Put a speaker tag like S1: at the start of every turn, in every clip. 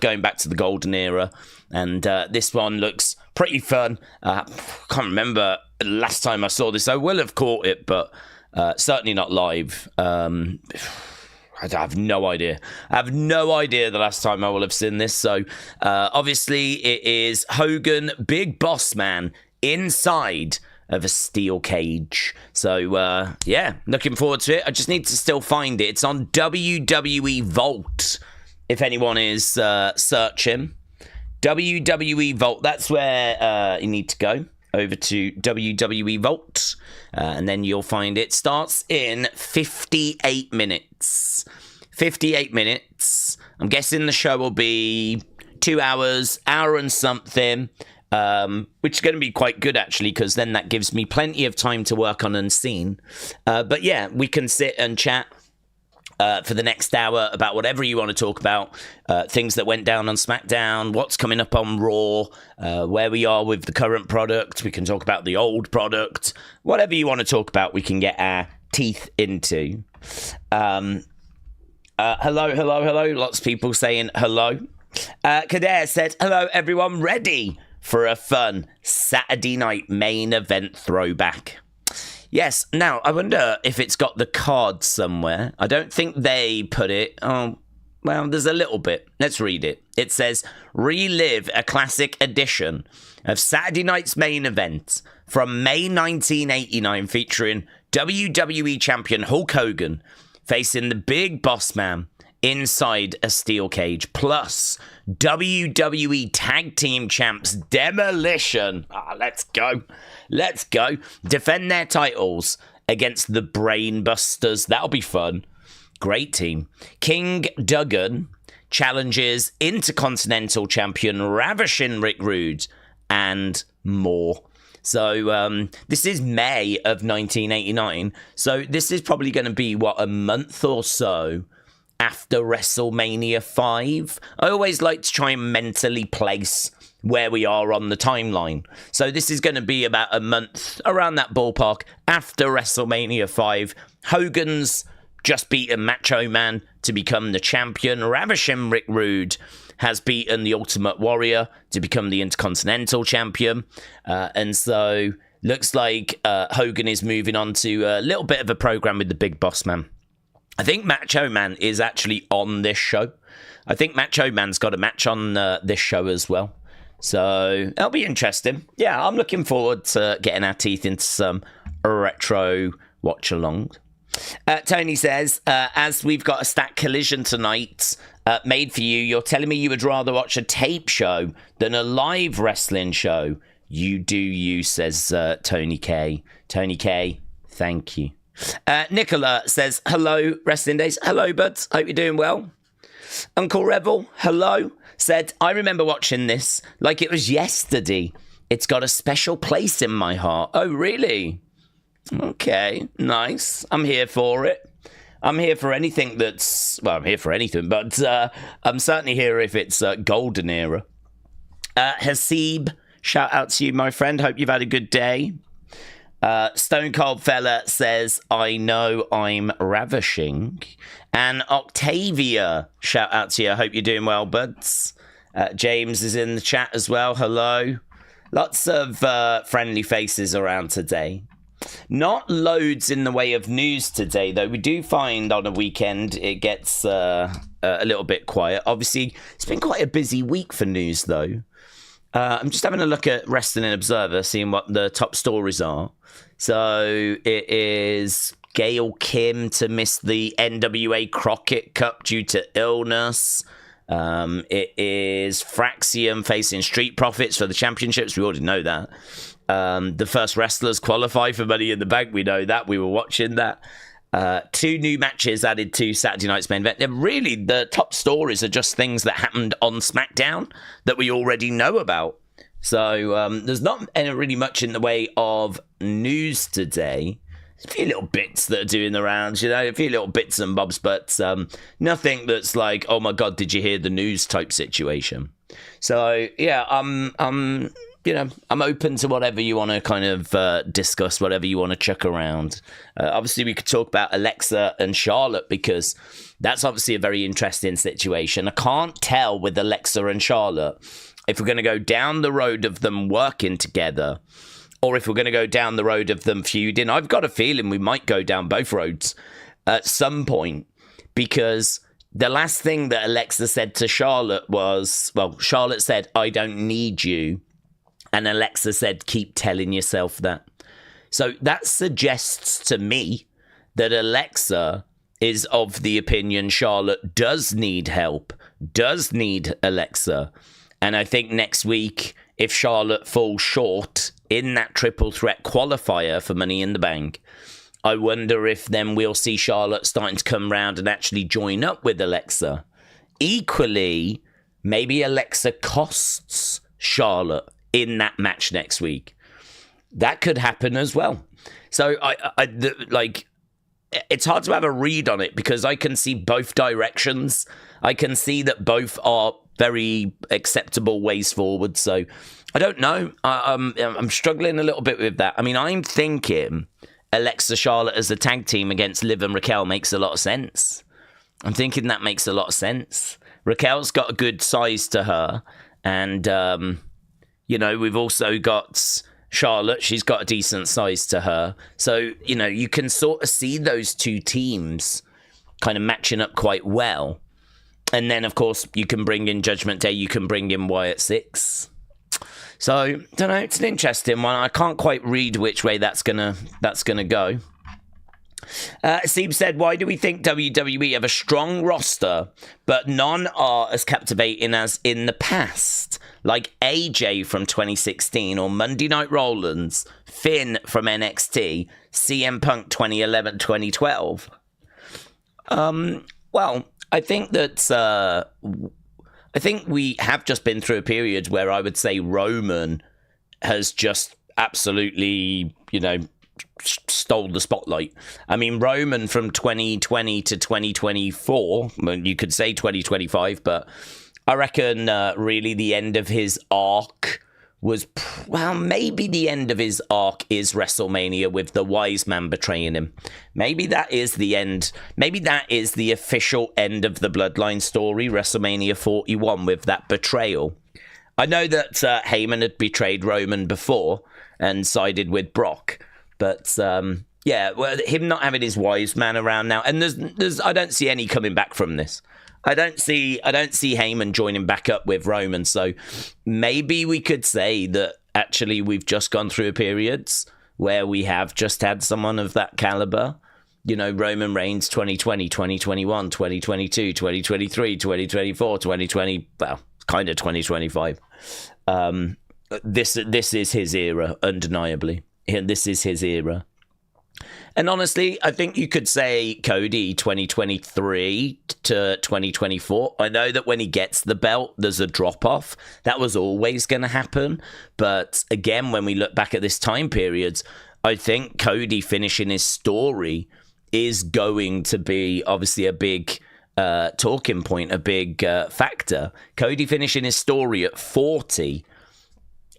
S1: going back to the golden era, and this one looks pretty fun. Can't remember the last time I saw this. I will have caught it, but certainly not live. I have no idea. I have no idea the last time I will have seen this. So, obviously, it is Hogan, Big Boss Man, inside of a steel cage. So, yeah, looking forward to it. I just need to still find it. It's on WWE Vault, if anyone is searching. WWE Vault, that's where you need to go. Over to WWE Vault, and then you'll find it starts in 58 minutes. 58 minutes. I'm guessing the show will be 2 hours, hour and something, which is going to be quite good, actually, because then that gives me plenty of time to work on Unseen. But yeah, we can sit and chat for the next hour about whatever you want to talk about, things that went down on SmackDown, what's coming up on Raw, where we are with the current product. We can talk about the old product. Whatever you want to talk about, we can get our teeth into. Hello. Lots of people saying hello. Kader said, hello, everyone. Ready for a fun Saturday night main event throwback. Yes, now, I wonder if it's got the card somewhere. I don't think they put it. Oh, well, there's a little bit. Let's read it. It says, relive a classic edition of Saturday night's main event from May 1989 featuring WWE Champion Hulk Hogan facing the Big Boss Man inside a steel cage, plus WWE Tag Team Champs Demolition. Let's go. Defend their titles against the Brainbusters. That'll be fun. Great team. King Duggan challenges Intercontinental Champion Ravishing Rick Rude and more. So this is May of 1989. So this is probably going to be, a month or so after WrestleMania 5. I always like to try and mentally place where we are on the timeline. So this is going to be about a month, around that ballpark, after WrestleMania 5. Hogan's just beaten Macho Man to become the champion. Ravishing Rick Rude has beaten the Ultimate Warrior to become the Intercontinental Champion. And so looks like Hogan is moving on to a little bit of a program with the Big Boss Man. I think Macho Man is actually on this show. I think Macho Man's got a match on this show as well. So that'll be interesting. Yeah, I'm looking forward to getting our teeth into some retro watch-along. Tony says, as we've got a stacked Collision tonight made for you, you're telling me you would rather watch a tape show than a live wrestling show. You do you, says Tony K. Tony K, thank you. Nicola says, hello, Wrestling Daze. Hello, buds. Hope you're doing well. Uncle Revel, hello. Said, I remember watching this like it was yesterday. It's got a special place in my heart. Oh, really? Okay, nice. I'm here for it. I'm here for anything that's... Well, I'm here for anything, but I'm certainly here if it's golden era. Hasib, shout out to you, my friend. Hope you've had a good day. Stone Cold Fella says, I know I'm ravishing. And Octavia, shout out to you. I hope you're doing well, buds. James is in the chat as well. Hello. Lots of friendly faces around today. Not loads in the way of news today, though. We do find on a weekend it gets a little bit quiet. Obviously, it's been quite a busy week for news, though. I'm just having a look at Wrestling Observer, seeing what the top stories are. So it is Gail Kim to miss the NWA Crockett Cup due to illness. It is Fraxium facing Street Profits for the championships. We already know that. The first wrestlers qualify for Money in the Bank. We know that. We were watching that. 2 new matches added to Saturday night's main event. Really, the top stories are just things that happened on SmackDown that we already know about. So there's not really much in the way of news today. There's a few little bits that are doing the rounds, a few little bits and bobs, but nothing that's like, oh my God, did you hear the news type situation. So yeah, I'm I'm open to whatever you want to kind of discuss, whatever you want to chuck around. Obviously, we could talk about Alexa and Charlotte because that's obviously a very interesting situation. I can't tell with Alexa and Charlotte if we're going to go down the road of them working together or if we're going to go down the road of them feuding. I've got a feeling we might go down both roads at some point because the last thing that Alexa said to Charlotte was, well, Charlotte said, "I don't need you." And Alexa said, "Keep telling yourself that." So that suggests to me that Alexa is of the opinion Charlotte does need help, does need Alexa. And I think next week, if Charlotte falls short in that triple threat qualifier for Money in the Bank, I wonder if then we'll see Charlotte starting to come round and actually join up with Alexa. Equally, maybe Alexa costs Charlotte in that match next week. That could happen as well. So it's hard to have a read on it because I can see both directions. I can see that both are very acceptable ways forward. So I don't know. I'm struggling a little bit with that. I mean, I'm thinking Alexa Charlotte as a tag team against Liv and Raquel makes a lot of sense. I'm thinking that makes a lot of sense. Raquel's got a good size to her. And, we've also got Charlotte. She's got a decent size to her. So, you can sort of see those two teams kind of matching up quite well. And then, of course, you can bring in Judgment Day. You can bring in Wyatt Six. So, I don't know. It's an interesting one. I can't quite read which way that's gonna go. Seb said, "Why do we think WWE have a strong roster, but none are as captivating as in the past? Like AJ from 2016 or Monday Night Rollins, Finn from NXT, CM Punk 2011, 2012. Well, I think that I think we have just been through a period where I would say Roman has just absolutely, stole the spotlight. I mean, Roman from 2020 to 2024, well, you could say 2025, but I reckon really the end of his arc was, well, maybe the end of his arc is WrestleMania with the wise man betraying him. Maybe that is the end. Maybe that is the official end of the Bloodline story, WrestleMania 41, with that betrayal. I know that Heyman had betrayed Roman before and sided with Brock, but well, him not having his wise man around now, and there's I don't see any coming back from this. I don't see Heyman joining back up with Roman, so maybe we could say that actually we've just gone through periods where we have just had someone of that caliber. Roman Reigns 2020, 2021, 2022, 2023, 2024, 2020, well, kind of 2025. This is his era, undeniably. This is his era. And honestly, I think you could say Cody 2023 to 2024. I know that when he gets the belt, there's a drop-off. That was always going to happen. But again, when we look back at this time period, I think Cody finishing his story is going to be obviously a big talking point, a big factor. Cody finishing his story at 40,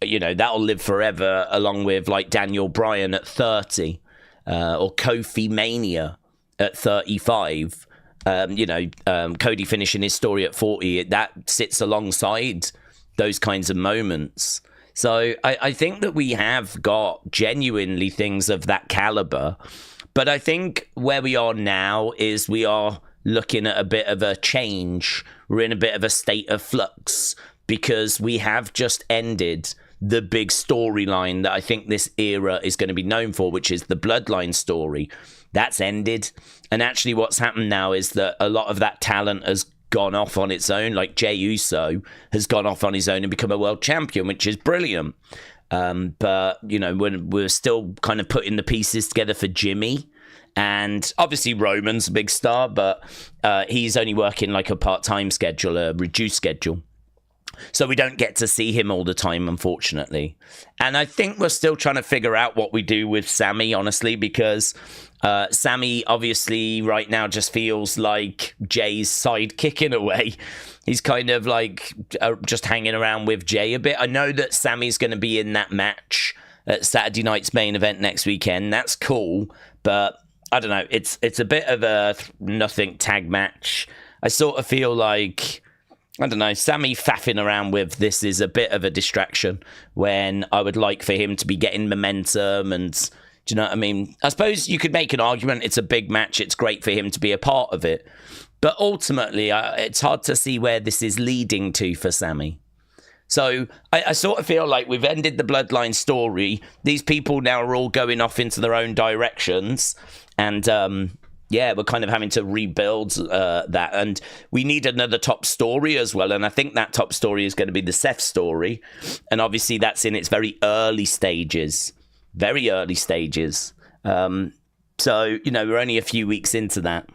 S1: that'll live forever, along with like Daniel Bryan at 30. Or Kofi Mania at 35, Cody finishing his story at 40, that sits alongside those kinds of moments. So I think that we have got genuinely things of that caliber. But I think where we are now is we are looking at a bit of a change. We're in a bit of a state of flux because we have just ended the big storyline that I think this era is going to be known for, which is the Bloodline story. That's ended. And actually what's happened now is that a lot of that talent has gone off on its own. Like Jey Uso has gone off on his own and become a world champion, which is brilliant. But, we're still kind of putting the pieces together for Jimmy. And obviously Roman's a big star, but he's only working like a part-time schedule, a reduced schedule. So we don't get to see him all the time, unfortunately. And I think we're still trying to figure out what we do with Sammy, honestly, because Sammy obviously right now just feels like Jay's sidekick in a way. he's kind of like just hanging around with Jay a bit. I know that Sammy's going to be in that match at Saturday night's main event next weekend. That's cool, but I don't know. It's a bit of a nothing tag match. I sort of feel like, I don't know, Sammy faffing around with this is a bit of a distraction when I would like for him to be getting momentum. And do you know what I mean? I suppose you could make an argument it's a big match. It's great for him to be a part of it. But ultimately, it's hard to see where this is leading to for Sammy. So I sort of feel like we've ended the Bloodline story. These people now are all going off into their own directions. And yeah, we're kind of having to rebuild that. And we need another top story as well. And I think that top story is going to be the Seth story. And obviously that's in its very early stages. Very early stages. So, you know, we're only a few weeks into that.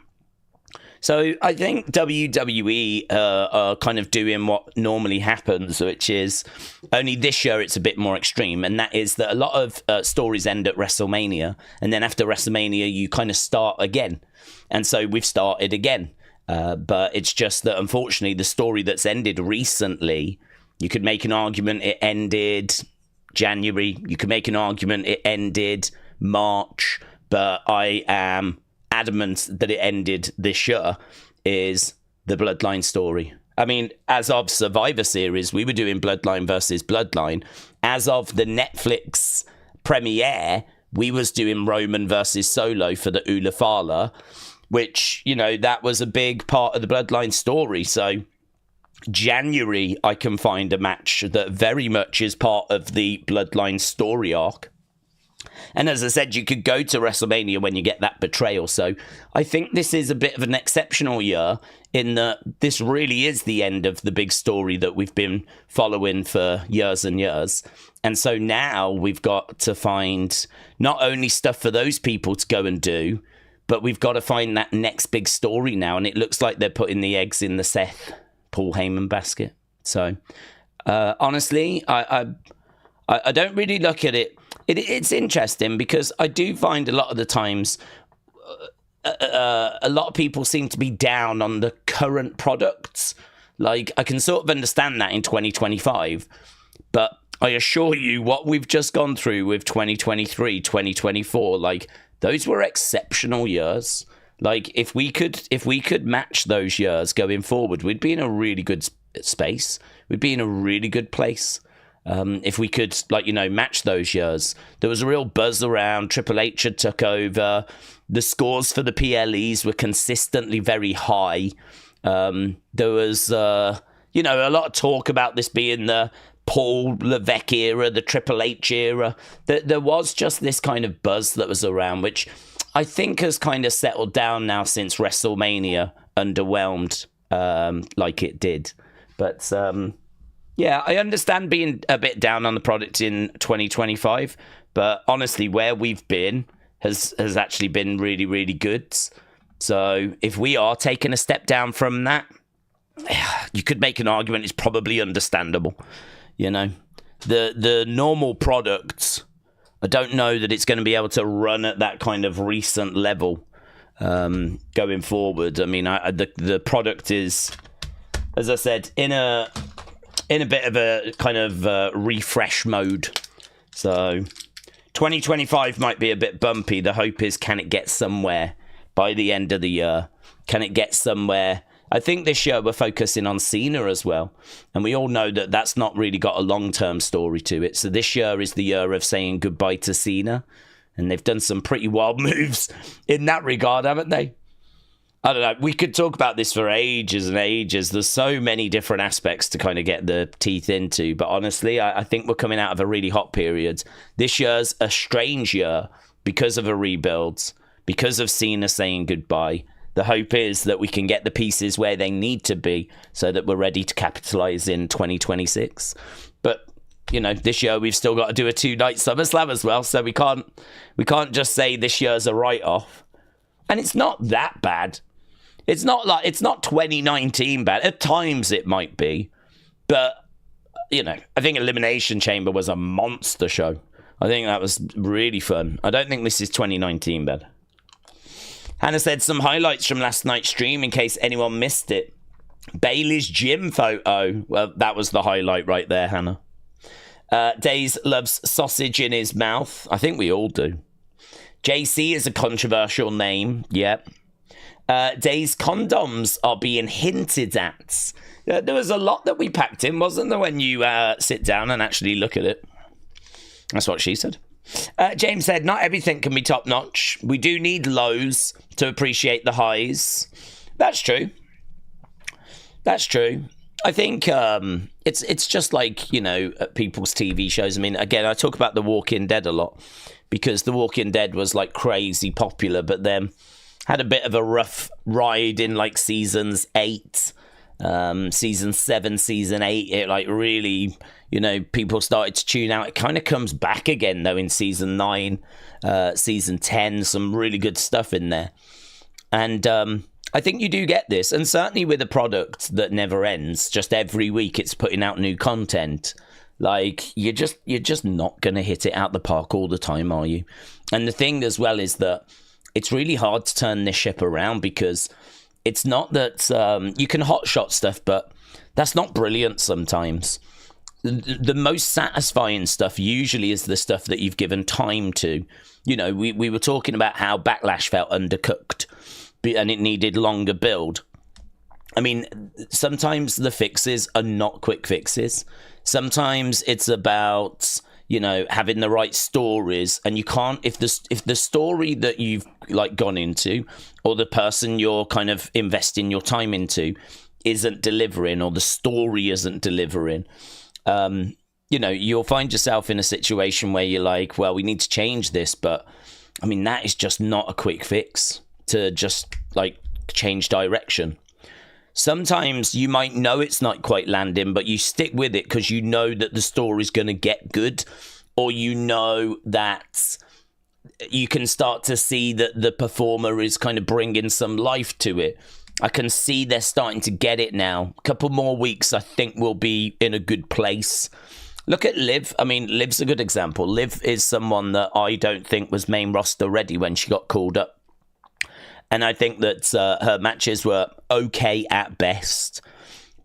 S1: So I think WWE are kind of doing what normally happens, which is only this year it's a bit more extreme. And that is that a lot of stories end at WrestleMania. And then after WrestleMania, you kind of start again. And so we've started again. But it's just that, unfortunately, the story that's ended recently, you could make an argument it ended January. You could make an argument it ended March. But I am adamant that it ended this year is the Bloodline story. I mean, as of Survivor Series, we were doing Bloodline versus Bloodline. As of the Netflix premiere, we was doing Roman versus Solo for the Ula Fala, which, you know, that was a big part of the Bloodline story. So January, I can find a match that very much is part of the Bloodline story arc. And as I said, you could go to WrestleMania when you get that betrayal. So I think this is a bit of an exceptional year in that this really is the end of the big story that we've been following for years and years. And so now we've got to find not only stuff for those people to go and do, but we've got to find that next big story now. And it looks like they're putting the eggs in the Seth Paul Heyman basket. So honestly, I don't really look at it. It's interesting because I do find a lot of the times a lot of people seem to be down on the current products. Like, I can sort of understand that in 2025, but I assure you what we've just gone through with 2023, 2024, like, those were exceptional years. Like, if we could match those years going forward, we'd be in a really good space. We'd be in a really good place. If we could, like, you know, match those years. There was a real buzz around. Triple H had took over. The scores for the PLEs were consistently very high. There was, you know, a lot of talk about this being the Paul Levesque era, the Triple H era. There was just this kind of buzz that was around, which I think has kind of settled down now since WrestleMania underwhelmed like it did. But yeah, I understand being a bit down on the product in 2025, but honestly, where we've been has actually been really, really good. So if we are taking a step down from that, you could make an argument it's probably understandable. You know, the normal products, I don't know that it's going to be able to run at that kind of recent level going forward. I mean, the product is, as I said, in a bit of a kind of refresh mode. So 2025 might be a bit bumpy. The hope is, can it get somewhere by the end of the year? Can it get somewhere? I think this year we're focusing on Cena as well. And we all know that that's not really got a long-term story to it. So this year is the year of saying goodbye to Cena. And they've done some pretty wild moves in that regard, haven't they? I don't know. We could talk about this for ages and ages. There's so many different aspects to kind of get the teeth into. But honestly, I think we're coming out of a really hot period. This year's a strange year because of a rebuild, because of Cena saying goodbye. The hope is that we can get the pieces where they need to be so that we're ready to capitalize in 2026. But, you know, this year we've still got to do a 2-night SummerSlam as well. So we can't just say this year's a write-off. And it's not that bad. It's not 2019 bad. At times it might be. But, you know, I think Elimination Chamber was a monster show. I think that was really fun. I don't think this is 2019 bad. Hannah said some highlights from last night's stream in case anyone missed it. Bailey's gym photo. Well, that was the highlight right there, Hannah. Daze loves sausage in his mouth. I think we all do. JC is a controversial name. Yep. Daze condoms are being hinted at. There was a lot that we packed in, wasn't there, when you sit down and actually look at it? That's what she said. James said, not everything can be top-notch. We do need lows to appreciate the highs. That's true. That's true. I think it's just like, you know, people's TV shows. I mean, again, I talk about The Walking Dead a lot because The Walking Dead was like crazy popular, but then had a bit of a rough ride in like seasons 8, season 7, season 8. It like really, you know, people started to tune out. It kind of comes back again though in season 9, season 10, some really good stuff in there. And I think you do get this, and certainly with a product that never ends, just every week it's putting out new content. Like, you're just not going to hit it out the park all the time, are you? And the thing as well is that it's really hard to turn this ship around, because it's not that you can hotshot stuff, but that's not brilliant sometimes. The most satisfying stuff usually is the stuff that you've given time to. You know, we were talking about how Backlash felt undercooked, and it needed longer build. I mean, sometimes the fixes are not quick fixes. Sometimes it's about, you know, having the right stories, and you can't, if the story that you've like gone into, or the person you're kind of investing your time into isn't delivering, or the story isn't delivering, you know, you'll find yourself in a situation where you're like, well, we need to change this. But I mean, that is just not a quick fix to just like change direction. Sometimes you might know it's not quite landing, but you stick with it because you know that the story's going to get good, or you know that you can start to see that the performer is kind of bringing some life to it. I can see they're starting to get it now. A couple more weeks, I think we'll be in a good place. Look at Liv. I mean, Liv's a good example. Liv is someone that I don't think was main roster ready when she got called up. And I think that her matches were okay at best,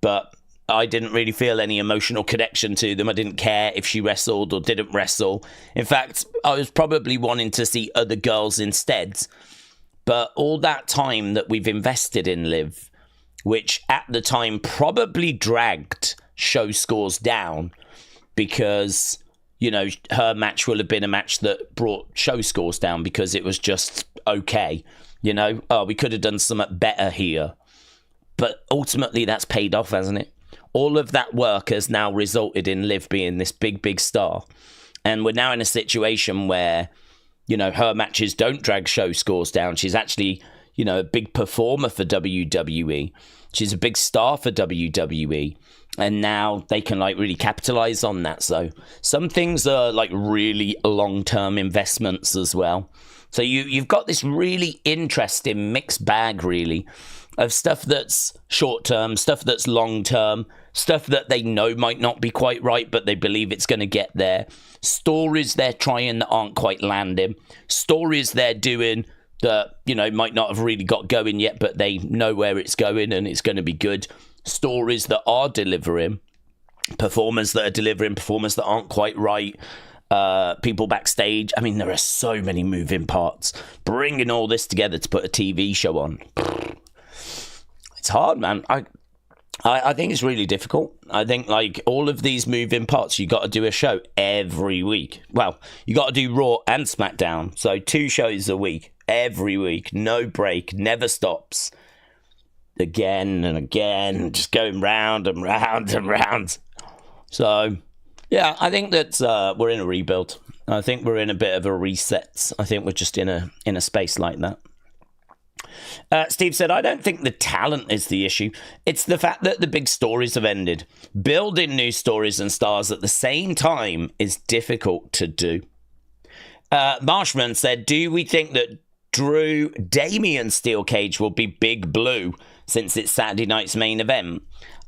S1: but I didn't really feel any emotional connection to them. I didn't care if she wrestled or didn't wrestle. In fact, I was probably wanting to see other girls instead. But all that time that we've invested in Liv, which at the time probably dragged show scores down, because, you know, her match will have been a match that brought show scores down because it was just okay. You know, oh, we could have done something better here. But ultimately, that's paid off, hasn't it? All of that work has now resulted in Liv being this big, big star. And we're now in a situation where, you know, her matches don't drag show scores down. She's actually, you know, a big performer for WWE. She's a big star for WWE. And now they can, like, really capitalize on that. So some things are, like, really long-term investments as well. So you've got this really interesting mixed bag, really, of stuff that's short-term, stuff that's long-term, stuff that they know might not be quite right, but they believe it's going to get there. Stories they're trying that aren't quite landing. Stories they're doing that, you know, might not have really got going yet, but they know where it's going and it's going to be good. Stories that are delivering. Performers that are delivering. Performers that aren't quite right. People backstage. I mean, there are so many moving parts. Bringing all this together to put a TV show on, it's hard, man. I think it's really difficult. I think, like, all of these moving parts, you got to do a show every week. Well, you got to do Raw and SmackDown, so 2 shows a week, every week, no break, never stops. Again and again, just going round and round and round. So yeah, I think that we're in a rebuild. I think we're in a bit of a reset. I think we're just in a space like that. Steve said, I don't think the talent is the issue. It's the fact that the big stories have ended. Building new stories and stars at the same time is difficult to do. Marshman said, do we think that Drew Damian Steel Cage will be Big Blue since it's Saturday night's main event?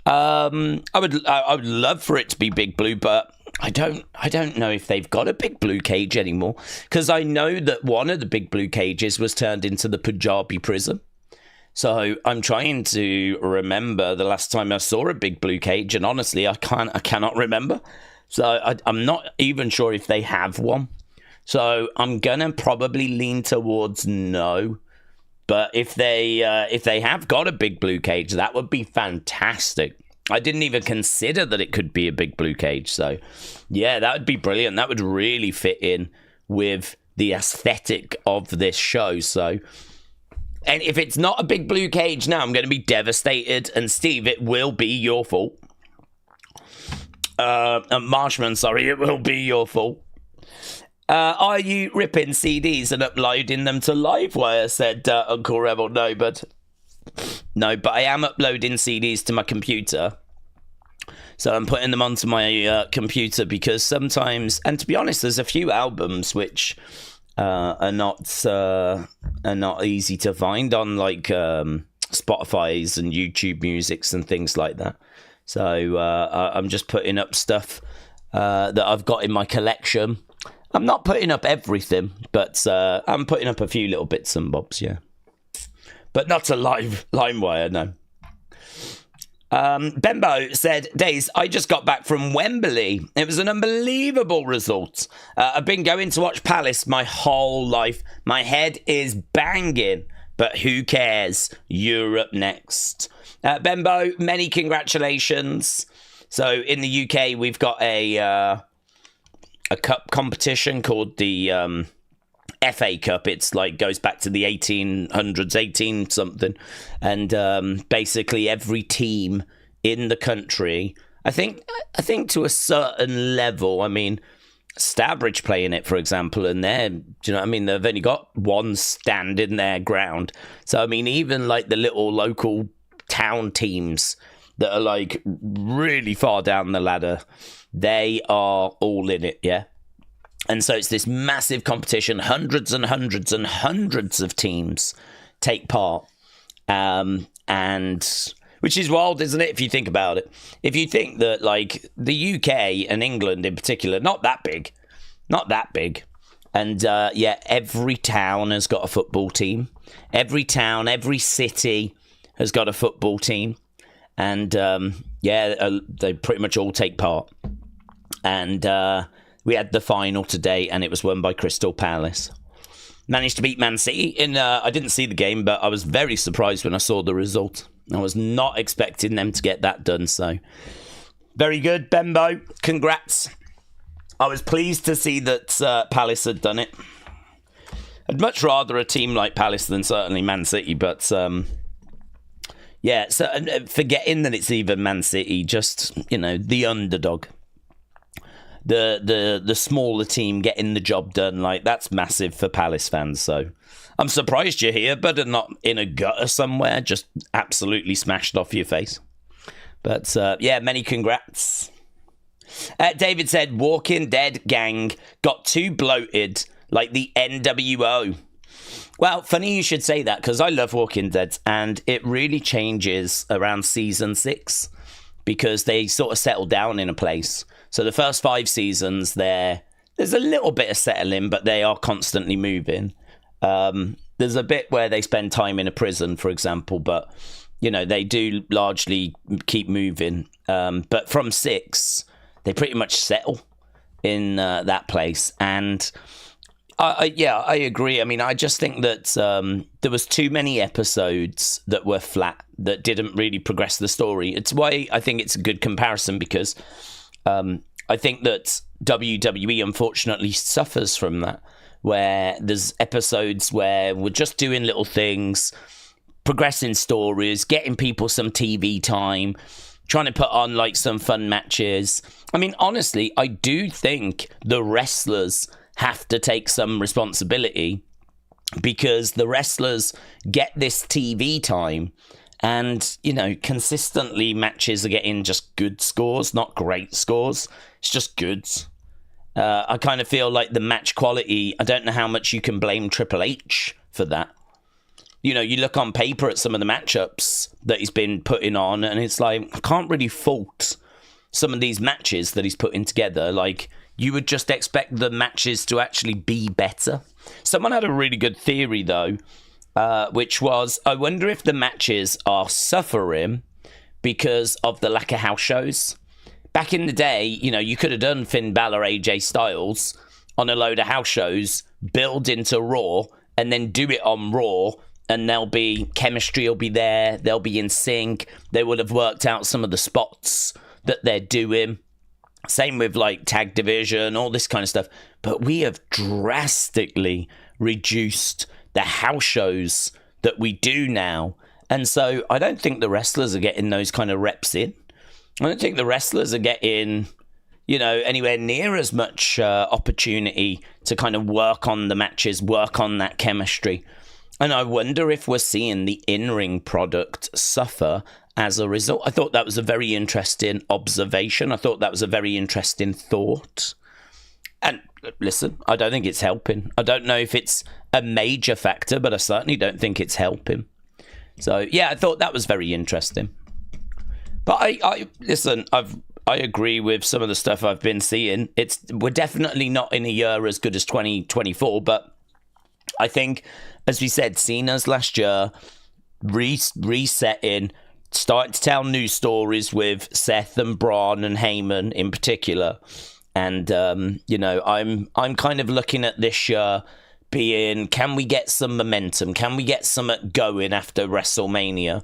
S1: I would love for it to be Big Blue, but I don't know if they've got a Big Blue cage anymore, because I know that one of the Big Blue cages was turned into the Punjabi prison. So I'm trying to remember the last time I saw a big blue cage, and honestly, I cannot remember. So I'm not even sure if they have one. So I'm gonna probably lean towards no. But if they have got a big blue cage, that would be fantastic. I didn't even consider that it could be a big blue cage. So yeah, that would be brilliant. That would really fit in with the aesthetic of this show. So, and if it's not a big blue cage now, I'm going to be devastated. And Steve, it will be your fault. Marshman, sorry, it will be your fault. Are you ripping CDs and uploading them to Livewire? Said Uncle Rebel. No, but I am uploading CDs to my computer. So I'm putting them onto my computer because sometimes, and to be honest, there's a few albums which are not easy to find on like Spotify's and YouTube Musics and things like that. So I'm just putting up stuff that I've got in my collection. I'm not putting up everything, but I'm putting up a few little bits and bobs, yeah. But not a LimeWire, no. Bembo said, Daze, I just got back from Wembley. It was an unbelievable result. I've been going to watch Palace my whole life. My head is banging, but who cares? Europe next. Bembo, many congratulations. So in the UK, we've got a cup competition called the FA Cup. It's like goes back to the 1800s, 18 something, and basically every team in the country, I think to a certain level. I mean, Stourbridge play in it, for example, and they're, do you know what I mean? They've only got one stand in their ground. So I mean, even like the little local town teams that are like really far down the ladder, they are all in it, yeah. And so it's this massive competition. Hundreds and hundreds and hundreds of teams take part. And which is wild, isn't it, if you think about it? If you think that, like, the UK and England in particular, not that big. And, yeah, every town has got a football team. Every town, every city has got a football team. And, they pretty much all take part. And we had the final today, and it was won by Crystal Palace. Managed to beat Man City. I didn't see the game, but I was very surprised when I saw the result. I was not expecting them to get that done, so very good, Bembo. Congrats. I was pleased to see that Palace had done it. I'd much rather a team like Palace than certainly Man City, but yeah, so forgetting that it's even Man City, just, you know, the underdog. The smaller team getting the job done, like, that's massive for Palace fans. So I'm surprised you're here, but not in a gutter somewhere, just absolutely smashed off your face. But yeah, many congrats. David said, Walking Dead gang got too bloated like the NWO. Well, funny you should say that, because I love Walking Dead, and it really changes around season 6 because they sort of settle down in a place. So the first 5 seasons, there's a little bit of settling, but they are constantly moving. There's a bit where they spend time in a prison, for example, but, you know, they do largely keep moving. But from 6, they pretty much settle in that place. And I agree. I mean, I just think that there was too many episodes that were flat, that didn't really progress the story. It's why I think it's a good comparison, because I think that WWE unfortunately suffers from that, where there's episodes where we're just doing little things, progressing stories, getting people some TV time, trying to put on like some fun matches. I mean, honestly, I do think the wrestlers have to take some responsibility, because the wrestlers get this TV time. And, you know, consistently matches are getting just good scores, not great scores. It's just goods. I kind of feel like the match quality, I don't know how much you can blame Triple H for that. You know, you look on paper at some of the matchups that he's been putting on, and it's like, I can't really fault some of these matches that he's putting together. Like, you would just expect the matches to actually be better. Someone had a really good theory, though, which was, I wonder if the matches are suffering because of the lack of house shows. Back in the day, you could have done Finn Balor, AJ Styles on a load of house shows, build into Raw, and then do it on Raw, and chemistry will be there, they'll be in sync, they would have worked out some of the spots that they're doing. Same with like tag division, all this kind of stuff. But we have drastically reduced the house shows that we do now. And so I don't think the wrestlers are getting those kind of reps in. I don't think the wrestlers are getting, anywhere near as much opportunity to kind of work on the matches, work on that chemistry. And I wonder if we're seeing the in-ring product suffer as a result. I thought that was a very interesting observation. I thought that was a very interesting thought. And listen, I don't think it's helping. I don't know if it's a major factor, but I certainly don't think it's helping. So, yeah, I thought that was very interesting. But I listen, I agree with some of the stuff I've been seeing. We're definitely not in a year as good as 2024, but I think, as we said, Cena's last year, resetting, starting to tell new stories with Seth and Braun and Heyman in particular. And, I'm kind of looking at this year being, can we get some momentum? Can we get some going after WrestleMania?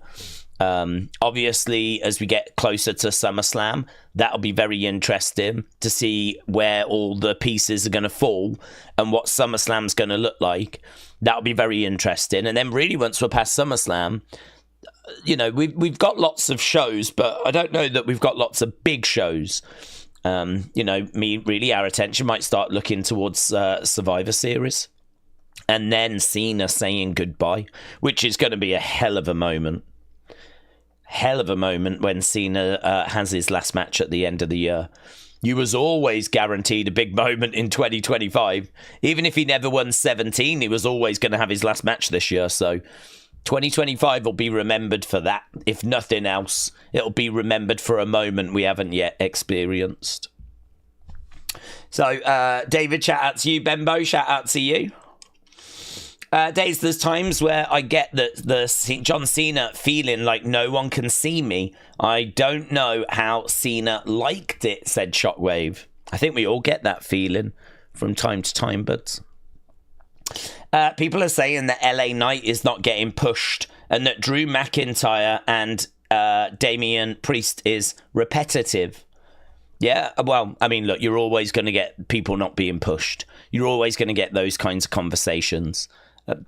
S1: Obviously, as we get closer to SummerSlam, that'll be very interesting to see where all the pieces are going to fall and what SummerSlam's going to look like. That'll be very interesting. And then really once we're past SummerSlam, we've got lots of shows, but I don't know that we've got lots of big shows. Our attention might start looking towards Survivor Series and then Cena saying goodbye, which is going to be a hell of a moment. Hell of a moment when Cena has his last match at the end of the year. You was always guaranteed a big moment in 2025. Even if he never won 17, he was always going to have his last match this year. So 2025 will be remembered for that. If nothing else, it'll be remembered for a moment we haven't yet experienced. So, David, shout out to you. Bembo, shout out to you. Days, there's times where I get the John Cena feeling like no one can see me. I don't know how Cena liked it, said Shockwave. I think we all get that feeling from time to time, but people are saying that LA Knight is not getting pushed and that Drew McIntyre and Damian Priest is repetitive. Yeah, well, I mean, look, you're always going to get people not being pushed. You're always going to get those kinds of conversations.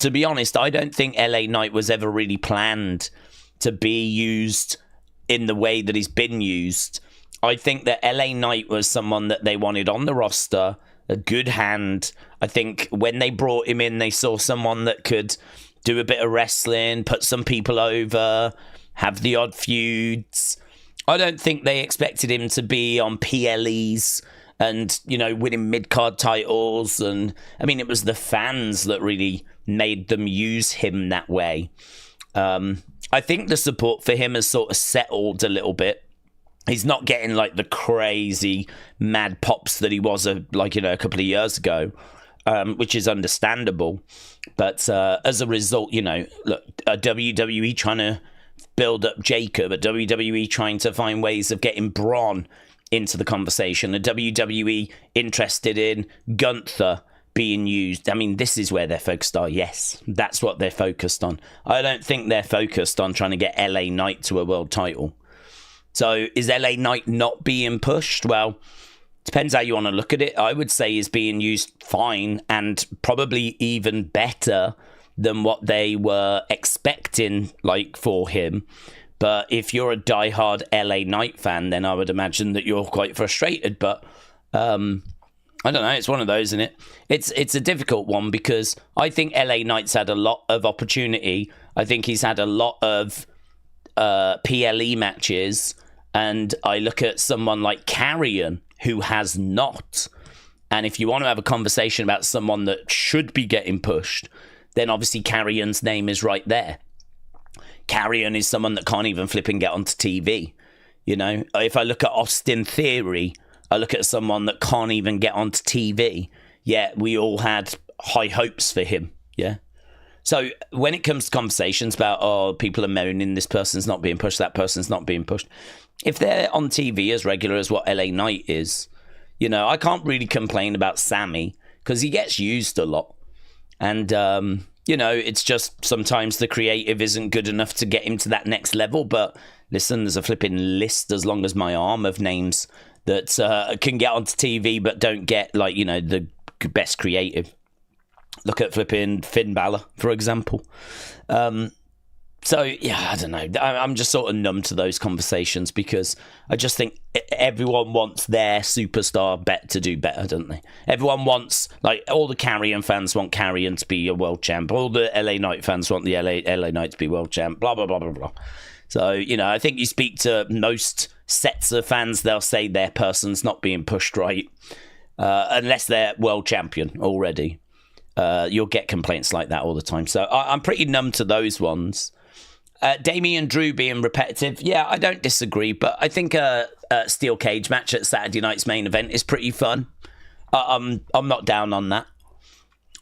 S1: To be honest, I don't think LA Knight was ever really planned to be used in the way that he's been used. I think that LA Knight was someone that they wanted on the roster, a good hand. I think when they brought him in, they saw someone that could do a bit of wrestling, put some people over, have the odd feuds. I don't think they expected him to be on PLEs and, winning mid-card titles. And, I mean, it was the fans that really made them use him that way. I think the support for him has sort of settled a little bit. He's not getting, like, the crazy mad pops that he was, a couple of years ago, which is understandable. But as a result, look, WWE trying to build up Jacob, a WWE trying to find ways of getting Braun into the conversation, a WWE interested in Gunther being used. I mean, this is where they're focused on. Yes, that's what they're focused on. I don't think they're focused on trying to get LA Knight to a world title. So is LA Knight not being pushed? Well, depends how you want to look at it. I would say he's being used fine and probably even better than what they were expecting, for him. But if you're a diehard LA Knight fan, then I would imagine that you're quite frustrated. But I don't know. It's one of those, isn't it? It's a difficult one because I think LA Knight's had a lot of opportunity. I think he's had a lot of PLE matches. And I look at someone like Carrion, who has not. And if you want to have a conversation about someone that should be getting pushed, then obviously Carrion's name is right there. Carrion is someone that can't even flip and get onto TV. If I look at Austin Theory, I look at someone that can't even get onto TV. Yeah, we all had high hopes for him. Yeah. So when it comes to conversations about, oh, people are moaning, this person's not being pushed, that person's not being pushed, if they're on TV as regular as what LA Knight is, I can't really complain about Sammy because he gets used a lot. And, it's just sometimes the creative isn't good enough to get him to that next level. But listen, there's a flipping list as long as my arm of names that can get onto TV but don't get, the best creative. Look at flipping Finn Balor, for example. So, yeah, I don't know. I'm just sort of numb to those conversations because I just think everyone wants their superstar to do better, don't they? Everyone wants, all the Carrion fans want Carrion to be a world champ. All the LA Knight fans want the LA Knight to be world champ, blah, blah, blah, blah, blah. So, I think you speak to most sets of fans, they'll say their person's not being pushed right unless they're world champion already. You'll get complaints like that all the time. So I'm pretty numb to those ones. Damian Drew being repetitive, yeah, I don't disagree, but I think a steel cage match at Saturday night's main event is pretty fun. I'm not down on that.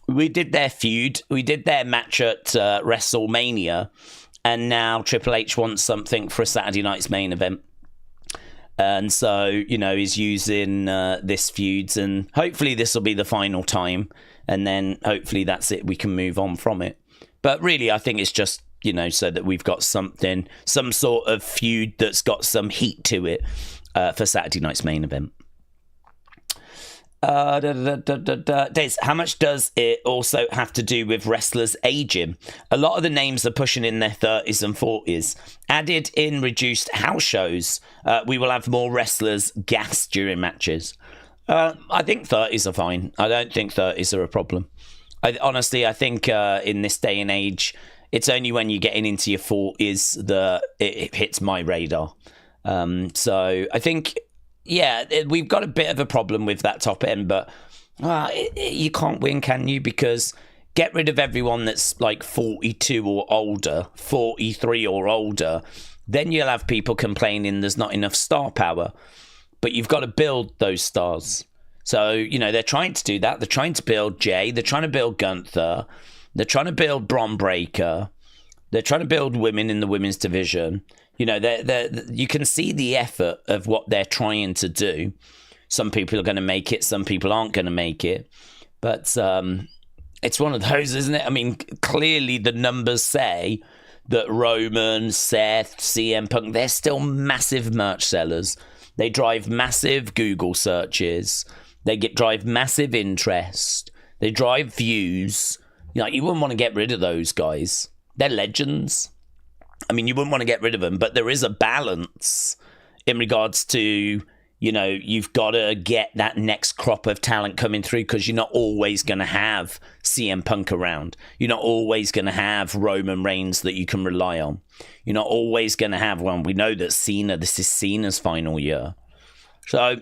S1: We did their feud, we did their match at WrestleMania, and now Triple H wants something for a Saturday night's main event. And so, he's using this feuds, and hopefully this will be the final time, and then hopefully that's it, we can move on from it. But really, I think it's just, so that we've got some sort of feud that's got some heat to it for Saturday night's main event. Daze, how much does it also have to do with wrestlers aging? A lot of the names are pushing in their 30s and 40s. Added in reduced house shows, we will have more wrestlers gas during matches. I think 30s are fine. I don't think 30s are a problem. Honestly, I think in this day and age, it's only when you're getting into your 40s that it hits my radar. So I think, yeah, we've got a bit of a problem with that top end, but you can't win, can you? Because get rid of everyone that's 42 or older, 43 or older, then you'll have people complaining there's not enough star power. But you've got to build those stars. So, they're trying to do that. They're trying to build Jay. They're trying to build Gunther. They're trying to build Bron Breakker. They're trying to build women in the women's division. You can see the effort of what they're trying to do. Some people are going to make it. Some people aren't going to make it. But it's one of those, isn't it? I mean, clearly the numbers say that Roman, Seth, CM Punk, they're still massive merch sellers. They drive massive Google searches. They drive massive interest. They drive views. You wouldn't want to get rid of those guys. They're legends. I mean, you wouldn't want to get rid of them, but there is a balance in regards to, you've got to get that next crop of talent coming through because you're not always going to have CM Punk around. You're not always going to have Roman Reigns that you can rely on. You're not always going to have one. We know that this is Cena's final year. So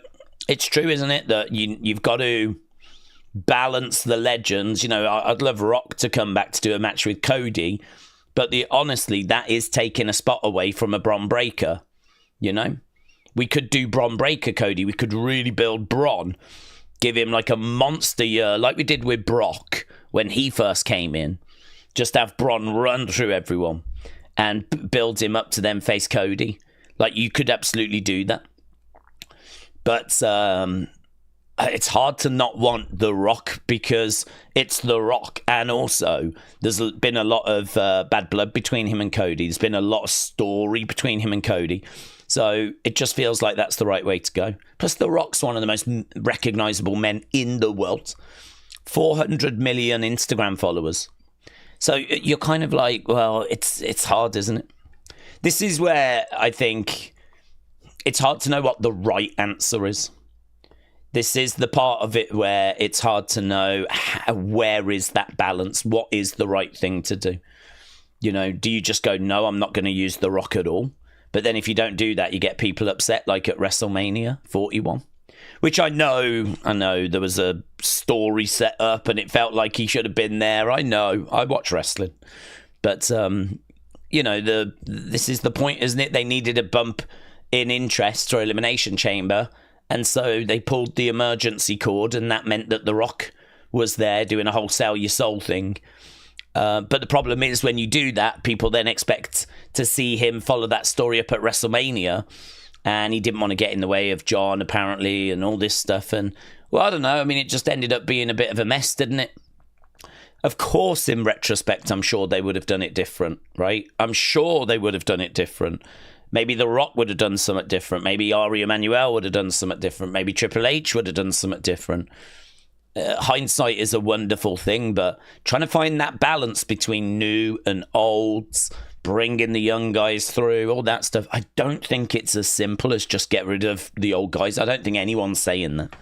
S1: it's true, isn't it, that you've got to balance the legends. I'd love Rock to come back to do a match with Cody, but honestly, that is taking a spot away from a Bron Breakker. We could do Bron Breakker, Cody. We could really build Bron, give him a monster year like we did with Brock when he first came in. Just have Bron run through everyone and build him up to then face Cody. You could absolutely do that. But it's hard to not want The Rock because it's The Rock. And also, there's been a lot of bad blood between him and Cody. There's been a lot of story between him and Cody. So it just feels like that's the right way to go. Plus, The Rock's one of the most recognizable men in the world. 400 million Instagram followers. So you're kind of well, it's hard, isn't it? This is where I think it's hard to know what the right answer is. This is the part of it where it's hard to know where is that balance? What is the right thing to do? Do you just go, no, I'm not going to use The Rock at all? But then if you don't do that, you get people upset, like at WrestleMania 41. Which I know there was a story set up and it felt like he should have been there. I know, I watch wrestling. But, this is the point, isn't it? They needed a bump in interest or Elimination Chamber. And so they pulled the emergency cord, and that meant that The Rock was there doing a whole sell your soul thing. But the problem is when you do that, people then expect to see him follow that story up at WrestleMania. And he didn't want to get in the way of John, apparently, and all this stuff. And, well, I don't know. I mean, it just ended up being a bit of a mess, didn't it? Of course, in retrospect, I'm sure they would have done it different, right? I'm sure they would have done it different. Maybe The Rock would have done something different. Maybe Ari Emanuel would have done something different. Maybe Triple H would have done something different. Hindsight is a wonderful thing, but trying to find that balance between new and olds, bringing the young guys through, all that stuff, I don't think it's as simple as just get rid of the old guys. I don't think anyone's saying that.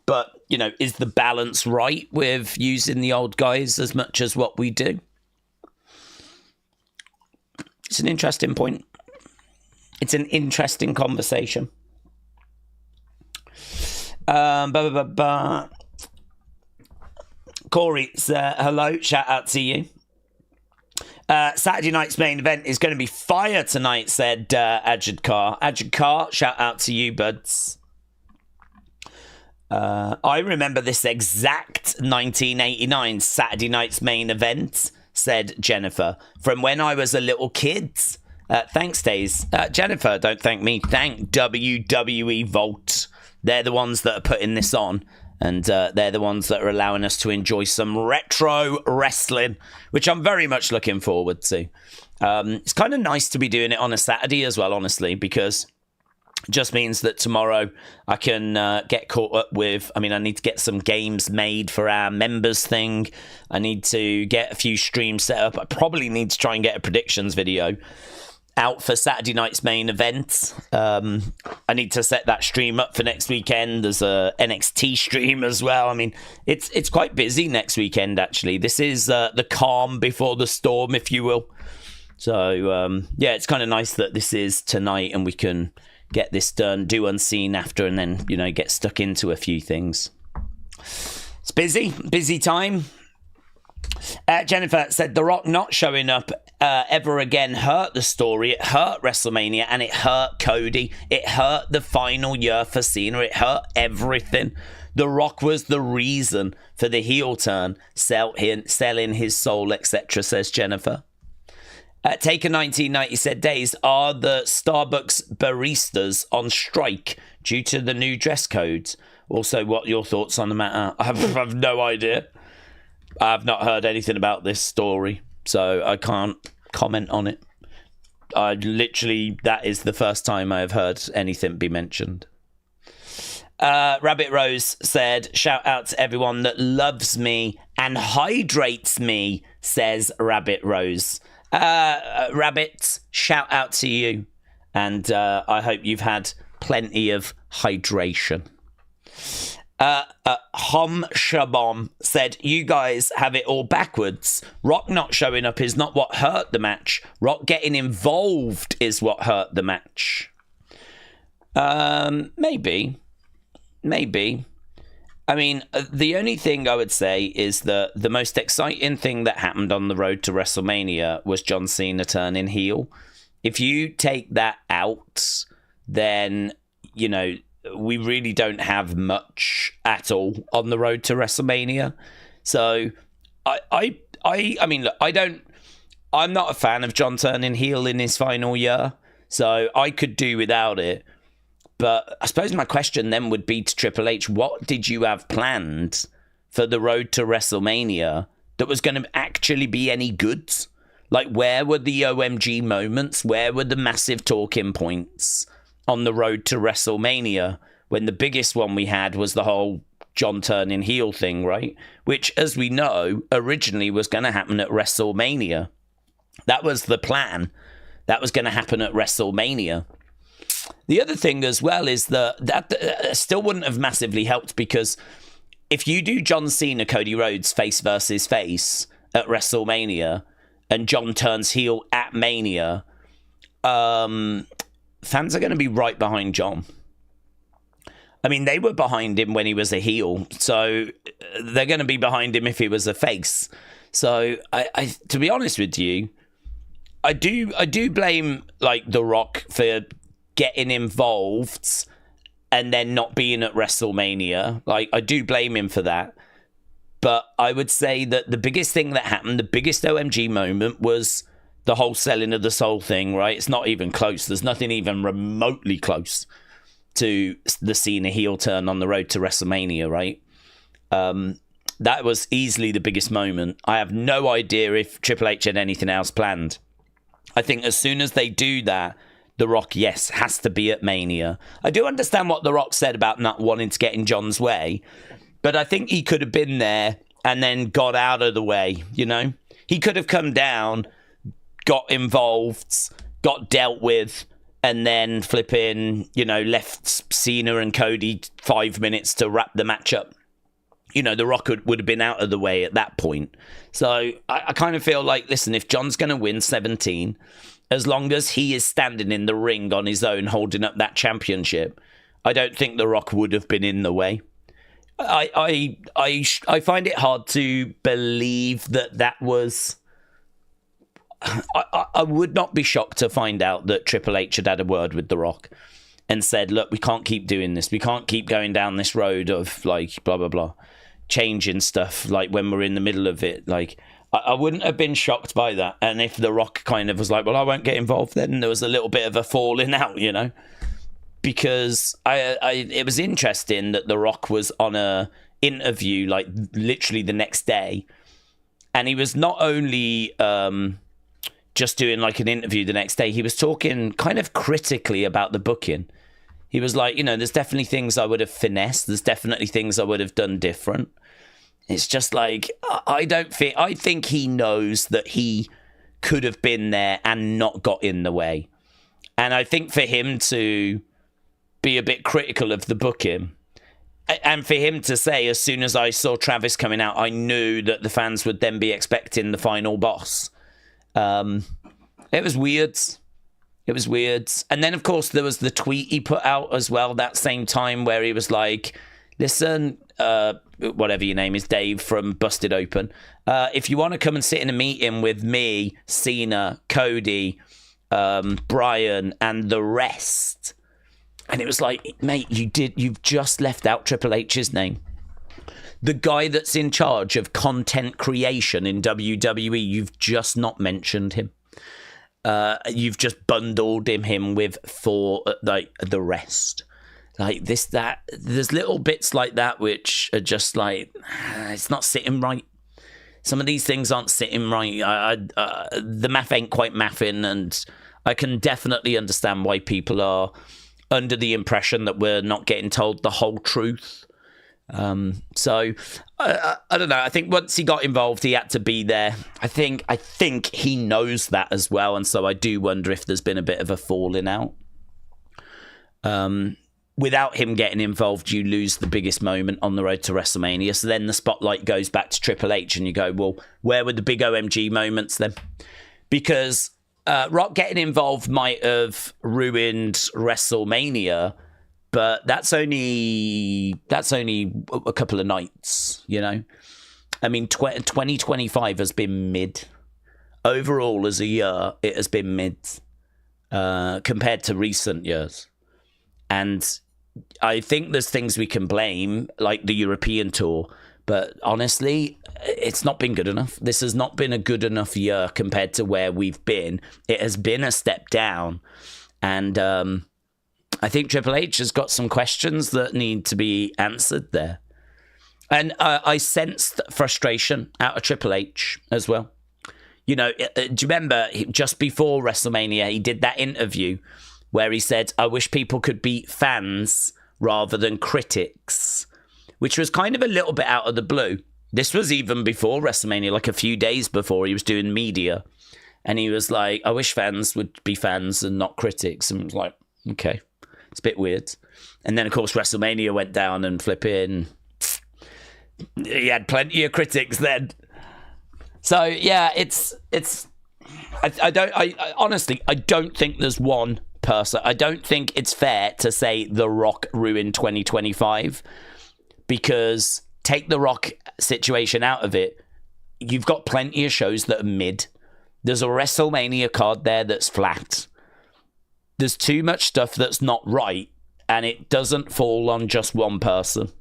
S1: But, you know, is the balance right with using the old guys as much as what we do? It's an interesting point. It's an interesting conversation. Corey, hello, shout out to you. Saturday night's main event is going to be fire tonight, said Ajid Kar. Ajid Kar, shout out to you, buds. I remember this exact 1989 Saturday night's main event, said Jennifer, from when I was a little kid. Thanks, Daze. Jennifer, don't thank me. Thank WWE Vault. They're the ones that are putting this on. And they're the ones that are allowing us to enjoy some retro wrestling, which I'm very much looking forward to. It's kind of nice to be doing it on a Saturday as well, honestly, because it just means that tomorrow I can get caught up with... I mean, I need to get some games made for our members thing. I need to get a few streams set up. I probably need to try and get a predictions video out for Saturday night's main event. I need to set that stream up for next weekend. There's a NXT stream as well. I mean, it's quite busy next weekend, actually. This is the calm before the storm, if you will. So, yeah, it's kind of nice that this is tonight and we can get this done, do Unseen after, and then, you know, get stuck into a few things. It's busy time. Jennifer said The Rock not showing up ever again hurt the story. It hurt WrestleMania and it hurt Cody. It hurt the final year for Cena. It hurt everything. The Rock was the reason for the heel turn, selling his soul, etc., says Jennifer. Taker 1990 said, Daze, are the Starbucks baristas on strike due to the new dress codes? Also, what are your thoughts on the matter? I have no idea. I've not heard anything about this story, so I can't comment on it. That is the first time I have heard anything be mentioned. Rabbit Rose said, shout out to everyone that loves me and hydrates me, says Rabbit Rose. Rabbit, shout out to you, and I hope you've had plenty of hydration. Hom Shabom said, you guys have it all backwards. Rock not showing up is not what hurt the match. Rock getting involved is what hurt the match. Maybe. I mean, the only thing I would say is that the most exciting thing that happened on the road to WrestleMania was John Cena turning heel. If you take that out, then, you know, we really don't have much at all on the road to WrestleMania. So I mean, look, I'm not a fan of John turning heel in his final year, so I could do without it. But I suppose my question then would be to Triple H, what did you have planned for the road to WrestleMania that was going to actually be any good? Like, where were the OMG moments? Where were the massive talking points on the road to WrestleMania, when the biggest one we had was the whole John turning heel thing, right? Which, as we know, originally was going to happen at WrestleMania. That was the plan. That was going to happen at WrestleMania. The other thing as well is that still wouldn't have massively helped, because if you do John Cena, Cody Rhodes face versus face at WrestleMania and John turns heel at Mania, fans are going to be right behind John. I mean, they were behind him when he was a heel, so they're going to be behind him if he was a face. So, I to be honest with you, I do blame, like, The Rock for getting involved and then not being at WrestleMania. Like, I do blame him for that. But I would say that the biggest thing that happened, the biggest OMG moment was the whole selling of the soul thing, right? It's not even close. There's nothing even remotely close to the Cena heel turn on the road to WrestleMania, right? That was easily the biggest moment. I have no idea if Triple H had anything else planned. I think as soon as they do that, The Rock, yes, has to be at Mania. I do understand what The Rock said about not wanting to get in John's way, but I think he could have been there and then got out of the way, you know? He could have come down, got involved, got dealt with, and then flipping, you know, left Cena and Cody 5 minutes to wrap the match up. You know, The Rock would have been out of the way at that point. So I kind of feel like, listen, if John's going to win 17, as long as he is standing in the ring on his own holding up that championship, I don't think The Rock would have been in the way. I find it hard to believe that was... I would not be shocked to find out that Triple H had a word with The Rock and said, look, we can't keep doing this. We can't keep going down this road of, like, blah, blah, blah, changing stuff, like, when we're in the middle of it. Like, I wouldn't have been shocked by that. And if The Rock kind of was like, well, I won't get involved, then there was a little bit of a falling out, you know? Because it was interesting that The Rock was on a interview, like, literally the next day. And he was not only... just doing like an interview the next day, he was talking kind of critically about the booking. He was like, you know, there's definitely things I would have finessed. There's definitely things I would have done different. It's just like, I think he knows that he could have been there and not got in the way. And I think for him to be a bit critical of the booking, and for him to say, as soon as I saw Travis coming out, I knew that the fans would then be expecting the final boss. It was weird. It was weird. And then, of course, there was the tweet he put out as well that same time where he was like, listen, whatever your name is, Dave from Busted Open, if you want to come and sit in a meeting with me, Cena, Cody, Brian, and the rest. And it was like, mate, you've just left out Triple H's name. The guy that's in charge of content creation in WWE, you've just not mentioned him. You've just bundled him with for like the rest. Like this, that. There's little bits like that which are just like, it's not sitting right. Some of these things aren't sitting right. The math ain't quite mathing, and I can definitely understand why people are under the impression that we're not getting told the whole truth. So I don't know. I think once he got involved, he had to be there. I think he knows that as well, and so I do wonder if there's been a bit of a falling out. Without him getting involved, you lose the biggest moment on the road to WrestleMania. So then the spotlight goes back to Triple H, and you go, well, where were the big OMG moments then? Because Rock getting involved might have ruined WrestleMania. But that's only a couple of nights, you know? I mean, 2025 has been mid. Overall, as a year, it has been mid compared to recent years. And I think there's things we can blame, like the European tour. But honestly, it's not been good enough. This has not been a good enough year compared to where we've been. It has been a step down. And... I think Triple H has got some questions that need to be answered there. And I sensed frustration out of Triple H as well. You know, do you remember just before WrestleMania, he did that interview where he said, I wish people could be fans rather than critics, which was kind of a little bit out of the blue. This was even before WrestleMania, like a few days before. He was doing media. And he was like, I wish fans would be fans and not critics. And I was like, okay. It's a bit weird. And then, of course, WrestleMania went down and flipping. He had plenty of critics then. So, yeah, I honestly, I don't think there's one person. I don't think it's fair to say The Rock ruined 2025 because take The Rock situation out of it. You've got plenty of shows that are mid. There's a WrestleMania card there that's flat. There's too much stuff that's not right, and it doesn't fall on just one person.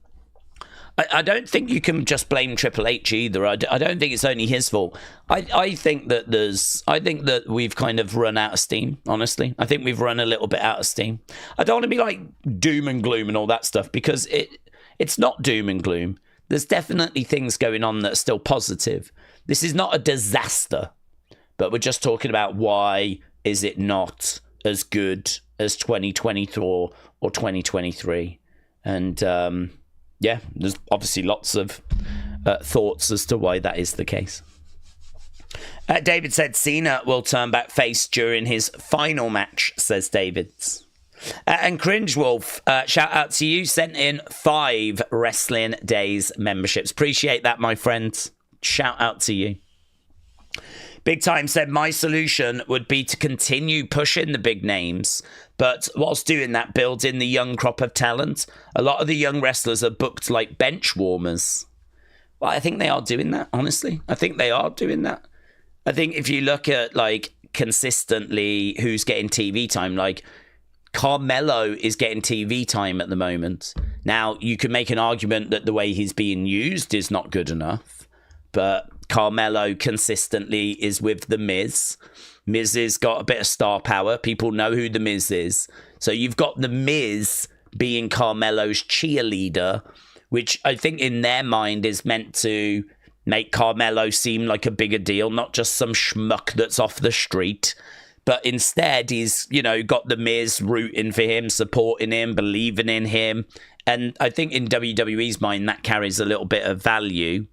S1: I don't think you can just blame Triple H either. I don't think it's only his fault. I think that we've kind of run out of steam, honestly. I think we've run a little bit out of steam. I don't want to be like doom and gloom and all that stuff, because it's not doom and gloom. There's definitely things going on that are still positive. This is not a disaster, but we're just talking about why is it not as good as 2024 or 2023. And yeah, there's obviously lots of thoughts as to why that is the case. David said Cena will turn back face during his final match, says David. And Cringe Wolf, shout out to you, sent in 5 Wrestling Daze memberships. Appreciate that, my friends. Shout out to you. Big Time said, my solution would be to continue pushing the big names, but whilst doing that, build in the young crop of talent. A lot of the young wrestlers are booked like bench warmers. Well, I think they are doing that, honestly. I think they are doing that. I think if you look at, like, consistently who's getting TV time, like, Carmelo is getting TV time at the moment. Now, you could make an argument that the way he's being used is not good enough, but Carmelo consistently is with The Miz. Miz has got a bit of star power. People know who The Miz is. So you've got The Miz being Carmelo's cheerleader, which I think in their mind is meant to make Carmelo seem like a bigger deal, not just some schmuck that's off the street. But instead, he's, you know, got The Miz rooting for him, supporting him, believing in him. And I think in WWE's mind, that carries a little bit of value.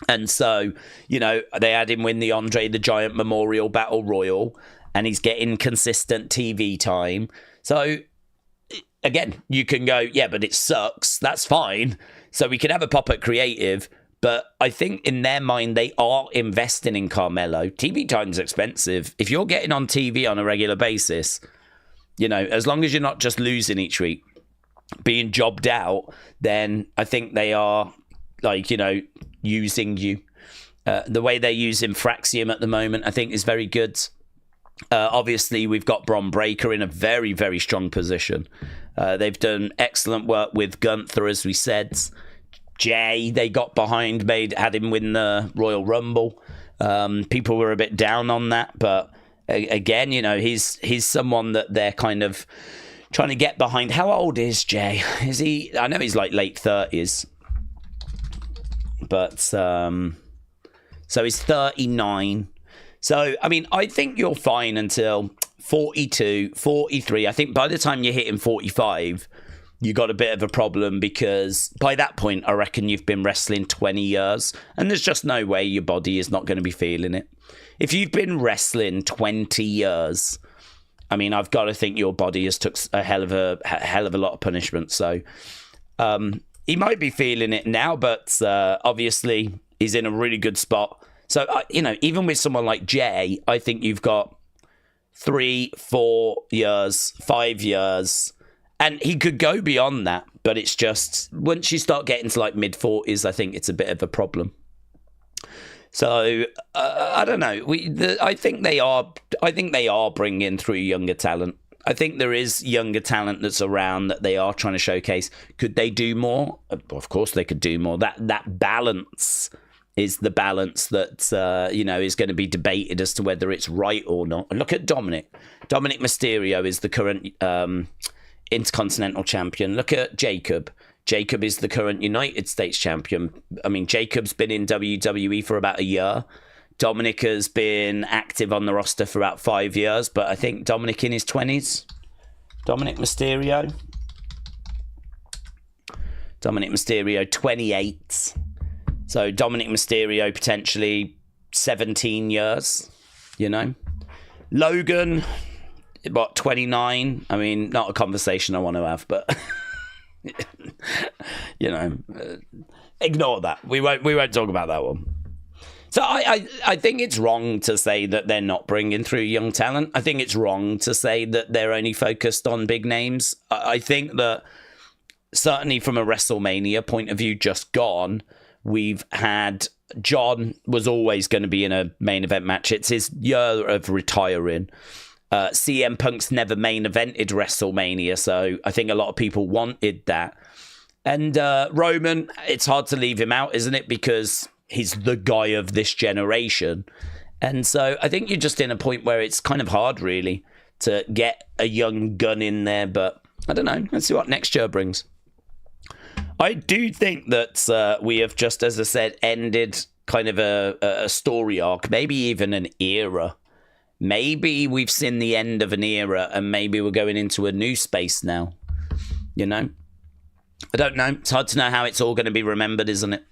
S1: And so, you know, they had him win the Andre the Giant Memorial Battle Royal, and he's getting consistent TV time. So, again, you can go, yeah, but it sucks. That's fine. So we can have a pop at creative. But I think in their mind, they are investing in Carmelo. TV time's expensive. If you're getting on TV on a regular basis, you know, as long as you're not just losing each week, being jobbed out, then I think they are, like, you know, using you. The way they're using Fraxium at the moment, I think, is very good. Obviously, we've got Bron Breakker in a very, very strong position. They've done excellent work with Gunther, as we said. Jay, they got behind, had him win the Royal Rumble. People were a bit down on that, but again, you know, he's someone that they're kind of trying to get behind. How old is Jay? Is he? I know he's like late 30s, but so he's 39. So I mean, I think you're fine until 42, 43. I think by the time you're hitting 45. You got a bit of a problem, because by that point, I reckon you've been wrestling 20 years, and there's just no way your body is not going to be feeling it. If you've been wrestling 20 years, I mean, I've got to think your body has took a hell of a lot of punishment. So he might be feeling it now, but obviously he's in a really good spot. So, you know, even with someone like Jay, I think you've got 3, 4 years, 5 years. And he could go beyond that, but it's just, once you start getting to like mid-40s, I think it's a bit of a problem. So I don't know. I think they are bringing through younger talent. I think there is younger talent that's around that they are trying to showcase. Could they do more? Of course, they could do more. That balance is the balance that you know, is going to be debated as to whether it's right or not. Look at Dominic. Dominic Mysterio is the current Intercontinental Champion. Look at Jacob. Jacob is the current United States Champion. I mean, Jacob's been in WWE for about a year. Dominic has been active on the roster for about 5 years, but I think Dominic in his 20s. Dominic Mysterio, 28. So Dominic Mysterio potentially 17 years, you know. Logan, what, 29? I mean, not a conversation I want to have, but you know, ignore that. We won't talk about that one. So I think it's wrong to say that they're not bringing through young talent. I think it's wrong to say that they're only focused on big names. I think that certainly from a WrestleMania point of view, just gone, we've had John was always going to be in a main event match. It's his year of retiring. CM Punk's never main evented WrestleMania, so I think a lot of people wanted that. And Roman, it's hard to leave him out, isn't it? Because he's the guy of this generation. And so I think you're just in a point where it's kind of hard, really, to get a young gun in there. But I don't know. Let's see what next year brings. I do think that we have just, as I said, ended kind of a story arc, maybe even an era. Maybe we've seen the end of an era and maybe we're going into a new space now. You know? I don't know. It's hard to know how it's all going to be remembered, isn't it?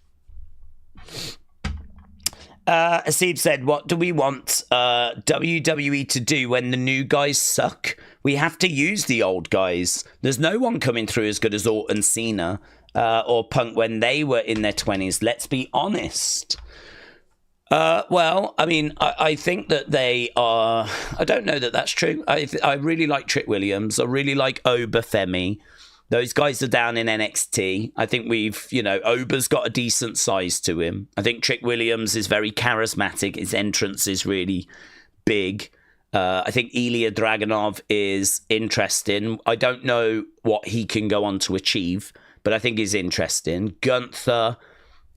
S1: Aseeb said, what do we want WWE to do when the new guys suck? We have to use the old guys. There's no one coming through as good as Orton, Cena, or Punk when they were in their 20s. Let's be honest. Well, I mean, I think that they are... I don't know that that's true. I really like Trick Williams. I really like Obafemi. Those guys are down in NXT. I think Oba's got a decent size to him. I think Trick Williams is very charismatic. His entrance is really big. I think Ilya Dragunov is interesting. I don't know what he can go on to achieve, but I think he's interesting. Gunther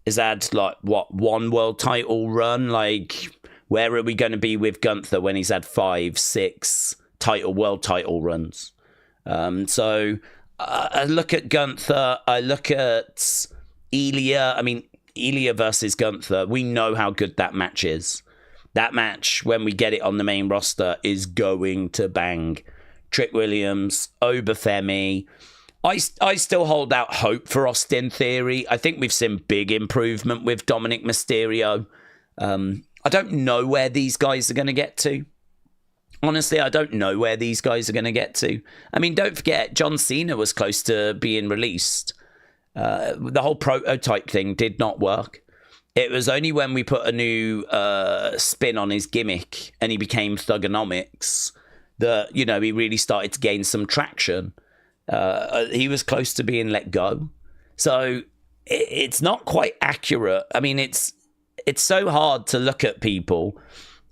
S1: has had, one world title run? Where are we going to be with Gunther when he's had 5, 6 world title runs? I look at Gunther, I look at Ilya. I mean, Ilya versus Gunther, we know how good that match is. That match, when we get it on the main roster, is going to bang. Trick Williams, Obafemi. I still hold out hope for Austin Theory. I think we've seen big improvement with Dominic Mysterio. I don't know where these guys are going to get to. Honestly, I don't know where these guys are going to get to. I mean, don't forget, John Cena was close to being released. The whole prototype thing did not work. It was only when we put a new spin on his gimmick and he became Thugonomics that, he really started to gain some traction. He was close to being let go. So it's not quite accurate. I mean, it's so hard to look at people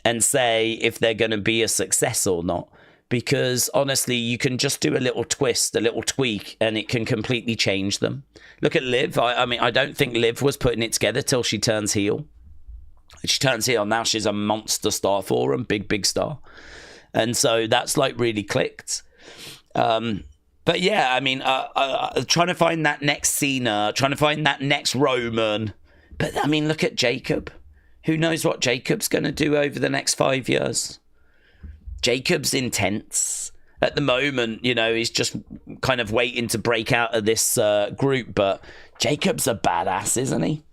S1: and say if they're going to be a success or not. Because, honestly, you can just do a little twist, a little tweak, and it can completely change them. Look at Liv. I mean, I don't think Liv was putting it together till she turns heel. She turns heel, now she's a monster star for them, big star. And so that's, really clicked. But, yeah, I mean, trying to find that next Cena, trying to find that next Roman. But, I mean, look at Jacob. Who knows what Jacob's going to do over the next 5 years? Jacob's intense. At the moment, he's just kind of waiting to break out of this group, but Jacob's a badass, isn't he?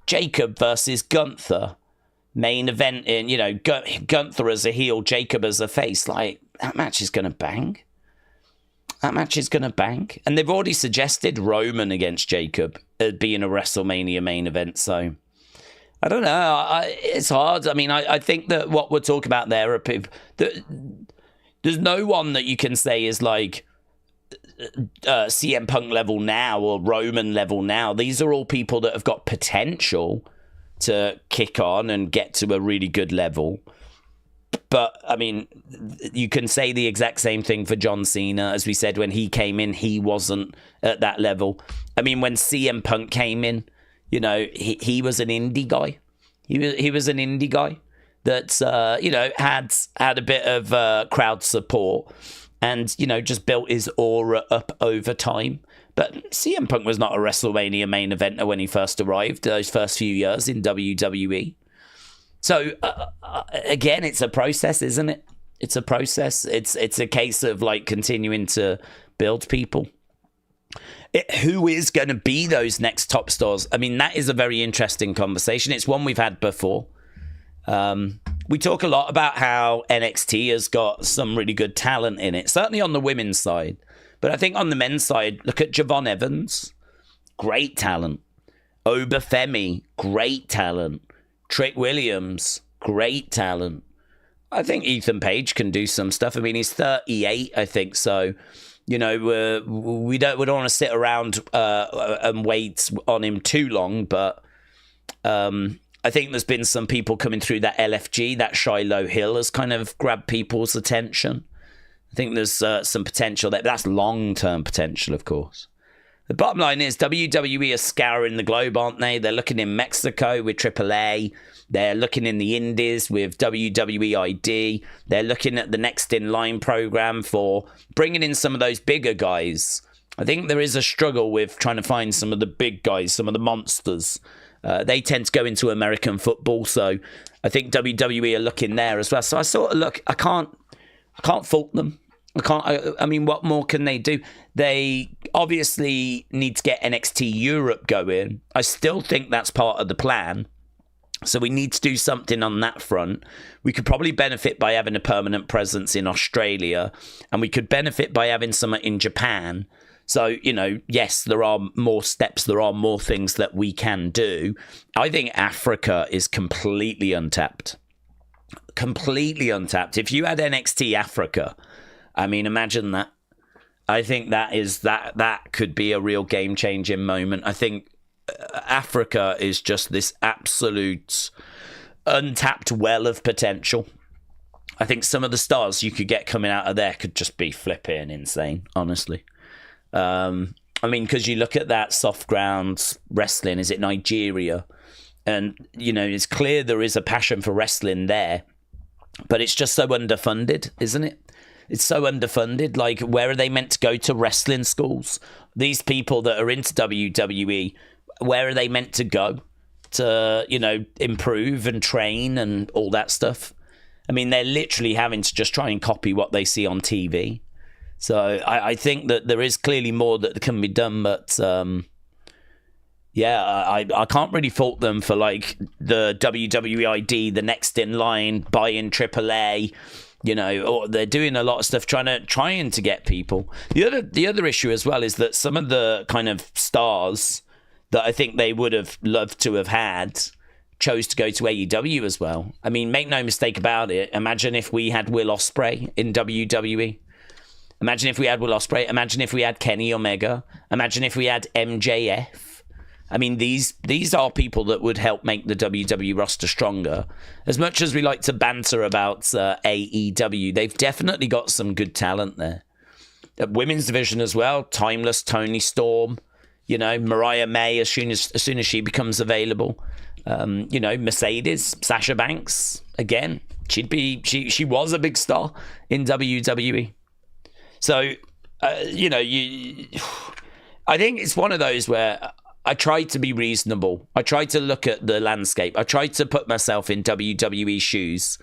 S1: Jacob versus Gunther. Main event in, Gunther as a heel, Jacob as a face. That match is going to bang. That match is going to bang. And they've already suggested Roman against Jacob being a WrestleMania main event, so... I don't know. It's hard. I mean, I think that what we're talking about there are people that there's no one that you can say is CM Punk level now or Roman level now. These are all people that have got potential to kick on and get to a really good level. But, I mean, you can say the exact same thing for John Cena. As we said, when he came in, he wasn't at that level. I mean, when CM Punk came in, he was an indie guy. He was an indie guy that, had a bit of crowd support and, just built his aura up over time. But CM Punk was not a WrestleMania main eventer when he first arrived, those first few years in WWE. So, again, it's a process, isn't it? It's a process. It's a case of, continuing to build people. Who is going to be those next top stars? I mean, that is a very interesting conversation. It's one we've had before. We talk a lot about how NXT has got some really good talent in it, certainly on the women's side. But I think on the men's side, look at Javon Evans. Great talent. Obafemi, great talent. Trick Williams, great talent. I think Ethan Page can do some stuff. I mean, he's 38, I think, so... we don't want to sit around and wait on him too long, but I think there's been some people coming through that LFG, that Shiloh Hill has kind of grabbed people's attention. I think there's some potential there. That's long-term potential, of course. The bottom line is WWE are scouring the globe, aren't they? They're looking in Mexico with AAA. They're looking in the Indies with WWE ID. They're looking at the Next in Line program for bringing in some of those bigger guys. I think there is a struggle with trying to find some of the big guys, some of the monsters. They tend to go into American football, so I think WWE are looking there as well. So I sort of look, I can't fault them. I mean, what more can they do? They obviously need to get NXT Europe going. I still think that's part of the plan. So we need to do something on that front. We could probably benefit by having a permanent presence in Australia, and we could benefit by having some in Japan. So, you know, yes, there are more steps. There are more things that we can do. I think Africa is completely untapped. Completely untapped. If you had NXT Africa, I mean, imagine that. I think that could be a real game-changing moment. I think Africa is just this absolute untapped well of potential. I think some of the stars you could get coming out of there could just be flipping insane, honestly. I mean, because you look at that soft ground wrestling, is it Nigeria? And, you know, it's clear there is a passion for wrestling there, but it's just so underfunded, isn't it? It's so underfunded. Like, where are they meant to go to wrestling schools? These people that are into WWE, where are they meant to go to, you know, improve and train and all that stuff? I mean, they're literally having to just try and copy what they see on TV. So I think that there is clearly more that can be done, but yeah, I can't really fault them for like the WWE ID, the Next in Line, buy-in AAA. You know, or they're doing a lot of stuff trying to get people. The other issue as well is that some of the kind of stars that I think they would have loved to have had chose to go to AEW as well. I mean, make no mistake about it. Imagine if we had Will Ospreay in WWE. Imagine if we had Will Ospreay. Imagine if we had Kenny Omega. Imagine if we had MJF. I mean, these are people that would help make the WWE roster stronger. As much as we like to banter about AEW, they've definitely got some good talent there. Women's division as well. Timeless, Toni Storm. You know, Mariah May as soon as she becomes available. You know, Mercedes, Sasha Banks. Again, she was a big star in WWE. So, you know, I think it's one of those where I tried to be reasonable. I tried to look at the landscape. I tried to put myself in WWE shoes.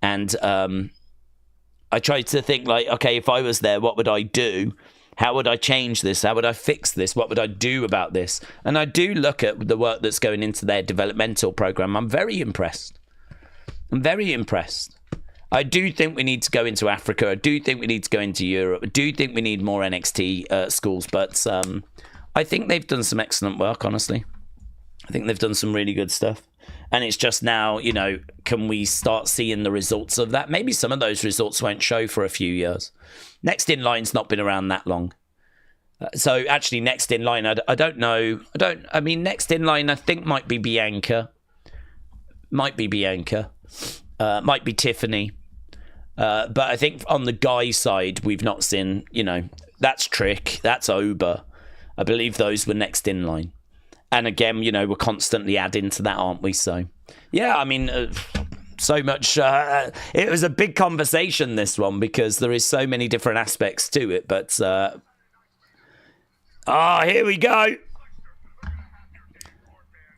S1: And I tried to think like, okay, if I was there, what would I do? How would I change this? How would I fix this? What would I do about this? And I do look at the work that's going into their developmental program. I'm very impressed. I do think we need to go into Africa. I do think we need to go into Europe. I do think we need more NXT schools. But I think they've done some excellent work, honestly. I think they've done some really good stuff. And it's just now, you know, can we start seeing the results of that? Maybe some of those results won't show for a few years. Next in Line's not been around that long. So actually, Next in Line, I don't know. I mean, Next in Line, I think might be Bianca. Might be Tiffany. But I think on the guy side, we've not seen, you know, that's Trick, that's Oba. I believe those were Next in Line. And again, you know, we're constantly adding to that, aren't we? So, yeah, I mean, so much. It was a big conversation, this one, because there is so many different aspects to it. But, here we go.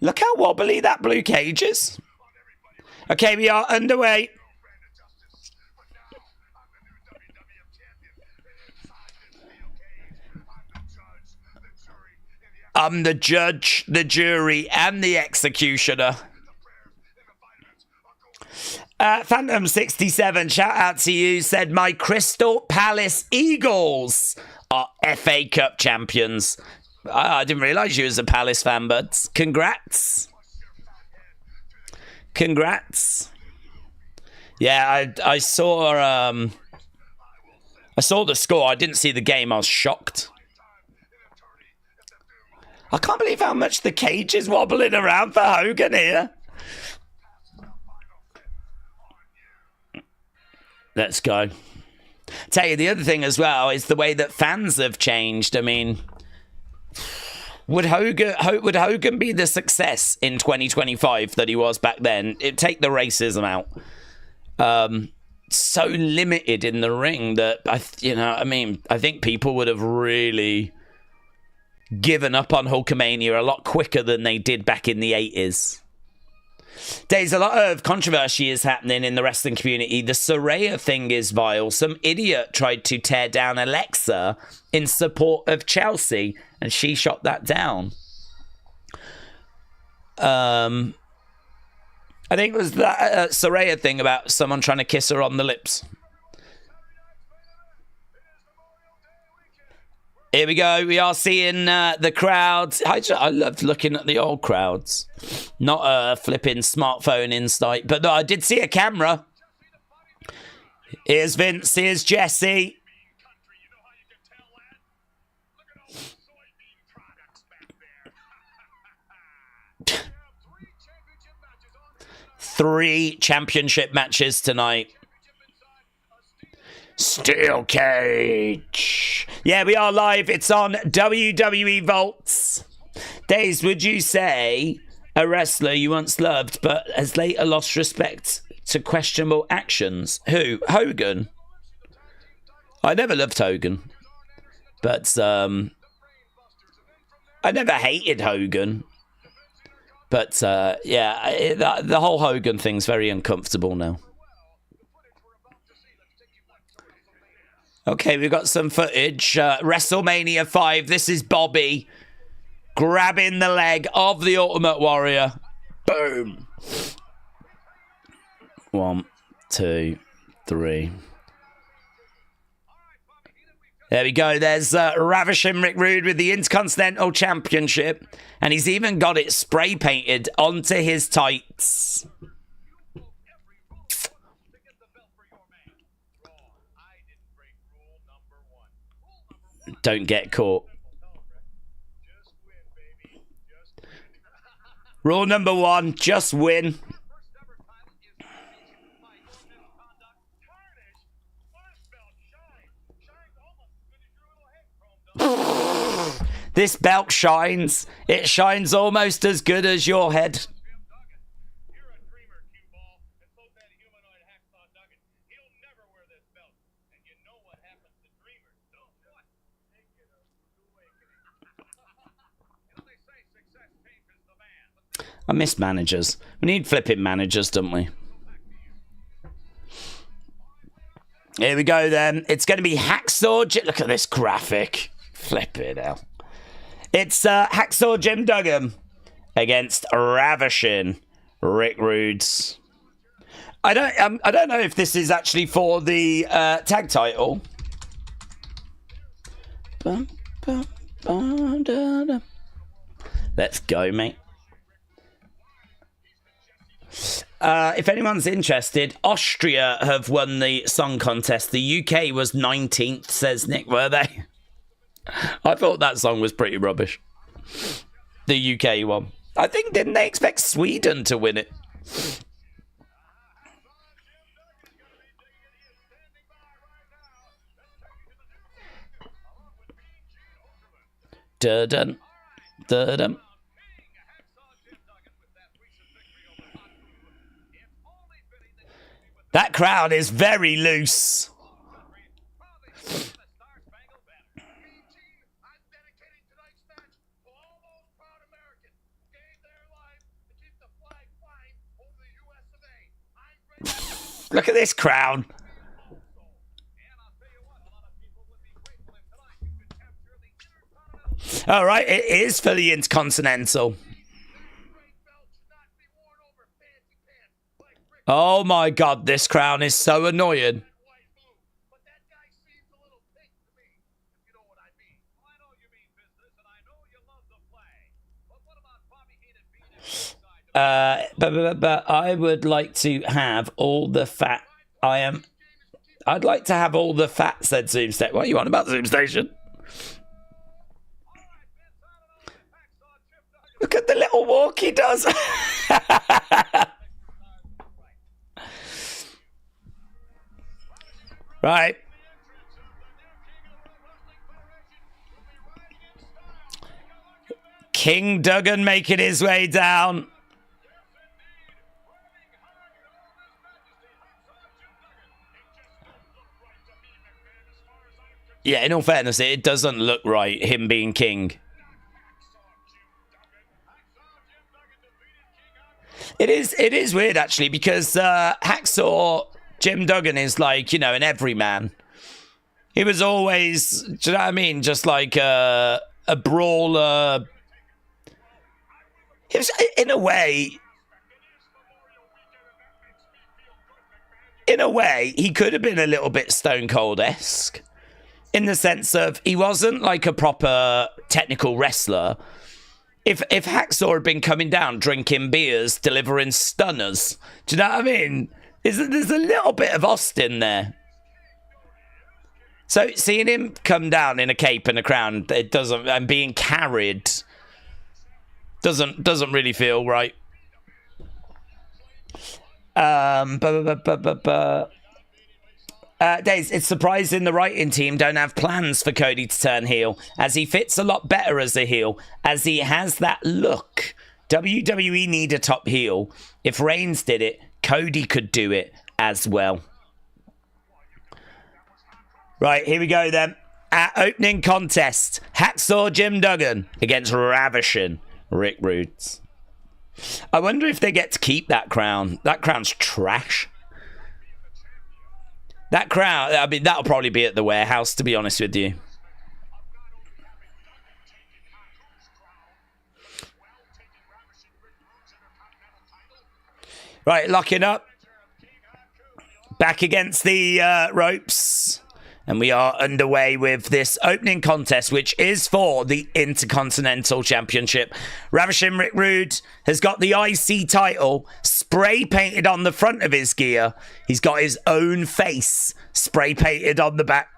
S1: Look how wobbly that blue cage is. Okay, we are underway. I'm the judge, the jury, and the executioner. Phantom67, shout out to you, said my Crystal Palace Eagles are FA Cup champions. I didn't realise you was a Palace fan, but congrats. Yeah, I saw the score. I didn't see the game. I was shocked. I can't believe how much the cage is wobbling around for Hogan here. Let's go. Tell you, the other thing as well is the way that fans have changed. I mean, Would Hogan be the success in 2025 that he was back then? Take the racism out. So limited in the ring that I think people would have really given up on Hulkamania a lot quicker than they did back in the 80s. There's a lot of controversy is happening in the wrestling community. The Saraya thing is vile. Some idiot tried to tear down Alexa in support of Chelsea, and she shot that down. I think it was that Saraya thing about someone trying to kiss her on the lips. Here we go. We are seeing the crowds. I loved looking at the old crowds. Not a flipping smartphone insight. But no, I did see a camera. Here's Vince. Here's Jesse. Three championship matches tonight. Steel cage. Yeah, we are live. It's on WWE Vaults. Daze, would you say a wrestler you once loved but has later lost respect to questionable actions? Who? Hogan. I never loved Hogan. But I never hated Hogan. But yeah, the whole Hogan thing's very uncomfortable now. Okay, we've got some footage. WrestleMania 5. This is Bobby grabbing the leg of the Ultimate Warrior. Boom. 1, 2, 3. There we go. There's Ravishing Rick Rude with the Intercontinental Championship. And he's even got it spray painted onto his tights. Don't get caught. Rule number 1, just win. This belt shines. It shines almost as good as your head. I miss managers. We need flipping managers, don't we? Here we go then. It's going to be Hacksaw. Look at this graphic. Flip it out. It's Hacksaw Jim Duggan against Ravishing Rick Rudes. I don't know if this is actually for the tag title. Let's go, mate. If anyone's interested, Austria have won the song contest. The UK was 19th, says Nick. Were they? I thought that song was pretty rubbish. The UK one. I think, didn't they expect Sweden to win it? Dun-dun. Dun-dun. That crowd is very loose. Look at this crowd. All right, it is for the Intercontinental. Oh my God, this crown is so annoying. But I would like to have all the fat. I'd like to have all the fat, said Zoom Station. What are you on about, Zoom Station? Look at the little walk he does. Right. King Duggan making his way down. Yeah, in all fairness, it doesn't look right, him being king. It is weird, actually, because Hacksaw Jim Duggan is like, you know, an everyman. He was always, do you know what I mean? Just like a brawler. It was, in a way, he could have been a little bit Stone Cold-esque. In the sense of, he wasn't like a proper technical wrestler. If Hacksaw had been coming down, drinking beers, delivering stunners, do you know what I mean? There's a little bit of Austin there. So seeing him come down in a cape and a crown, it doesn't, and being carried, doesn't really feel right. Daze, it's surprising the writing team don't have plans for Cody to turn heel, as he fits a lot better as a heel, as he has that look. WWE need a top heel. If Reigns did it, Cody could do it as well. Right, here we go then. Our opening contest, Hacksaw Jim Duggan against Ravishing Rick Rude. I wonder if they get to keep that crown. That crown's trash. That crown, I mean, that'll probably be at the warehouse, to be honest with you. Right, locking up. Back against the ropes. And we are underway with this opening contest, which is for the Intercontinental Championship. Ravishing Rick Rude has got the IC title spray painted on the front of his gear. He's got his own face spray painted on the back.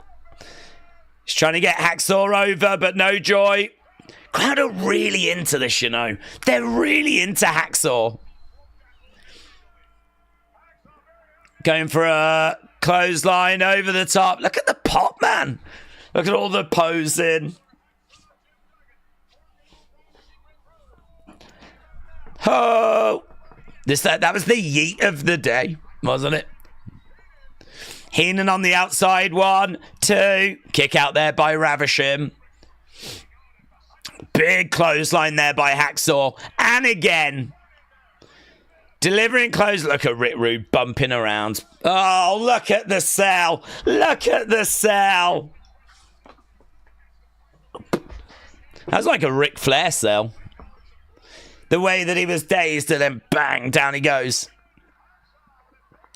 S1: He's trying to get Hacksaw over, but no joy. Crowd are really into this, you know. They're really into Hacksaw. Going for a clothesline over the top. Look at the pop, man. Look at all the posing. Oh, that was the yeet of the day, wasn't it? Heenan on the outside. 1, 2. Kick out there by Ravishing. Big clothesline there by Hacksaw. And again. Delivering close. Look at Rick Rude bumping around. Oh, look at the cell. Look at the cell. That's like a Ric Flair cell. The way that he was dazed and then bang, down he goes.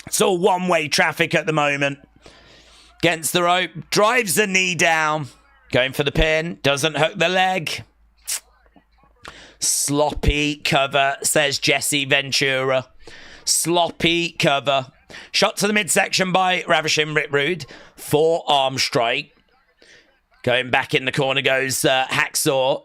S1: It's all one-way traffic at the moment. Against the rope. Drives the knee down. Going for the pin. Doesn't hook the leg. Sloppy cover, says Jesse Ventura. Sloppy cover. Shot to the midsection by Ravishing Rick Rude. Forearm strike. Going back in the corner goes Hacksaw.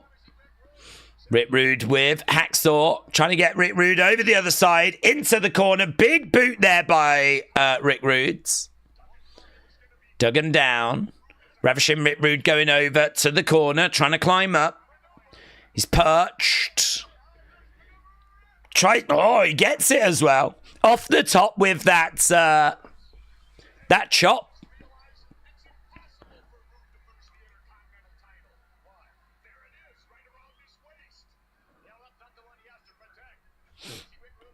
S1: Rick Rude with Hacksaw. Trying to get Rick Rude over the other side. Into the corner. Big boot there by Rick Rude. Duggan down. Ravishing Rick Rude going over to the corner. Trying to climb up. He's perched. Oh, he gets it as well. Off the top with that chop.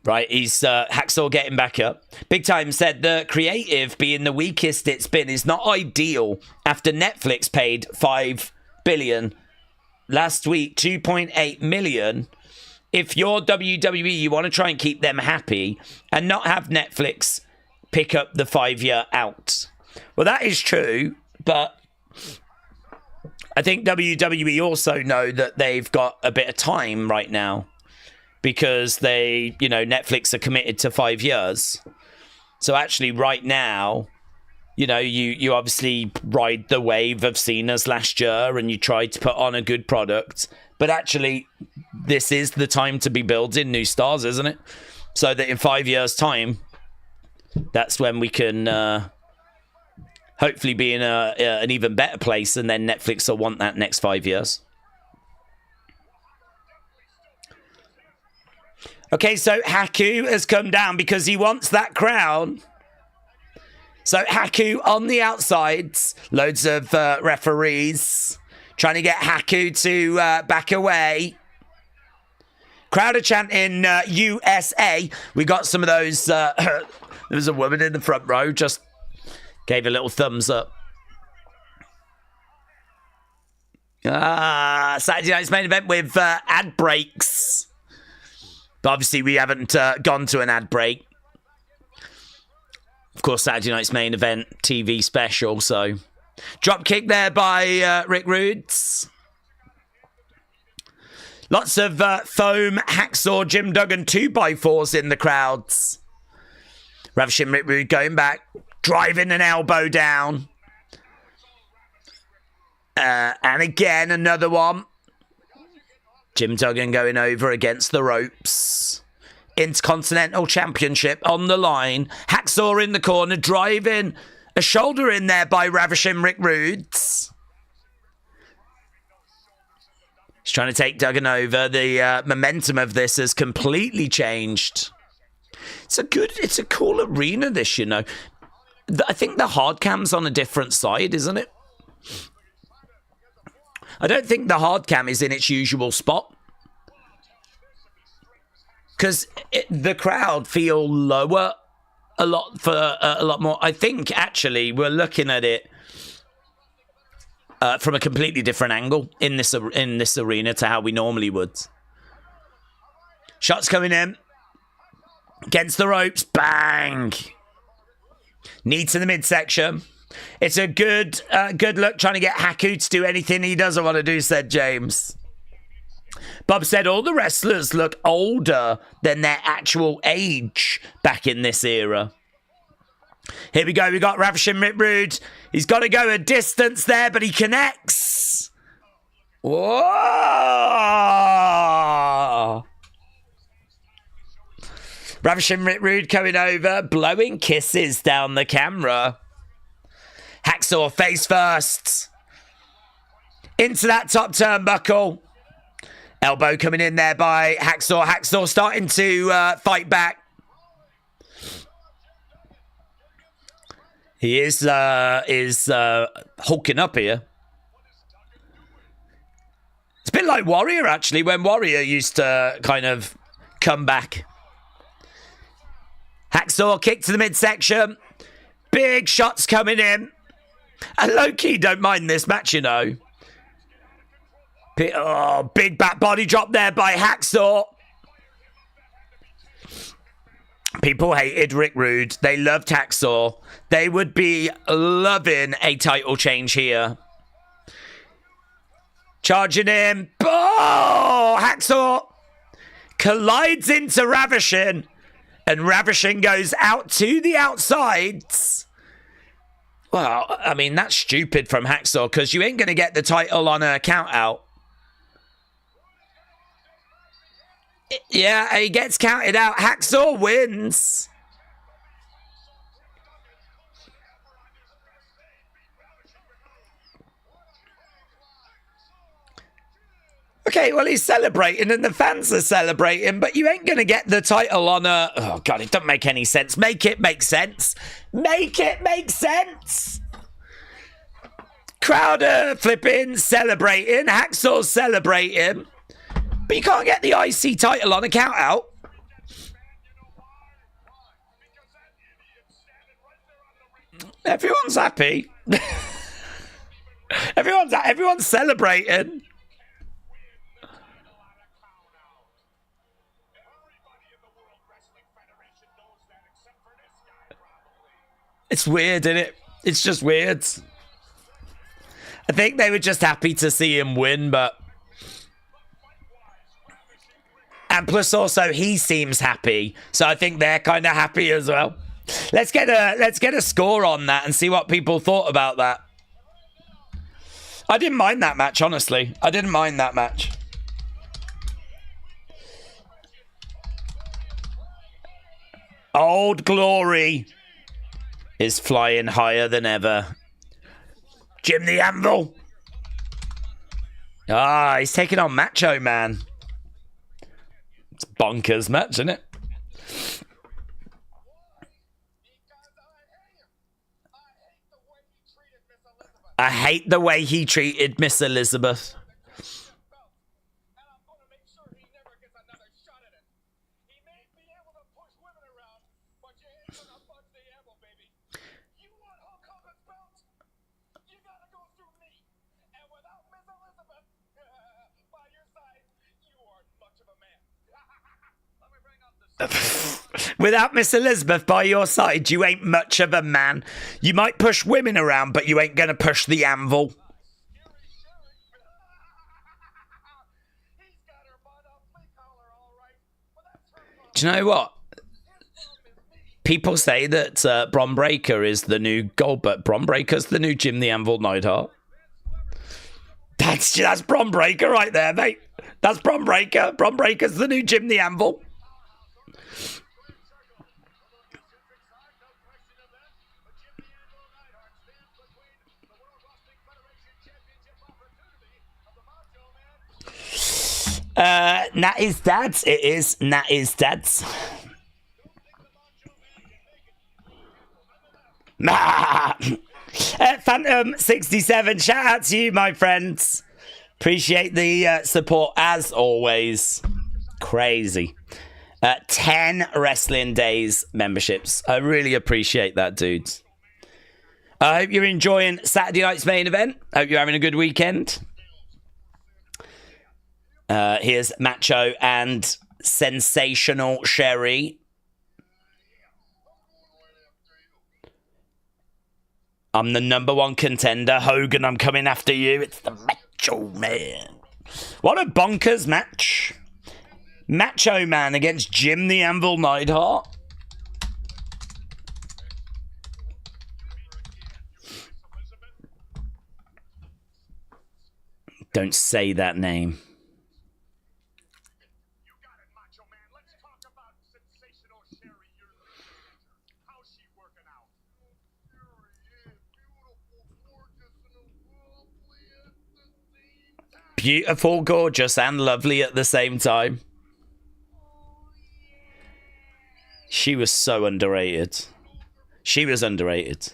S1: Right, he's Hacksaw getting back up. Big Time said the creative being the weakest it's been is not ideal after Netflix paid $5 billion. Last week, 2.8 million. If you're WWE, you want to try and keep them happy and not have Netflix pick up the 5-year out. Well, that is true, but I think WWE also know that they've got a bit of time right now because they, you know, Netflix are committed to 5 years. So actually right now, you know, you obviously ride the wave of Cena's last year and you try to put on a good product. But actually, this is the time to be building new stars, isn't it? So that in 5 years' time, that's when we can hopefully be in an even better place. And then Netflix will want that next 5 years. Okay, so Haku has come down because he wants that crown. So Haku on the outsides. Loads of referees trying to get Haku to back away. Crowd are chanting USA. We got some of those. There was a woman in the front row, just gave a little thumbs up. Saturday night's main event with ad breaks. But obviously we haven't gone to an ad break. Of course, Saturday night's main event TV special. So drop kick there by Rick Rude's. Lots of foam, hacksaw, Jim Duggan 2x4s in the crowds. Ravishing Rick Rude going back, driving an elbow down. And again, another one. Jim Duggan going over against the ropes. Intercontinental Championship on the line. Hacksaw in the corner, driving a shoulder in there by Ravishing Rick Rude's. He's trying to take Duggan over. The momentum of this has completely changed. It's a cool arena, this, you know. I think the hard cam's on a different side, isn't it? I don't think the hard cam is in its usual spot. Because the crowd feel lower a lot more. I think, actually, we're looking at it from a completely different angle in this arena to how we normally would. Shots coming in. Against the ropes. Bang. Knee to the midsection. It's a good look trying to get Haku to do anything he doesn't want to do, said James. Bob said all the wrestlers look older than their actual age back in this era. Here we go. We got Ravishing Rick Rude. He's got to go a distance there, but he connects. Whoa! Ravishing Rick Rude coming over, blowing kisses down the camera. Hacksaw face first. Into that top turnbuckle. Elbow coming in there by Hacksaw. Hacksaw starting to fight back. He is hulking up here. It's a bit like Warrior, actually, when Warrior used to kind of come back. Hacksaw kick to the midsection. Big shots coming in. And low-key don't mind this match, you know. Big back body drop there by Hacksaw. People hated Rick Rude. They loved Hacksaw. They would be loving a title change here. Charging in. Oh! Hacksaw collides into Ravishing. And Ravishing goes out to the outsides. Well, I mean, that's stupid from Hacksaw because you ain't going to get the title on a count out. Yeah, he gets counted out. Hacksaw wins. Okay, well, he's celebrating and the fans are celebrating, but you ain't going to get the title on a... Oh, God, it doesn't make any sense. Make it make sense. Make it make sense. Crowder flipping, celebrating. Hacksaw's celebrating. But you can't get the IC title on a count out. Everyone's happy. Everyone's celebrating. It's weird, isn't it? It's just weird. I think they were just happy to see him win, but... And plus also, he seems happy. So I think they're kind of happy as well. Let's get a score on that and see what people thought about that. I didn't mind that match, honestly. I didn't mind that match. Old Glory is flying higher than ever. Jim the Anvil. He's taking on Macho Man. It's a bonkers match, isn't it? I hate the way he treated Miss Elizabeth. Without Miss Elizabeth by your side, you ain't much of a man. You might push women around, but you ain't gonna push the anvil. Do you know what? People say that Bron Breakker is the new Goldberg. Bron Breakker's the new Jim the Anvil Neidhart. That's Bron Breakker right there, mate. That's Bron Breakker. Bron Breakker's the new Jim the Anvil. That is dad's. It is. That is dad's. Phantom 67. Shout out to you, my friends. Appreciate the support as always. Crazy. 10 Wrestling Daze memberships. I really appreciate that, dudes. I hope you're enjoying Saturday night's main event. Hope you're having a good weekend. Here's Macho and Sensational Sherry. I'm the #1 contender. Hogan, I'm coming after you. It's the Macho Man. What a bonkers match. Macho Man against Jim the Anvil Neidhart. Don't say that name. Beautiful, gorgeous, and lovely at the same time. She was so underrated. She was underrated.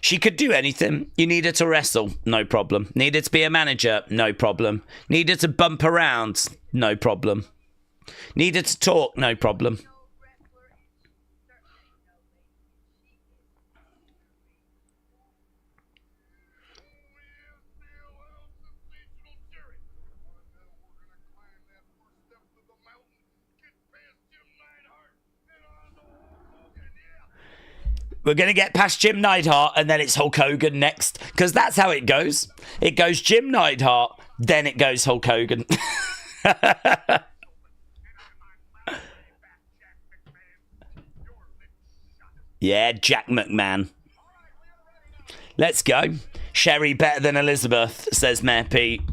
S1: She could do anything. You need her to wrestle, no problem. Need her to be a manager, no problem. Need her to bump around, no problem. Need her to talk, no problem. We're going to get past Jim Neidhart, and then it's Hulk Hogan next. Because that's how it goes. It goes Jim Neidhart, then it goes Hulk Hogan. Yeah, Jack McMahon. Let's go. Sherry better than Elizabeth, says Mayor Pete.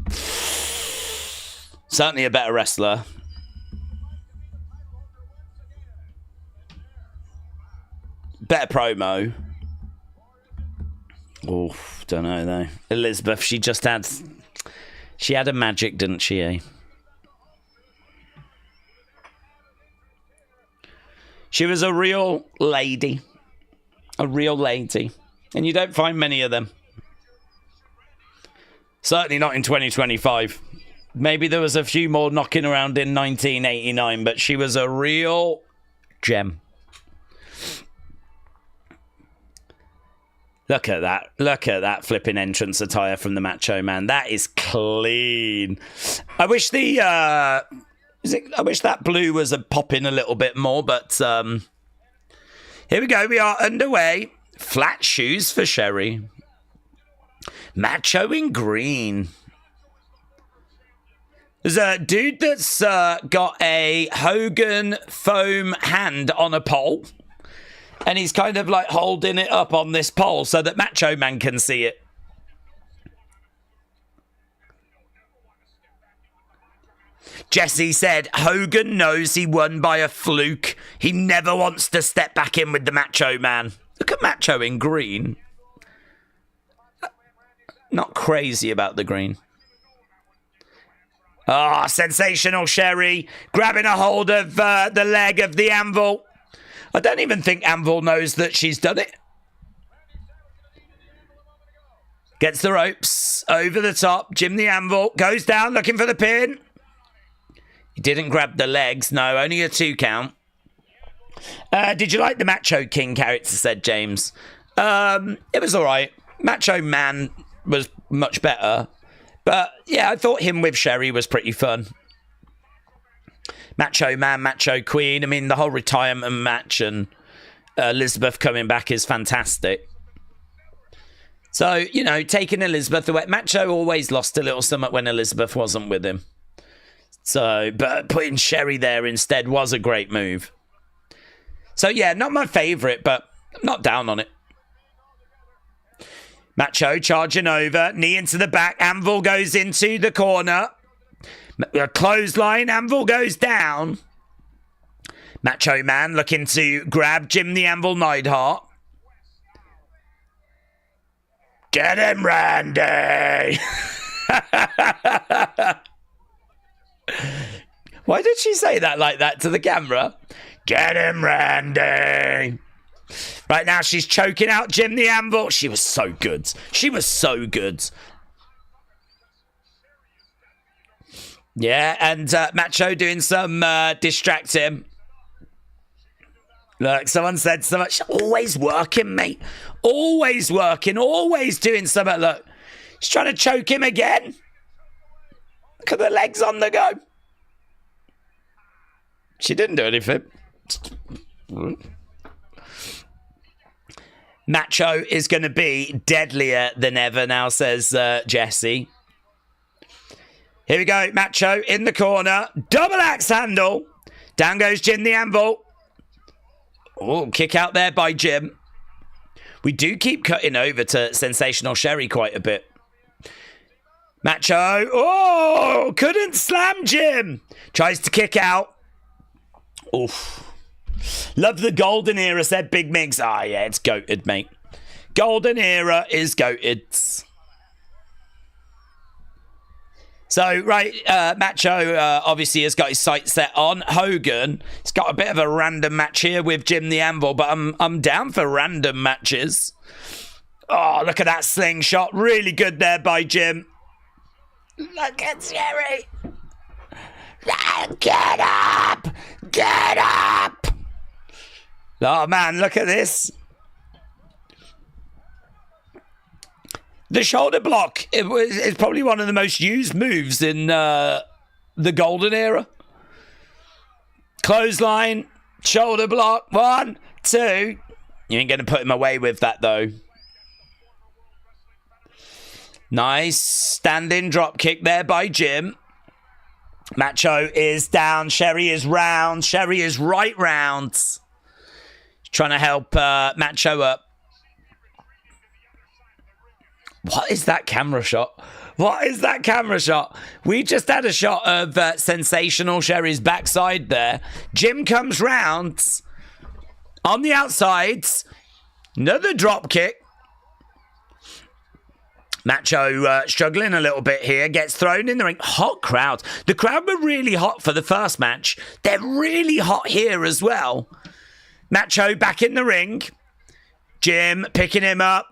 S1: Certainly a better wrestler. Better promo. Oh, don't know though. Elizabeth, she had a magic, didn't she, eh? She was a real lady. A real lady. And you don't find many of them. Certainly not in 2025. Maybe there was a few more knocking around in 1989, but she was a real gem. Look at that. Look at that flipping entrance attire from the Macho Man. That is clean. I wish the I wish that blue was popping a little bit more, but here we go. We are underway. Flat shoes for Sherry. Macho in green. There's a dude that's got a Hogan foam hand on a pole. And he's kind of like holding it up on this pole so that Macho Man can see it. Jesse said, Hogan knows he won by a fluke. He never wants to step back in with the Macho Man. Look at Macho in green. Not crazy about the green. Ah, sensational Sherry grabbing a hold of the leg of the Anvil. I don't even think Anvil knows that she's done it. Gets the ropes over the top. Jim the Anvil goes down looking for the pin. He didn't grab the legs. No, only a 2 count. Did you like the Macho King character, said James. It was all right. Macho Man was much better. But, yeah, I thought him with Sherry was pretty fun. Macho Man, Macho Queen. I mean, the whole retirement match and Elizabeth coming back is fantastic. So, you know, taking Elizabeth away. Macho always lost a little something when Elizabeth wasn't with him. So, but putting Sherry there instead was a great move. So, yeah, not my favourite, but I'm not down on it. Macho charging over, knee into the back. Anvil goes into the corner. A clothesline, Anvil goes down. Macho Man looking to grab Jim the Anvil Neidhart. Get him, Randy! Why did she say that like that to the camera? Get him, Randy! Right now, she's choking out Jim the Anvil. She was so good. She was so good. Yeah, and Macho doing some distracting. Look, someone said so much. Always working, mate. Always working. Always doing something. Look, she's trying to choke him again. Look at the legs on the go. She didn't do anything. Macho is going to be deadlier than ever now, says Jesse. Here we go. Macho in the corner. Double axe handle. Down goes Jim the Anvil. Oh, kick out there by Jim. We do keep cutting over to Sensational Sherry quite a bit. Macho. Oh, couldn't slam Jim. Tries to kick out. Oof. Love the golden era, said Big Migs. Ah, yeah, it's goated, mate. Golden era is goated. So, right, Macho obviously has got his sights set on Hogan. He's got a bit of a random match here with Jim the Anvil, but I'm down for random matches. Oh, look at that slingshot. Really good there by Jim. Look at Sherry. Get up! Get up! Oh, man, look at this. The shoulder block is probably one of the most used moves in the golden era. Clothesline, shoulder block, 1, 2. You ain't going to put him away with that, though. Nice standing drop kick there by Jim. Macho is down. Sherry is round. Sherry is right round. Trying to help Macho up. What is that camera shot? What is that camera shot? We just had a shot of Sensational Sherry's backside there. Jim comes round. On the outside. Another drop kick. Macho struggling a little bit here. Gets thrown in the ring. Hot crowd. The crowd were really hot for the first match. They're really hot here as well. Macho back in the ring. Jim picking him up.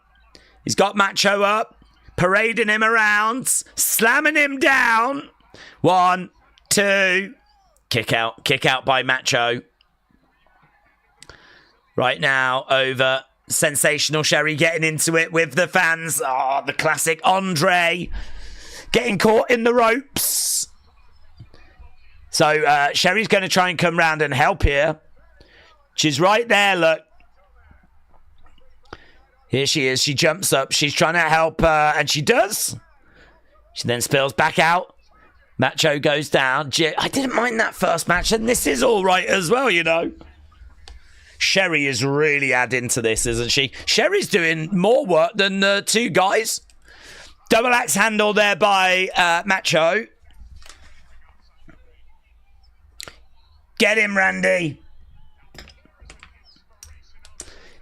S1: He's got Macho up. Parading him around. Slamming him down. 1, 2. Kick out. Kick out by Macho. Right now over Sensational Sherry getting into it with the fans. Oh, the classic Andre. Getting caught in the ropes. So Sherry's going to try and come round and help here. She's right there, look. Here she is. She jumps up. She's trying to help, and she does. She then spills back out. Macho goes down. I didn't mind that first match, and this is all right as well, you know. Sherry is really adding to this, isn't she? Sherry's doing more work than the two guys. Double axe handle there by Macho. Get him, Randy.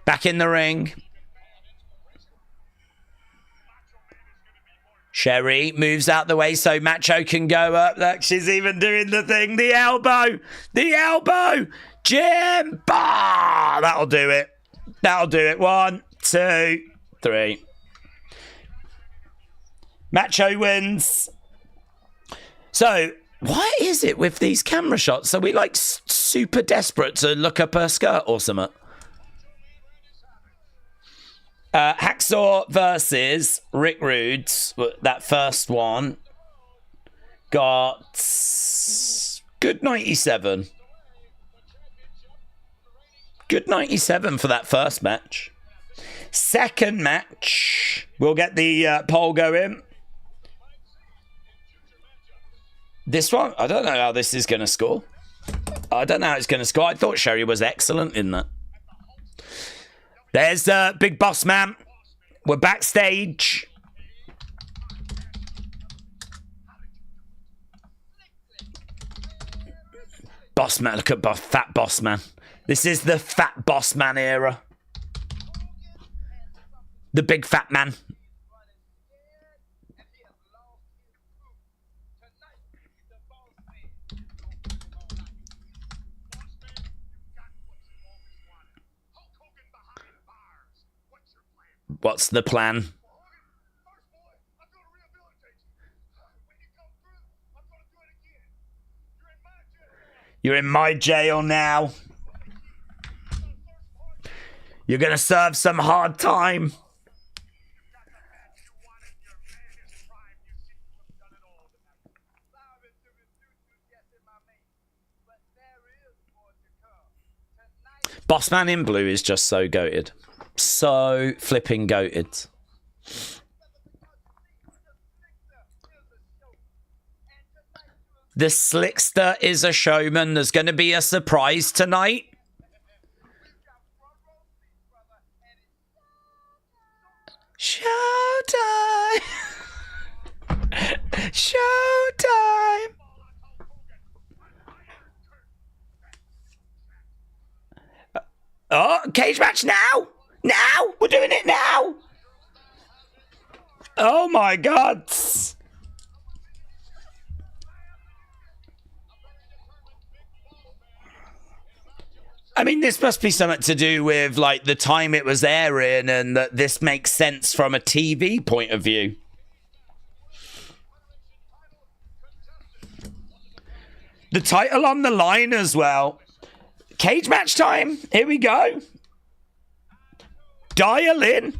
S1: Back in the ring. Sherry moves out the way so Macho can go up. Look, she's even doing the thing. The elbow. The elbow. Jim. Bah! That'll do it. That'll do it. 1, 2, 3. Macho wins. So, what is it with these camera shots? Are we like super desperate to look up her skirt or something? Hacksaw versus Rick Rude's, that first one, got good 97. Good 97 for that first match. Second match, we'll get the poll going. This one, I don't know how this is going to score. I don't know how it's going to score. I thought Sherry was excellent in that. There's Big Boss Man. We're backstage. Boss Man, look at Fat Boss Man. This is the Fat Boss Man era. The big fat man. What's the plan? You're in my jail now. You're gonna serve some hard time. Bossman in blue is just so goated. So flipping goated. The Slickster is a showman. There's going to be a surprise tonight. Showtime! Showtime! Oh, cage match now! Now! We're doing it now! Oh my God! I mean, this must be something to do with, like, the time it was airing and that this makes sense from a TV point of view. The title on the line as well. Cage match time. Here we go. Dial in.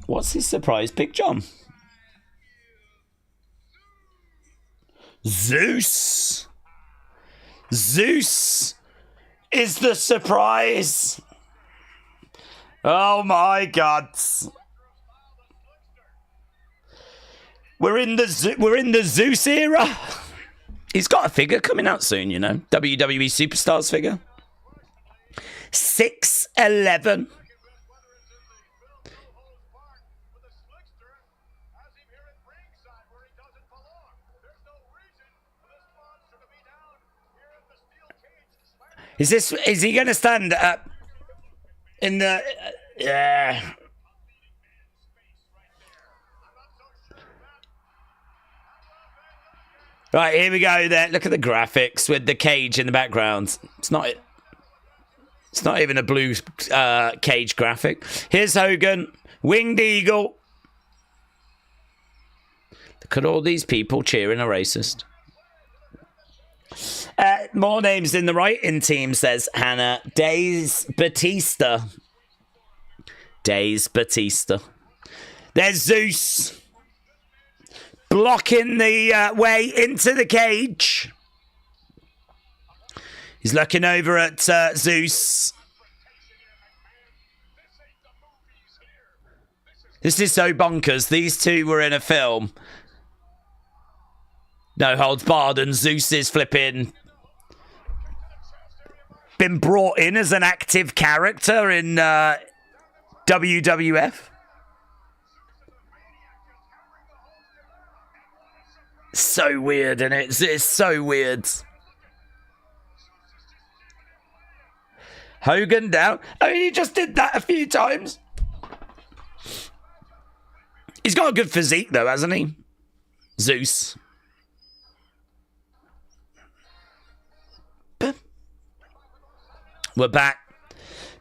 S1: What's his surprise pick, John? Zeus. Zeus is the surprise. Oh my God. We're in the Zeus era. He's got a figure coming out soon, you know. WWE Superstars figure. 6'11". Is he going to stand up in the... yeah. Right, here we go there. Look at the graphics with the cage in the background. It's not even a blue cage graphic. Here's Hogan. Winged Eagle. Look at all these people cheering a racist. More names in the writing team, says Hannah. Daze Batista. Daze Batista. There's Zeus. Blocking the way into the cage. He's looking over at Zeus. This is so bonkers. These two were in a film. No holds barred, and Zeus is flipping. Been brought in as an active character in WWF. So weird, and it's so weird. Hogan down. I mean, he just did that a few times. He's got a good physique, though, hasn't he? Zeus. We're back.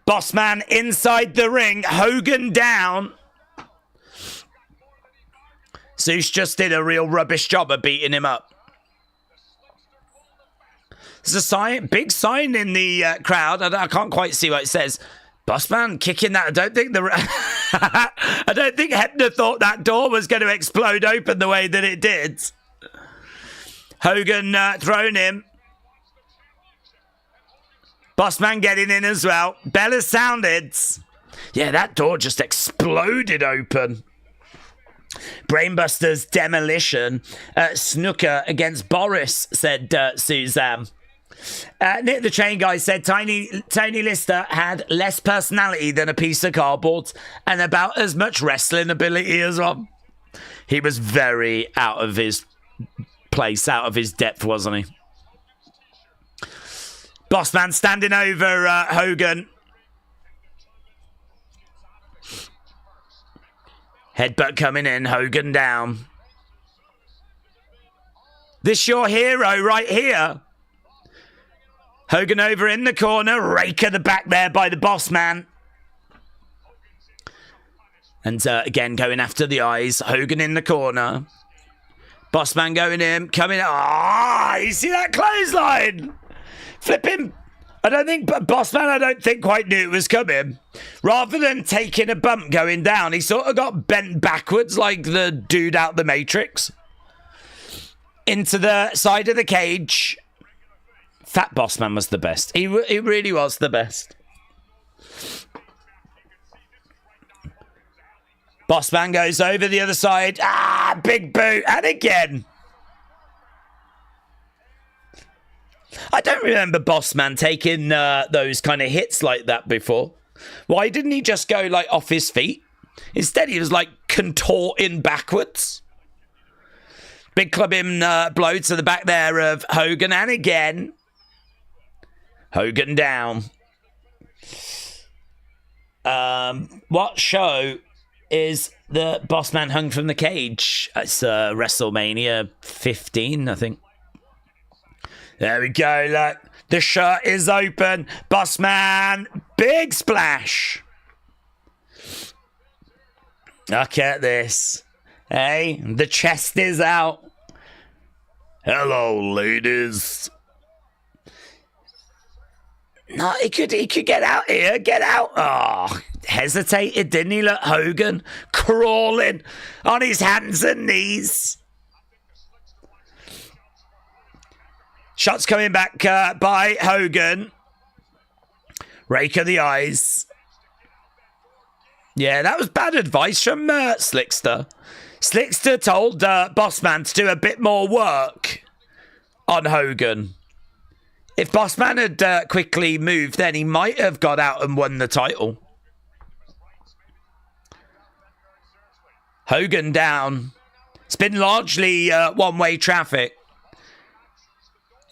S1: Bossman inside the ring. Hogan down. Zeus just did a real rubbish job of beating him up. There's a sign, big sign in the crowd. I can't quite see what it says. Bossman kicking that. I don't think I don't think Hebner thought that door was going to explode open the way that it did. Hogan thrown him. Bossman getting in as well. Bell has sounded. Yeah, that door just exploded open. Brainbusters, Demolition. Snuka against Boris, said Suzanne. Nick the Train Guy said Tony Lister had less personality than a piece of cardboard and about as much wrestling ability as well. He was very out of his place, out of his depth, wasn't he? Bossman standing over Hogan. Headbutt coming in, Hogan down. This your hero right here. Hogan over in the corner. Rake at the back there by the Bossman. And again going after the eyes. Hogan in the corner. Bossman going in. Coming. You see that clothesline? Flipping. I don't think quite knew it was coming. Rather than taking a bump going down, he sort of got bent backwards like the dude out the Matrix. Into the side of the cage. Fat Bossman was the best. He really was the best. Bossman goes over the other side. Big boot. And again. I don't remember Bossman taking those kind of hits like that before. Why didn't he just go like off his feet? Instead, he was like contorting backwards. Big clubbing blow to the back there of Hogan. And again. Hogan down. What show is the Bossman hung from the cage? It's WrestleMania 15, I think. There we go, look. The shirt is open. Bossman, big splash. Look at this. Hey, the chest is out. Hello, ladies. No, he could get out here. Get out. Oh, hesitated, didn't he? Look, Hogan crawling on his hands and knees. Shots coming back by Hogan. Rake of the eyes. Yeah, that was bad advice from Slickster. Slickster told Bossman to do a bit more work on Hogan. If Bossman had quickly moved, then he might have got out and won the title. Hogan down. It's been largely one-way traffic.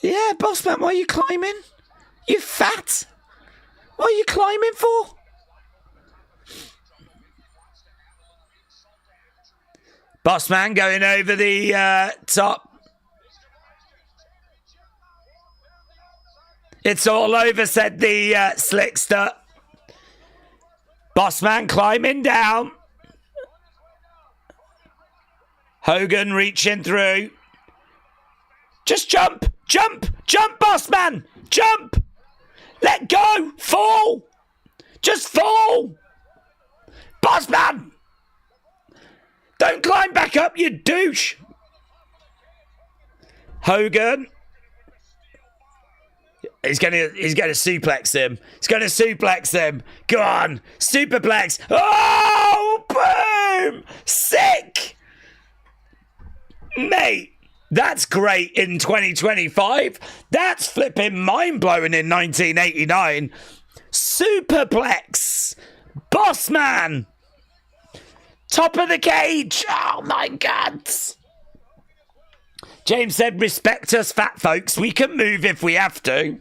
S1: Yeah, Bossman, why are you climbing? You fat. What are you climbing for? Bossman going over the top. It's all over, said the Slickster. Bossman climbing down. Hogan reaching through. Just jump. Jump! Jump, Bossman! Jump! Let go! Fall! Just fall! Bossman! Don't climb back up, you douche! Hogan. He's gonna suplex him. He's gonna suplex him. Go on! Superplex! Oh! Boom! Sick! Mate! That's great in 2025. That's flipping mind-blowing in 1989. Superplex. Bossman. Top of the cage. Oh, my God. James said, respect us fat folks. We can move if we have to.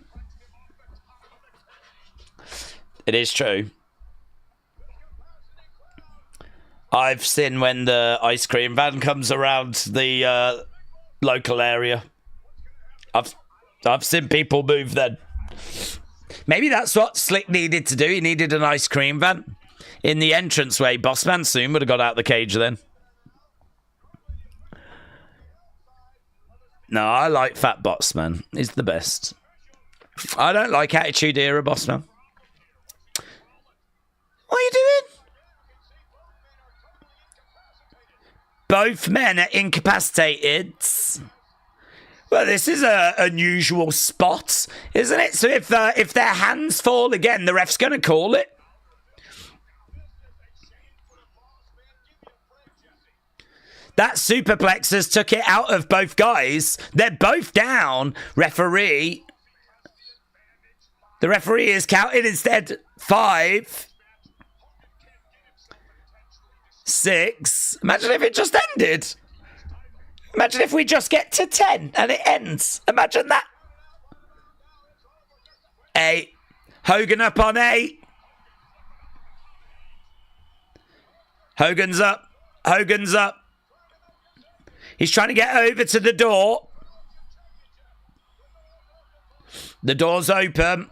S1: It is true. I've seen when the ice cream van comes around the local area. I've seen people move then. Maybe that's what Slick needed to do. He needed an ice cream van in the entranceway. Bossman soon would have got out of the cage then. No, I like Fat Bossman. He's the best. I don't like Attitude Era Bossman. What are you doing? Both men are incapacitated. Well, this is a unusual spot, isn't it? So if their hands fall again, the ref's going to call it. That superplexers took it out of both guys. They're both down. Referee. The referee is counted instead 5, 6. Imagine if it just ended. Imagine if we just get to 10 and it ends. Imagine that. 8. Hogan up on 8. Hogan's up. Hogan's up. He's trying to get over to the door. The door's open.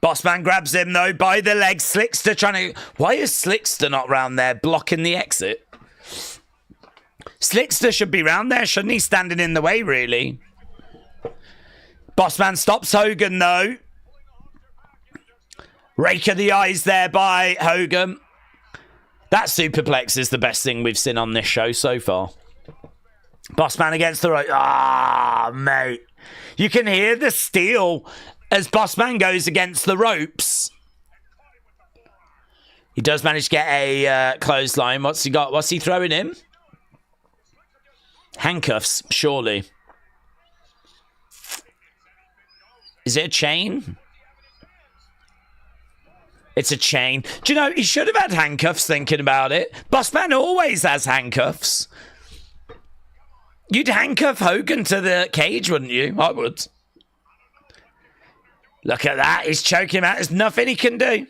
S1: Bossman grabs him, though, by the leg. Slickster trying to... Why is Slickster not round there blocking the exit? Slickster should be round there, shouldn't he? Standing in the way, really. Bossman stops Hogan, though. Rake of the eyes there by Hogan. That superplex is the best thing we've seen on this show so far. Bossman against the rope. Ah, mate. You can hear the steel as Bossman goes against the ropes. He does manage to get a clothesline. What's he got? What's he throwing him? Handcuffs, surely. Is it a chain? It's a chain. Do you know, he should have had handcuffs thinking about it. Bossman always has handcuffs. You'd handcuff Hogan to the cage, wouldn't you? I would. Look at that. He's choking him out. There's nothing he can do.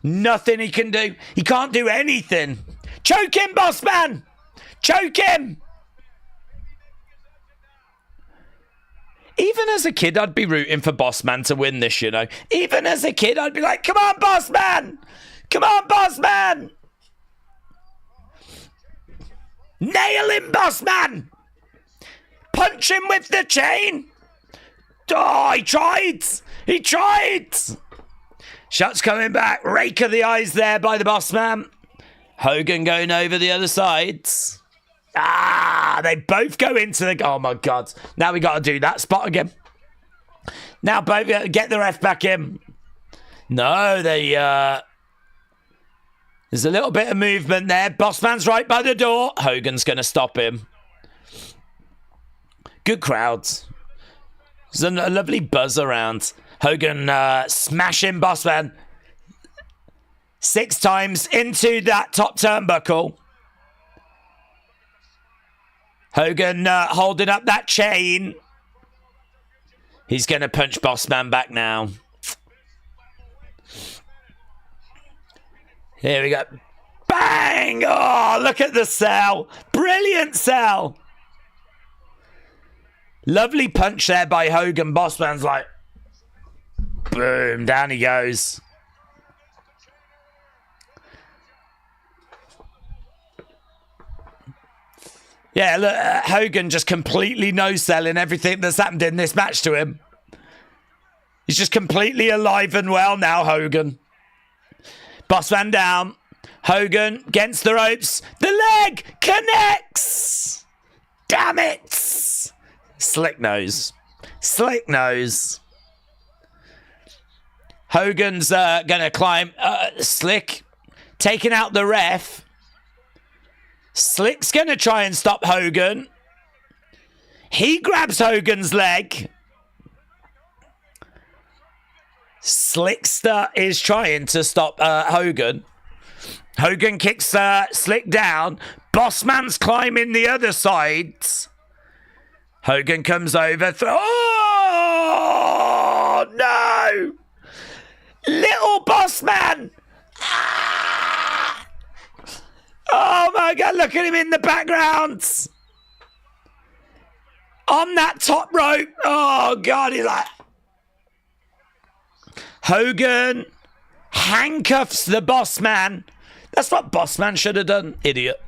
S1: Nothing he can do. He can't do anything. Choke him, Bossman! Choke him! Even as a kid, I'd be rooting for Bossman to win this, you know. Even as a kid, I'd be like, come on, Bossman! Come on, Bossman! Nail him, Bossman! Punch him with the chain! Oh, he tried! He tried! Shots coming back. Rake of the eyes there by the Bossman. Hogan going over the other side. Ah, they both go into the... Oh, my God. Now we got to do that spot again. Now both get the ref back in. No, they... There's a little bit of movement there. Bossman's right by the door. Hogan's going to stop him. Good crowds. There's a lovely buzz around. Hogan smashing Bossman 6 times into that top turnbuckle. Hogan holding up that chain. He's going to punch Bossman back now. Here we go. Bang! Oh, look at the sell. Brilliant sell. Lovely punch there by Hogan. Bossman's like, boom, down he goes. Yeah, look, Hogan just completely no-selling everything that's happened in this match to him. He's just completely alive and well now, Hogan. Bossman down. Hogan against the ropes. The leg connects. Damn it. Slick nose. Slick nose. Hogan's going to climb. Slick taking out the ref. Slick's going to try and stop Hogan. He grabs Hogan's leg. Slickster is trying to stop Hogan. Hogan kicks Slick down. Bossman's climbing the other sides. Hogan comes over. Oh, no! Little Bossman! Ah! Oh, my God. Look at him in the background. On that top rope. Oh, God. He's like... Hogan handcuffs the Bossman. That's what Bossman should have done, idiot.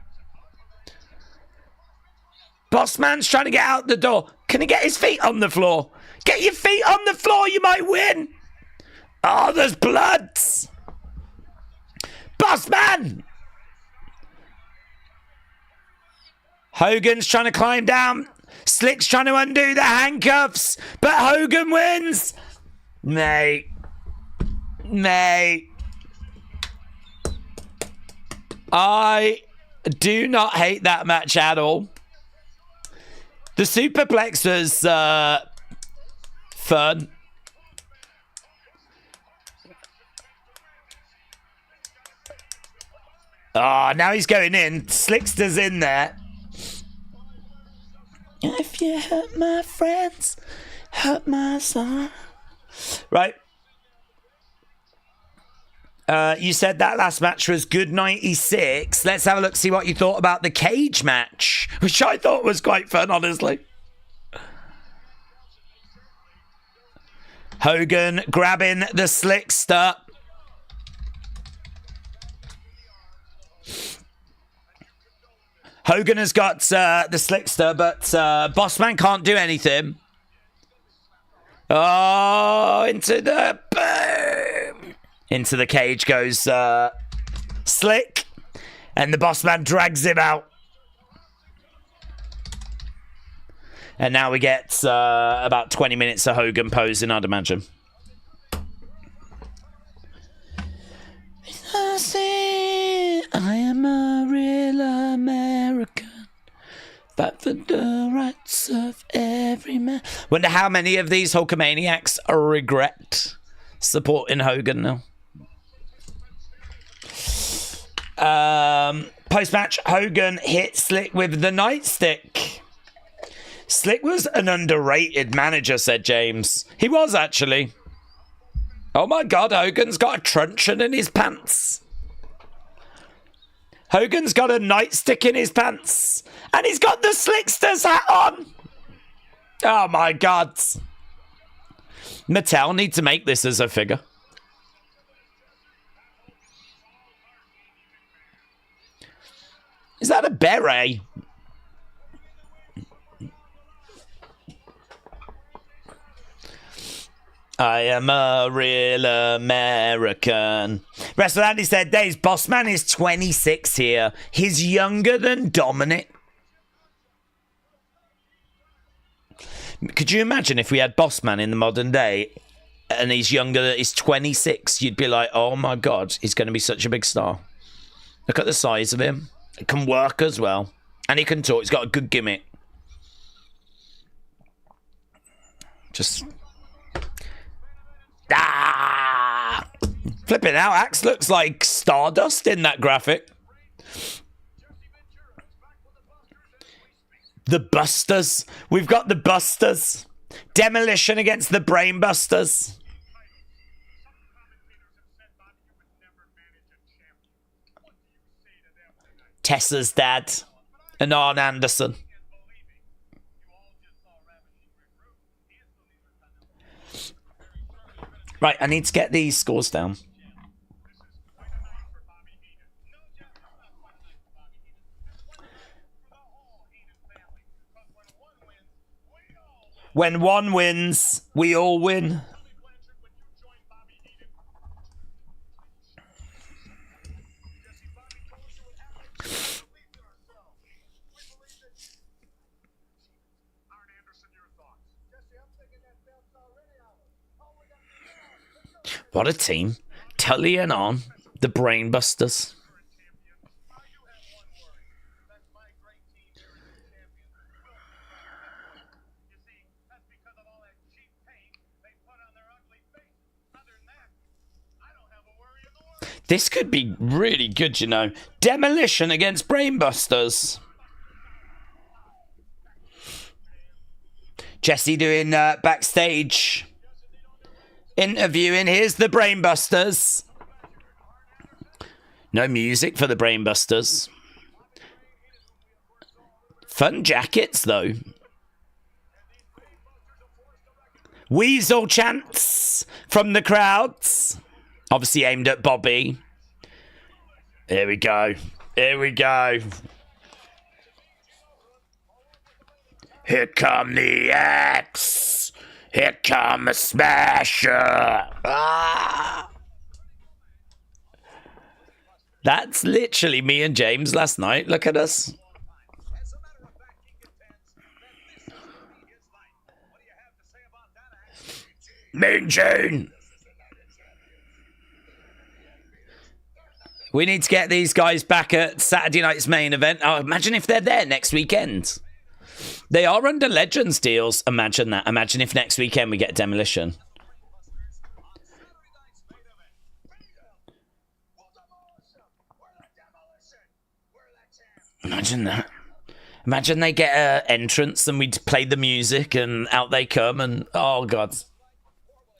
S1: Bossman's trying to get out the door. Can he get his feet on the floor? Get your feet on the floor, you might win. Oh, there's blood. Bossman! Hogan's trying to climb down. Slick's trying to undo the handcuffs, but Hogan wins. Mate. I do not hate that match at all. The superplex was fun. Oh, now he's going in. Slickster's in there. If you hurt my friends, hurt my son. Right. You said that last match was good 96. Let's have a look, see what you thought about the cage match, which I thought was quite fun, honestly. Hogan grabbing the Slickster. Hogan has got the Slickster, but Bossman can't do anything. Oh, into the boom. Into the cage goes Slick, and the Bossman drags him out. And now we get about 20 minutes of Hogan posing, I'd imagine. I am a real American. Fight for the rights of every man. Wonder how many of these Hulkamaniacs regret supporting Hogan now. Post-match, Hogan hit Slick with the nightstick. Slick was an underrated manager, said James. He was, actually. Oh my God, Hogan's got a truncheon in his pants. Hogan's got a nightstick in his pants. And he's got the Slickster's hat on. Oh my God. Mattel need to make this as a figure. Is that a beret? I am a real American. Wrestler Andy said, Daze, Bossman is 26 here. He's younger than Dominic. Could you imagine if we had Bossman in the modern day and he's younger, he's 26? You'd be like, oh my God, he's going to be such a big star. Look at the size of him. He can work as well. And he can talk. He's got a good gimmick. Just... Ah! Flipping out, Axe looks like Stardust in that graphic. The Busters. We've got the Busters. Demolition against the Brain Busters. Tessa's dad. And Arn Anderson. Right, I need to get these scores down. When one wins, we all win. What a team. Tully and On, the Brainbusters. This could be really good, you know. Demolition against Brainbusters. Jesse doing backstage interviewing. Here's the Brainbusters. No music for the Brainbusters. Fun jackets, though. Weasel chants from the crowds. Obviously aimed at Bobby. Here we go. Here we go. Here come the axe. Here come a smasher. Ah! That's literally me and James last night. Look at us. Mean June. We need to get these guys back at Saturday night's main event. Oh, imagine if they're there next weekend. They are under Legends deals. Imagine that. Imagine if next weekend we get Demolition. Imagine that. Imagine they get an entrance and we play the music and out they come and oh god.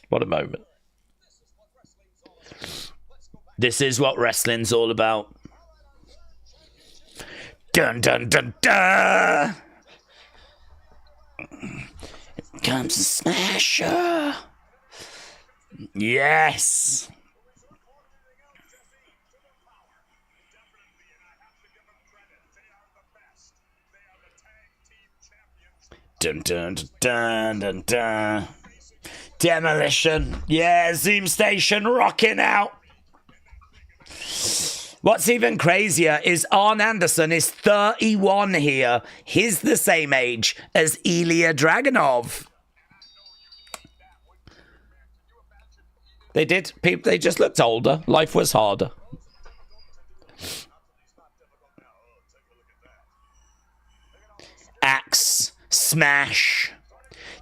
S1: What a moment. This is what wrestling's all about. Dun dun dun dun. Here comes the smasher. Yes. Dun dun dun dun dun. Demolition. Yeah, Zoom Station rocking out. What's even crazier is Arn Anderson is 31 here. He's the same age as Ilya Dragunov. They did. They just looked older. Life was harder. Axe. Smash.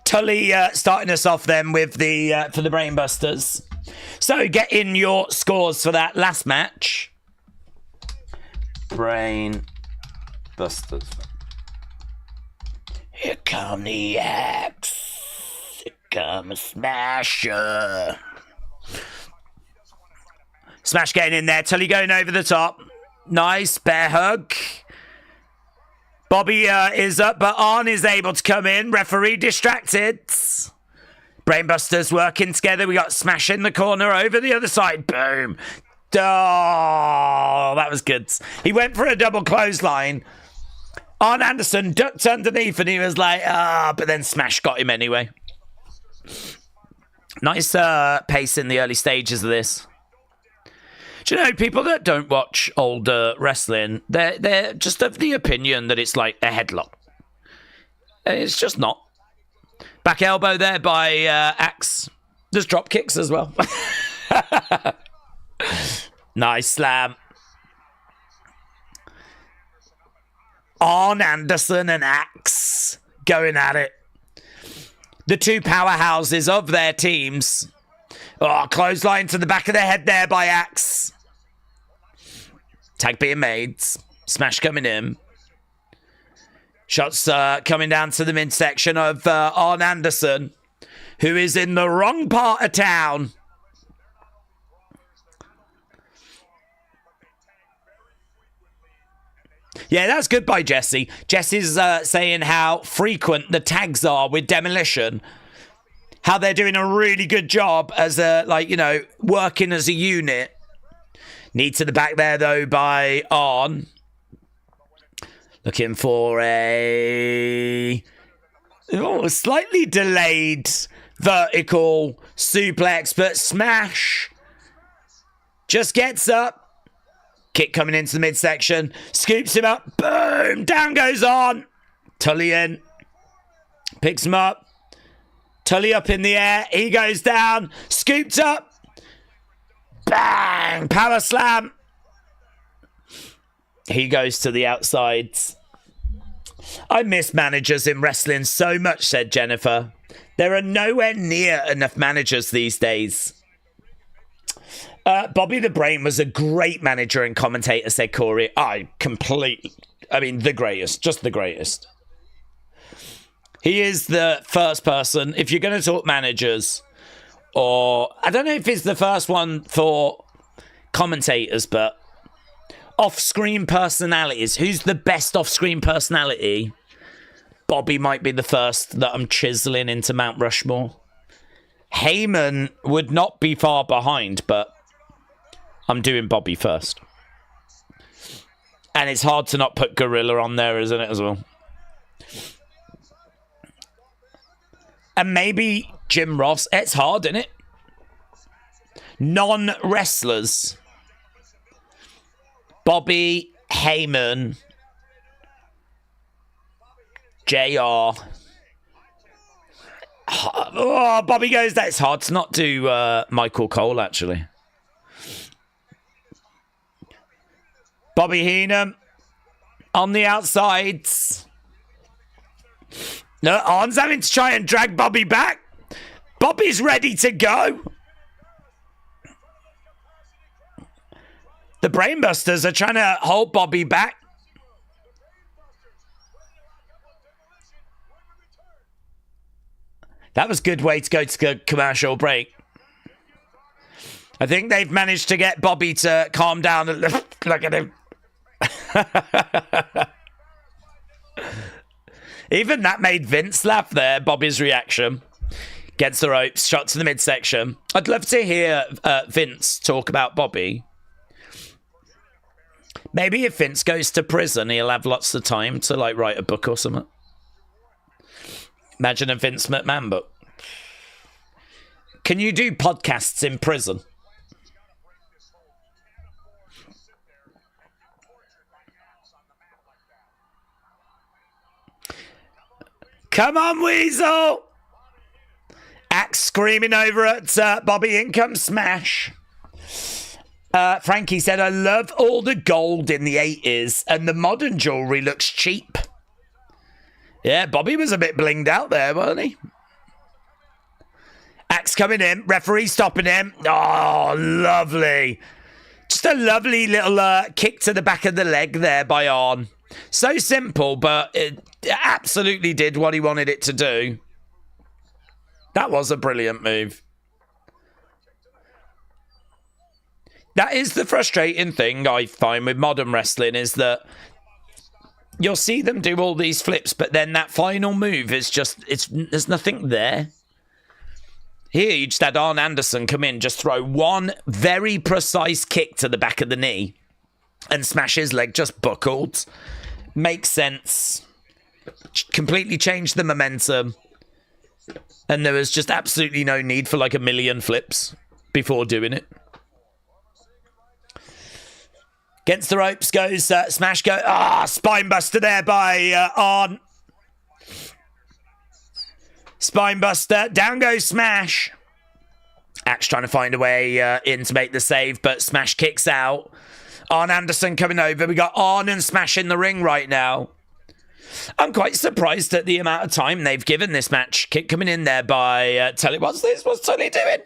S1: Tully starting us off then with the for the Brainbusters. So get in your scores for that last match. Brainbusters. Here come the axe. Here come a smasher. Smash getting in there. Tully going over the top. Nice bear hug. Bobby is up, but Arn is able to come in. Referee distracted. Brainbusters working together. We got Smash in the corner over the other side. Boom. Oh, that was good. He went for a double clothesline. Arn Anderson ducked underneath and he was like, but then Smash got him anyway. Nice pace in the early stages of this. Do you know, people that don't watch older wrestling, they're just of the opinion that it's like a headlock. It's just not. Back elbow there by Axe. There's drop kicks as well. Nice slam. Arn Anderson and Axe going at it. The two powerhouses of their teams. Oh, clothesline to the back of the head there by Axe. Tag being made. Smash coming in. Shots coming down to the midsection of Arn Anderson, who is in the wrong part of town. Yeah, that's good by Jesse. Jesse's saying how frequent the tags are with Demolition. How they're doing a really good job as a, like, you know, working as a unit. Knee to the back there, though, by Arn. Looking for a slightly delayed vertical suplex, but Smash just gets up. Kick coming into the midsection. Scoops him up. Boom! Down goes Arn. Tully in. Picks him up. Tully up in the air. He goes down. Scooped up. Bang! Power slam. He goes to the outside. I miss managers in wrestling so much, said Jennifer. There are nowhere near enough managers these days. Bobby the Brain was a great manager and commentator, said Corey. I mean, the greatest. Just the greatest. He is the first person, if you're going to talk managers, or I don't know if it's the first one for commentators, but off-screen personalities. Who's the best off-screen personality? Bobby might be the first that I'm chiseling into Mount Rushmore. Heyman would not be far behind, but I'm doing Bobby first. And it's hard to not put Gorilla on there, isn't it, as well? And maybe Jim Ross. It's hard, isn't it? Non-wrestlers. Bobby, Heyman, JR. Oh, Bobby goes, that's hard to not do Michael Cole, actually. Bobby Heenan on the outsides. No, Arn's having to try and drag Bobby back. Bobby's ready to go. The Brainbusters are trying to hold Bobby back. That was a good way to go to commercial break. I think they've managed to get Bobby to calm down. Look at him. Even that made Vince laugh there, Bobby's reaction. Gets the ropes, shot to the midsection. I'd love to hear Vince talk about Bobby. Maybe if Vince goes to prison, he'll have lots of time to like write a book or something. Imagine a Vince McMahon book. Can you do podcasts in prison? Come on, Weasel! Axe screaming over at Bobby. In comes Smash. Frankie said, I love all the gold in the 80s and the modern jewellery looks cheap. Yeah, Bobby was a bit blinged out there, wasn't he? Axe coming in. Referee stopping him. Oh, lovely. Just a lovely little kick to the back of the leg there by Arn. So simple, but it absolutely did what he wanted it to do. That was a brilliant move. That is the frustrating thing I find with modern wrestling is that you'll see them do all these flips, but then that final move is just, there's nothing there. Here, you just had Arn Anderson come in, just throw one very precise kick to the back of the knee and Smash his leg just buckled. Makes sense. Completely changed the momentum. And there was just absolutely no need for like a million flips before doing it. Against the ropes goes Smash go. Spine buster there by Arn. Spine buster. Down goes Smash. Axe trying to find a way in to make the save, but Smash kicks out. Arn Anderson coming over. We got Arn and Smash in the ring right now. I'm quite surprised at the amount of time they've given this match. Kick coming in there by Tully. What's this? What's Tully doing?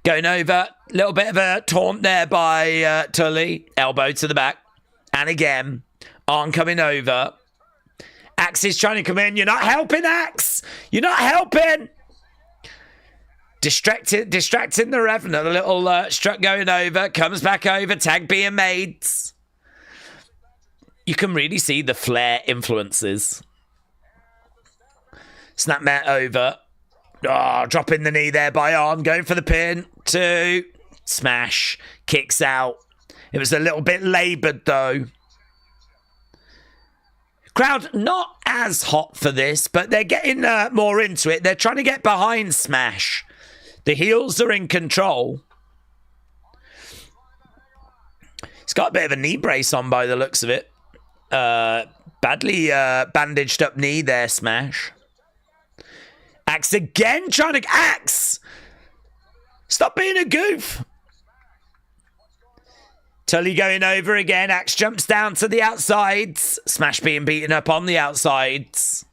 S1: Going over. Little bit of a taunt there by Tully. Elbow to the back. And again. Arn coming over. Axe is trying to come in. You're not helping, Axe. You're not helping. Distracting the Revenant. A little strut going over. Comes back over. Tag being made. You can really see the Flair influences. Snap mat over. Dropping the knee there by Arn. Going for the pin. 2. Smash. Kicks out. It was a little bit laboured though. Crowd not as hot for this, but they're getting more into it. They're trying to get behind Smash. The heels are in control. He's got a bit of a knee brace on by the looks of it. Badly bandaged up knee there, Smash. Axe again, trying to... Axe! Stop being a goof. Tully going over again. Axe jumps down to the outsides. Smash being beaten up on the outsides.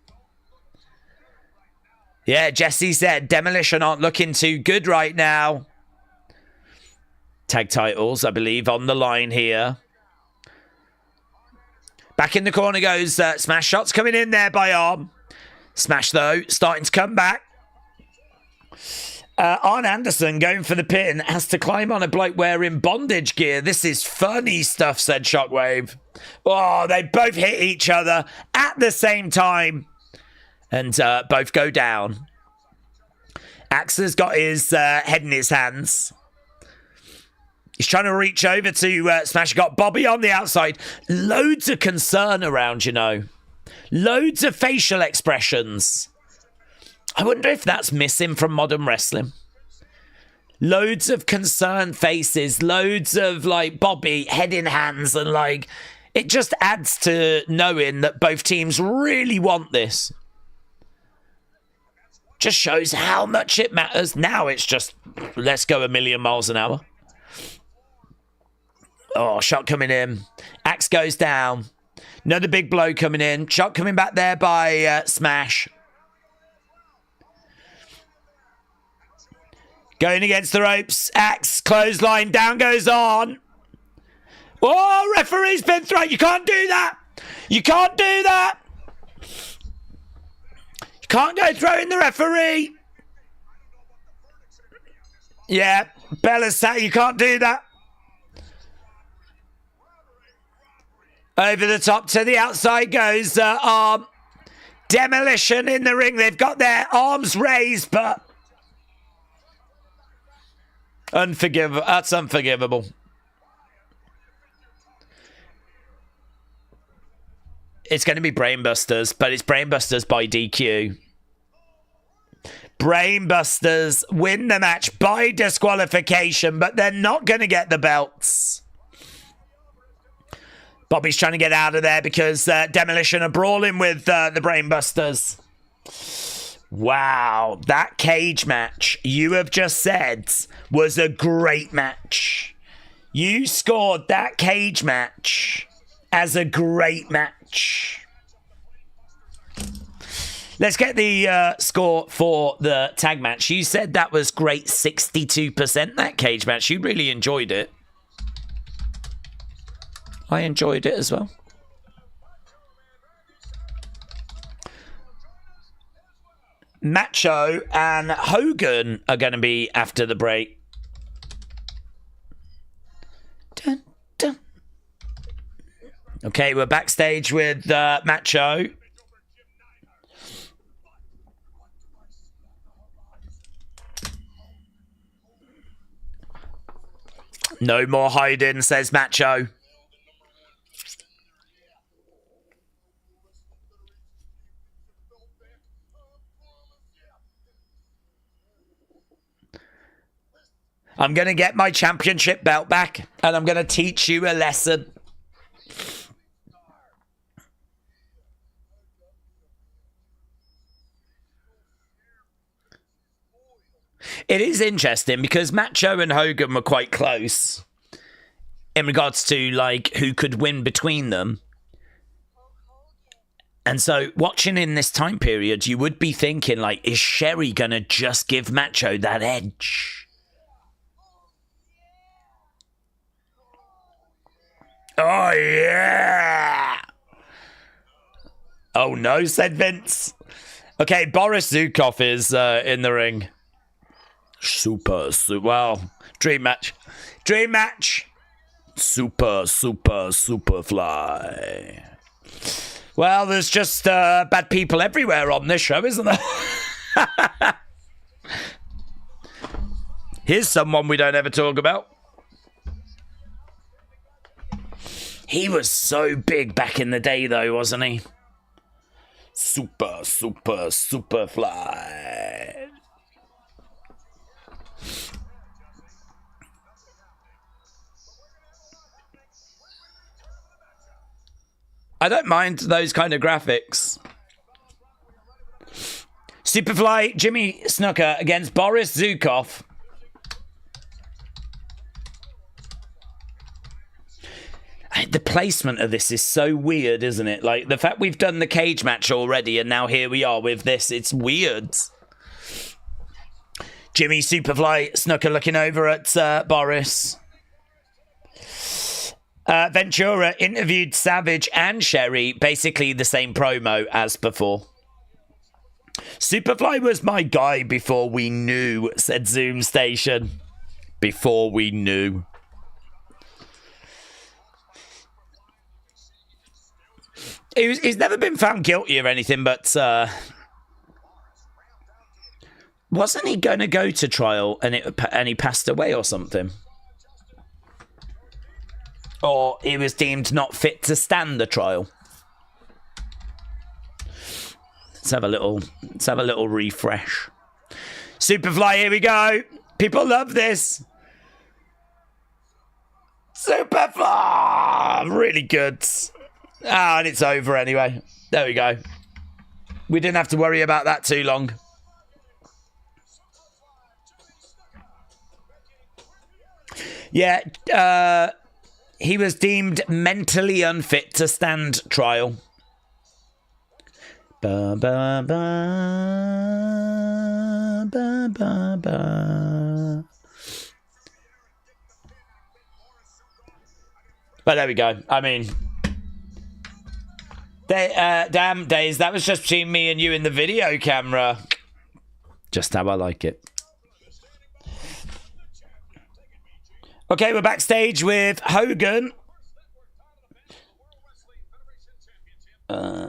S1: Yeah, Jesse said Demolition aren't looking too good right now. Tag titles, I believe, on the line here. Back in the corner goes Smash. Shots coming in there by Arm. Smash, though, starting to come back. Arn Anderson going for the pin. Has to climb on a bloke wearing bondage gear. This is funny stuff, said Shockwave. Oh, they both hit each other at the same time. And both go down. Axe has got his head in his hands. He's trying to reach over to Smash. Got Bobby on the outside. Loads of concern around, you know. Loads of facial expressions. I wonder if that's missing from modern wrestling. Loads of concerned faces. Loads of, like, Bobby, head in hands. And, like, it just adds to knowing that both teams really want this. Just shows how much it matters. Now it's just, let's go a million miles an hour. Oh, shot coming in. Axe goes down. Another big blow coming in. Shot coming back there by Smash. Going against the ropes. Axe, clothesline, down goes on. Oh, referee's been thrown. You can't do that. You can't do that. You can't go throwing the referee. Yeah, Bella's sat. You can't do that. Over the top to the outside goes Arm. Demolition in the ring. They've got their arms raised, but unforgivable. That's unforgivable. It's going to be Brainbusters, but it's Brainbusters by DQ. Brainbusters win the match by disqualification, but they're not going to get the belts. Bobby's trying to get out of there because Demolition are brawling with the Brainbusters. Wow, that cage match you have just said was a great match. You scored that cage match as a great match. Let's get the score for the tag match. You said that was great, 62%, that cage match. You really enjoyed it. I enjoyed it as well. Macho and Hogan are going to be after the break. Dun, dun. Okay, we're backstage with Macho. No more hiding, says Macho. I'm going to get my championship belt back, and I'm going to teach you a lesson. It is interesting because Macho and Hogan were quite close in regards to, like, who could win between them. And so, watching in this time period, you would be thinking, like, is Sherry going to just give Macho that edge? Oh, yeah. Oh, no, said Vince. Okay, Boris Zhukov is in the ring. Super, well, dream match. Dream match. Super fly. Well, there's just bad people everywhere on this show, isn't there? Here's someone we don't ever talk about. He was so big back in the day, though, wasn't he? Super fly. I don't mind those kind of graphics. Superfly Jimmy Snuka against Boris Zhukov. The placement of this is so weird, isn't it? Like, the fact we've done the cage match already and now here we are with this, it's weird. Jimmy Superfly Snuka looking over at Boris. Ventura interviewed Savage and Sherry, basically the same promo as before. Superfly was my guy before we knew, said Zoom Station. Before we knew. He's never been found guilty of anything, but wasn't he going to go to trial and he passed away or something? Or he was deemed not fit to stand the trial? Let's have a little refresh. Superfly, here we go. People love this. Superfly, really good. Ah, and it's over anyway. There we go. We didn't have to worry about that too long. Yeah, he was deemed mentally unfit to stand trial. Ba, ba, ba, ba, ba, ba. But there we go. I mean, damn, Daze, that was just between me and you in the video camera. Just how I like it. Okay, we're backstage with Hogan.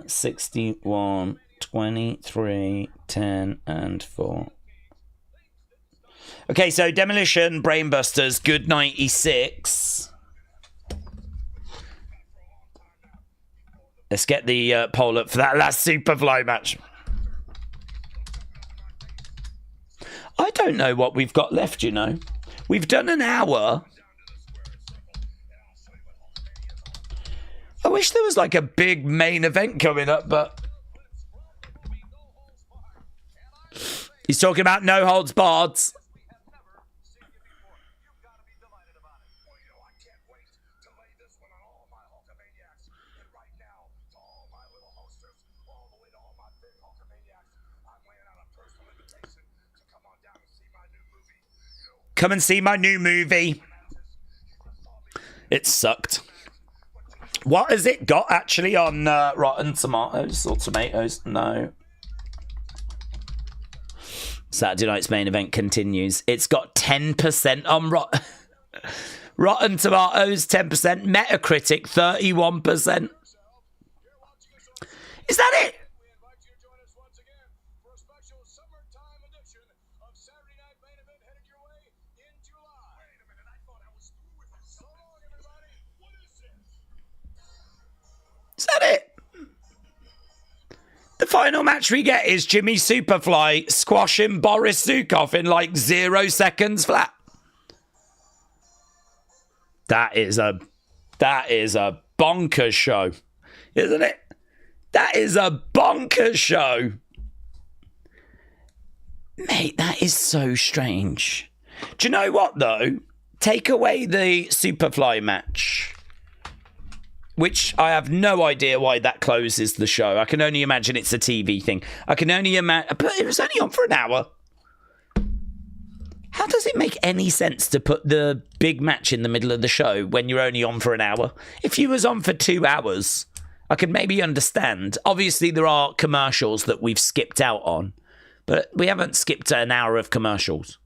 S1: 61, 23, 10, and 4. Okay, so Demolition, Brainbusters, good 96. Let's get the poll up for that last Superfly match. I don't know what we've got left, you know. We've done an hour. I wish there was like a big main event coming up, but... He's talking about no holds barred. Come and see my new movie. It sucked. What has it got actually on Rotten Tomatoes or Tomatoes? No. Saturday night's main event continues. It's got 10% on Rotten Tomatoes, 10%. Metacritic, 31%. Is that it? Is that it? The final match we get is Jimmy Superfly squashing Boris Zhukov in like 0 seconds flat. That is a bonkers show, isn't it? That is a bonkers show. Mate, that is so strange. Do you know what, though? Take away the Superfly match, which I have no idea why that closes the show. I can only imagine it's a TV thing. I can only imagine... But it was only on for an hour. How does it make any sense to put the big match in the middle of the show when you're only on for an hour? If you was on for 2 hours, I could maybe understand. Obviously, there are commercials that we've skipped out on, but we haven't skipped an hour of commercials.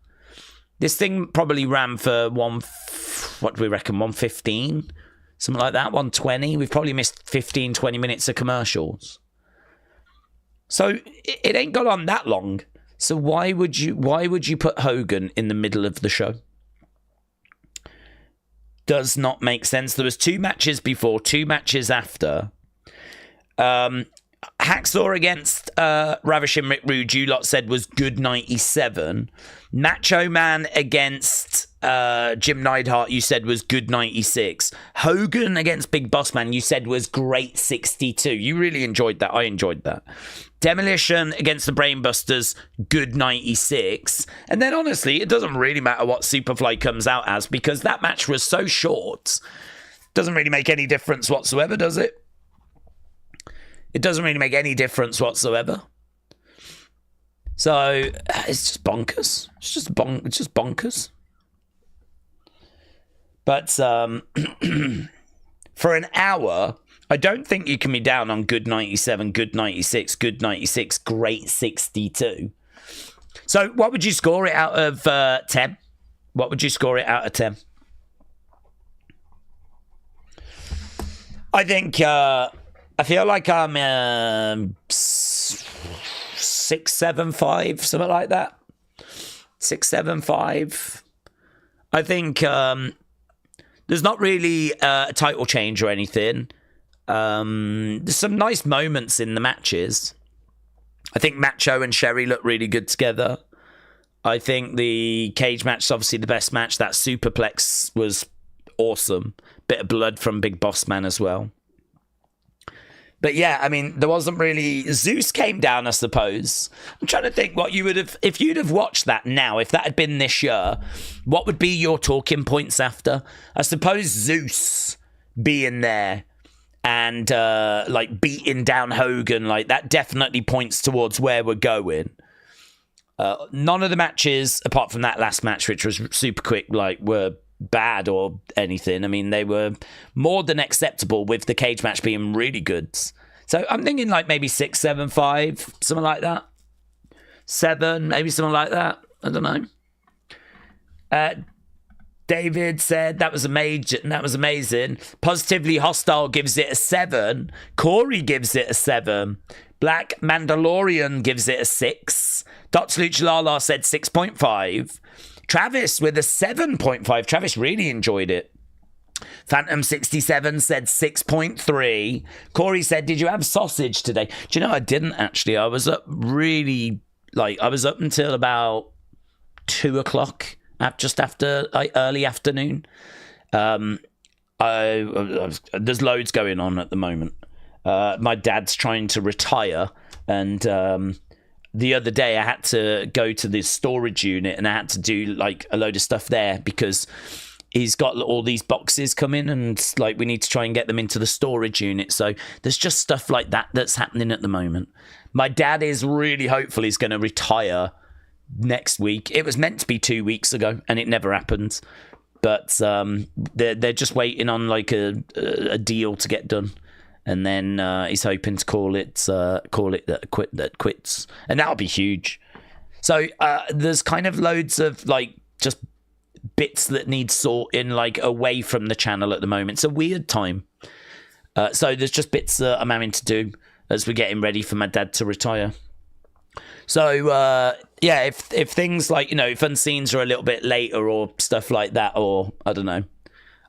S1: This thing probably ran for what do we reckon, 115? Something like that, 120. We've probably missed 15, 20 minutes of commercials. So it ain't gone on that long. So why would you put Hogan in the middle of the show? Does not make sense. There was 2 matches before, 2 matches after. Hacksaw against Ravishing Rick Rude, you lot said was good 97. Macho Man against Jim Neidhart, you said was good 96. Hogan against Big Boss Man, you said was great 62. You really enjoyed that. I enjoyed that. Demolition against the Brainbusters, good 96. And then honestly, it doesn't really matter what Superfly comes out as because that match was so short. Doesn't really make any difference whatsoever, does it? It doesn't really make any difference whatsoever. So it's just bonkers. It's just bonkers. But for an hour, I don't think you can be down on good 97, good 96, good 96, great 62. So what would you score it out of 10? What would you score it out of 10? I think, I feel like I'm 6, 7, 5, something like that. 6, 7, 5. I think there's not really a title change or anything. There's some nice moments in the matches. I think Macho and Sherry look really good together. I think the cage match is obviously the best match. That superplex was awesome. Bit of blood from Big Boss Man as well. But yeah, I mean, there wasn't really... Zeus came down, I suppose. I'm trying to think what you would have... If you'd have watched that now, if that had been this year, what would be your talking points after? I suppose Zeus being there and like beating down Hogan, like that definitely points towards where we're going. None of the matches, apart from that last match, which was super quick, like were bad or anything. I mean, they were more than acceptable, with the cage match being really good. So I'm thinking like maybe 6, 7, 5, something like that. 7, maybe something like that. I don't know. David said that was amazing. That was amazing. Positively Hostile gives it a 7. Corey gives it a 7. Black Mandalorian gives it a 6. Dr. Luchalala said 6.5. Travis with a 7.5. Travis really enjoyed it. Phantom 67 said 6.3. Corey said, did you have sausage today? Do you know, I didn't actually. I was up really, like, I was up until about 2 o'clock, just after early afternoon. There's loads going on at the moment. My dad's trying to retire, and the other day I had to go to the storage unit and I had to do like a load of stuff there because he's got all these boxes coming, and like we need to try and get them into the storage unit. So there's just stuff like that that's happening at the moment. My dad is really hopeful he's going to retire next week. It was meant to be 2 weeks ago and it never happened, but they're just waiting on like a deal to get done. And then he's hoping to call it that quits, and that'll be huge. So there's kind of loads of like just bits that need sorting, like away from the channel at the moment. It's a weird time. So there's just bits that I'm having to do as we're getting ready for my dad to retire. So yeah, if things like, you know, if Unseens are a little bit later or stuff like that, or I don't know.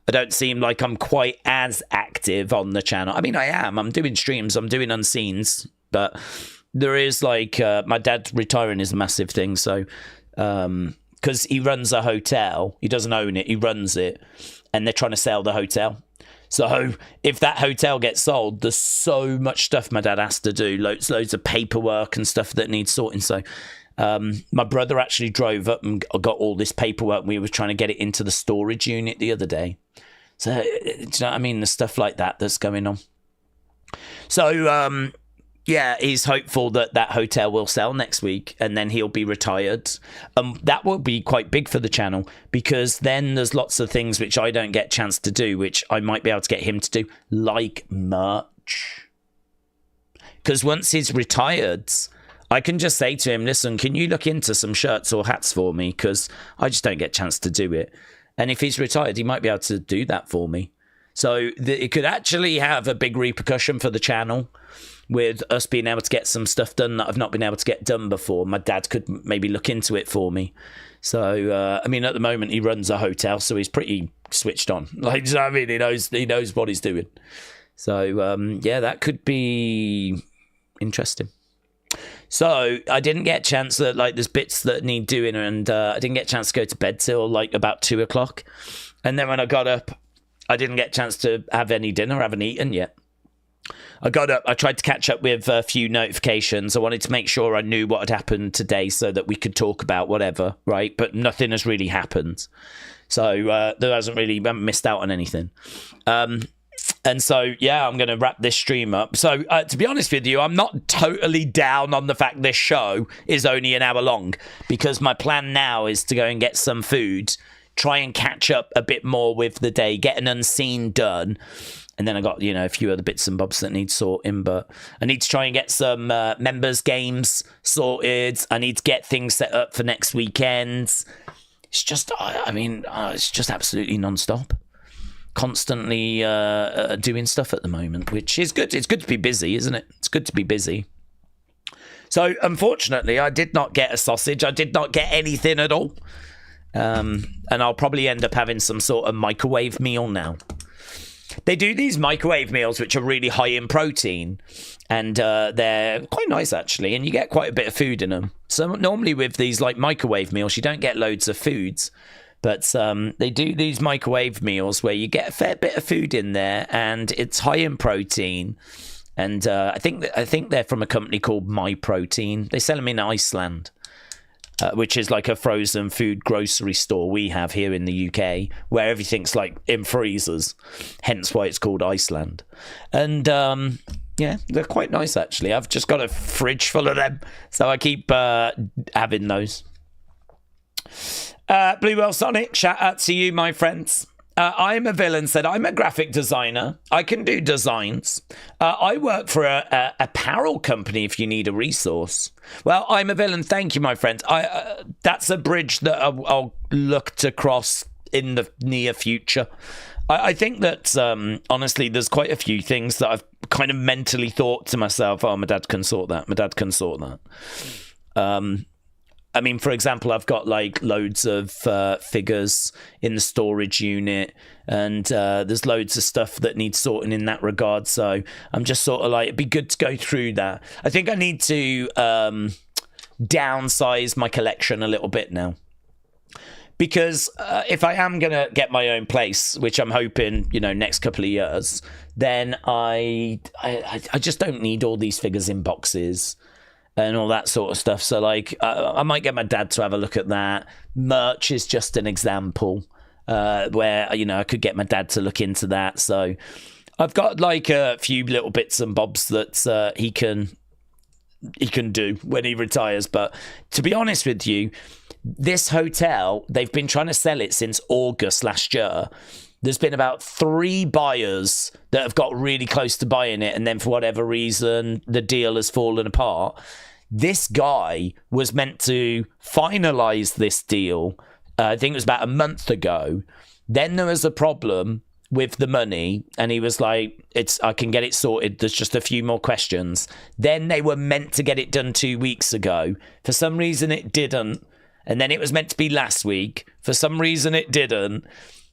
S1: I don't seem like I'm quite as active on the channel. I mean, I am. I'm doing streams. I'm doing Unseens. But there is like... my dad retiring is a massive thing. So, because he runs a hotel. He doesn't own it. He runs it. And they're trying to sell the hotel. So if that hotel gets sold, there's so much stuff my dad has to do. Loads of paperwork and stuff that needs sorting. So... my brother actually drove up and got all this paperwork. We were trying to get it into the storage unit the other day. So, do you know what I mean? The stuff like that that's going on. So, yeah, he's hopeful that that hotel will sell next week and then he'll be retired. That will be quite big for the channel, because then there's lots of things which I don't get a chance to do, which I might be able to get him to do, like merch. Because once he's retired... I can just say to him, listen, can you look into some shirts or hats for me? Because I just don't get a chance to do it. And if he's retired, he might be able to do that for me. So it could actually have a big repercussion for the channel, with us being able to get some stuff done that I've not been able to get done before. My dad could maybe look into it for me. So, I mean, at the moment, he runs a hotel, so he's pretty switched on. Like, you know what I mean? He knows what he's doing. So, yeah, that could be interesting. So I didn't get a chance that, like, there's bits that need doing, and I didn't get a chance to go to bed till like about 2 o'clock. And then when I got up, I didn't get a chance to have any dinner. I haven't eaten yet. I got up, I tried to catch up with a few notifications. I wanted to make sure I knew what had happened today so that we could talk about whatever, right? But nothing has really happened. So there hasn't really, I haven't missed out on anything. And so, yeah, I'm going to wrap this stream up. So, to be honest with you, I'm not totally down on the fact this show is only an hour long, because my plan now is to go and get some food, try and catch up a bit more with the day, get an Unseen done, And then I got, a few other bits and bobs that need sorting, but I need to try and get some members games sorted. I need to get things set up for next weekend. It's just, it's just absolutely non-stop. Constantly doing stuff at the moment, which is good. It's good to be busy, isn't it? It's good to be busy. So, unfortunately, I did not get a sausage. I did not get anything at all. And I'll probably end up having some sort of microwave meal now. They do these microwave meals which are really high in protein, and they're quite nice actually, and you get quite a bit of food in them. So normally with these like microwave meals you don't get loads of foods, but they do these microwave meals where you get a fair bit of food in there, and it's high in protein. And I think they're from a company called My Protein. They sell them in Iceland. Which is like a frozen food grocery store we have here in the UK, where everything's like in freezers, hence why it's called Iceland. And yeah, they're quite nice actually. I've just got a fridge full of them, so I keep having those. Blue Well Sonic, shout out to you, my friends. I'm a Villain said, I'm a graphic designer. I can do designs. I work for a apparel company if you need a resource. Well, I'm a Villain. Thank you, my friend. That's a bridge that I'll look to cross in the near future. I think that, honestly, there's quite a few things that I've kind of mentally thought to myself, oh, my dad can sort that. My dad can sort that. I mean, for example, I've got like loads of figures in the storage unit, and there's loads of stuff that needs sorting in that regard. So I'm just sort of like, it'd be good to go through that. I think I need to downsize my collection a little bit now. Because if I am going to get my own place, which I'm hoping, next couple of years, then I just don't need all these figures in boxes and all that sort of stuff. So like I might get my dad to have a look at that. Merch is just an example where I could get my dad to look into that. So I've got like a few little bits and bobs that he can do when he retires. But to be honest with you, this hotel, they've been trying to sell it since August last year. There's been about 3 buyers that have got really close to buying it, and then for whatever reason, the deal has fallen apart. This guy was meant to finalize this deal, I think it was about a month ago. Then there was a problem with the money, and he was like, I can get it sorted. There's just a few more questions. Then they were meant to get it done 2 weeks ago. For some reason, it didn't. And then it was meant to be last week. For some reason, it didn't.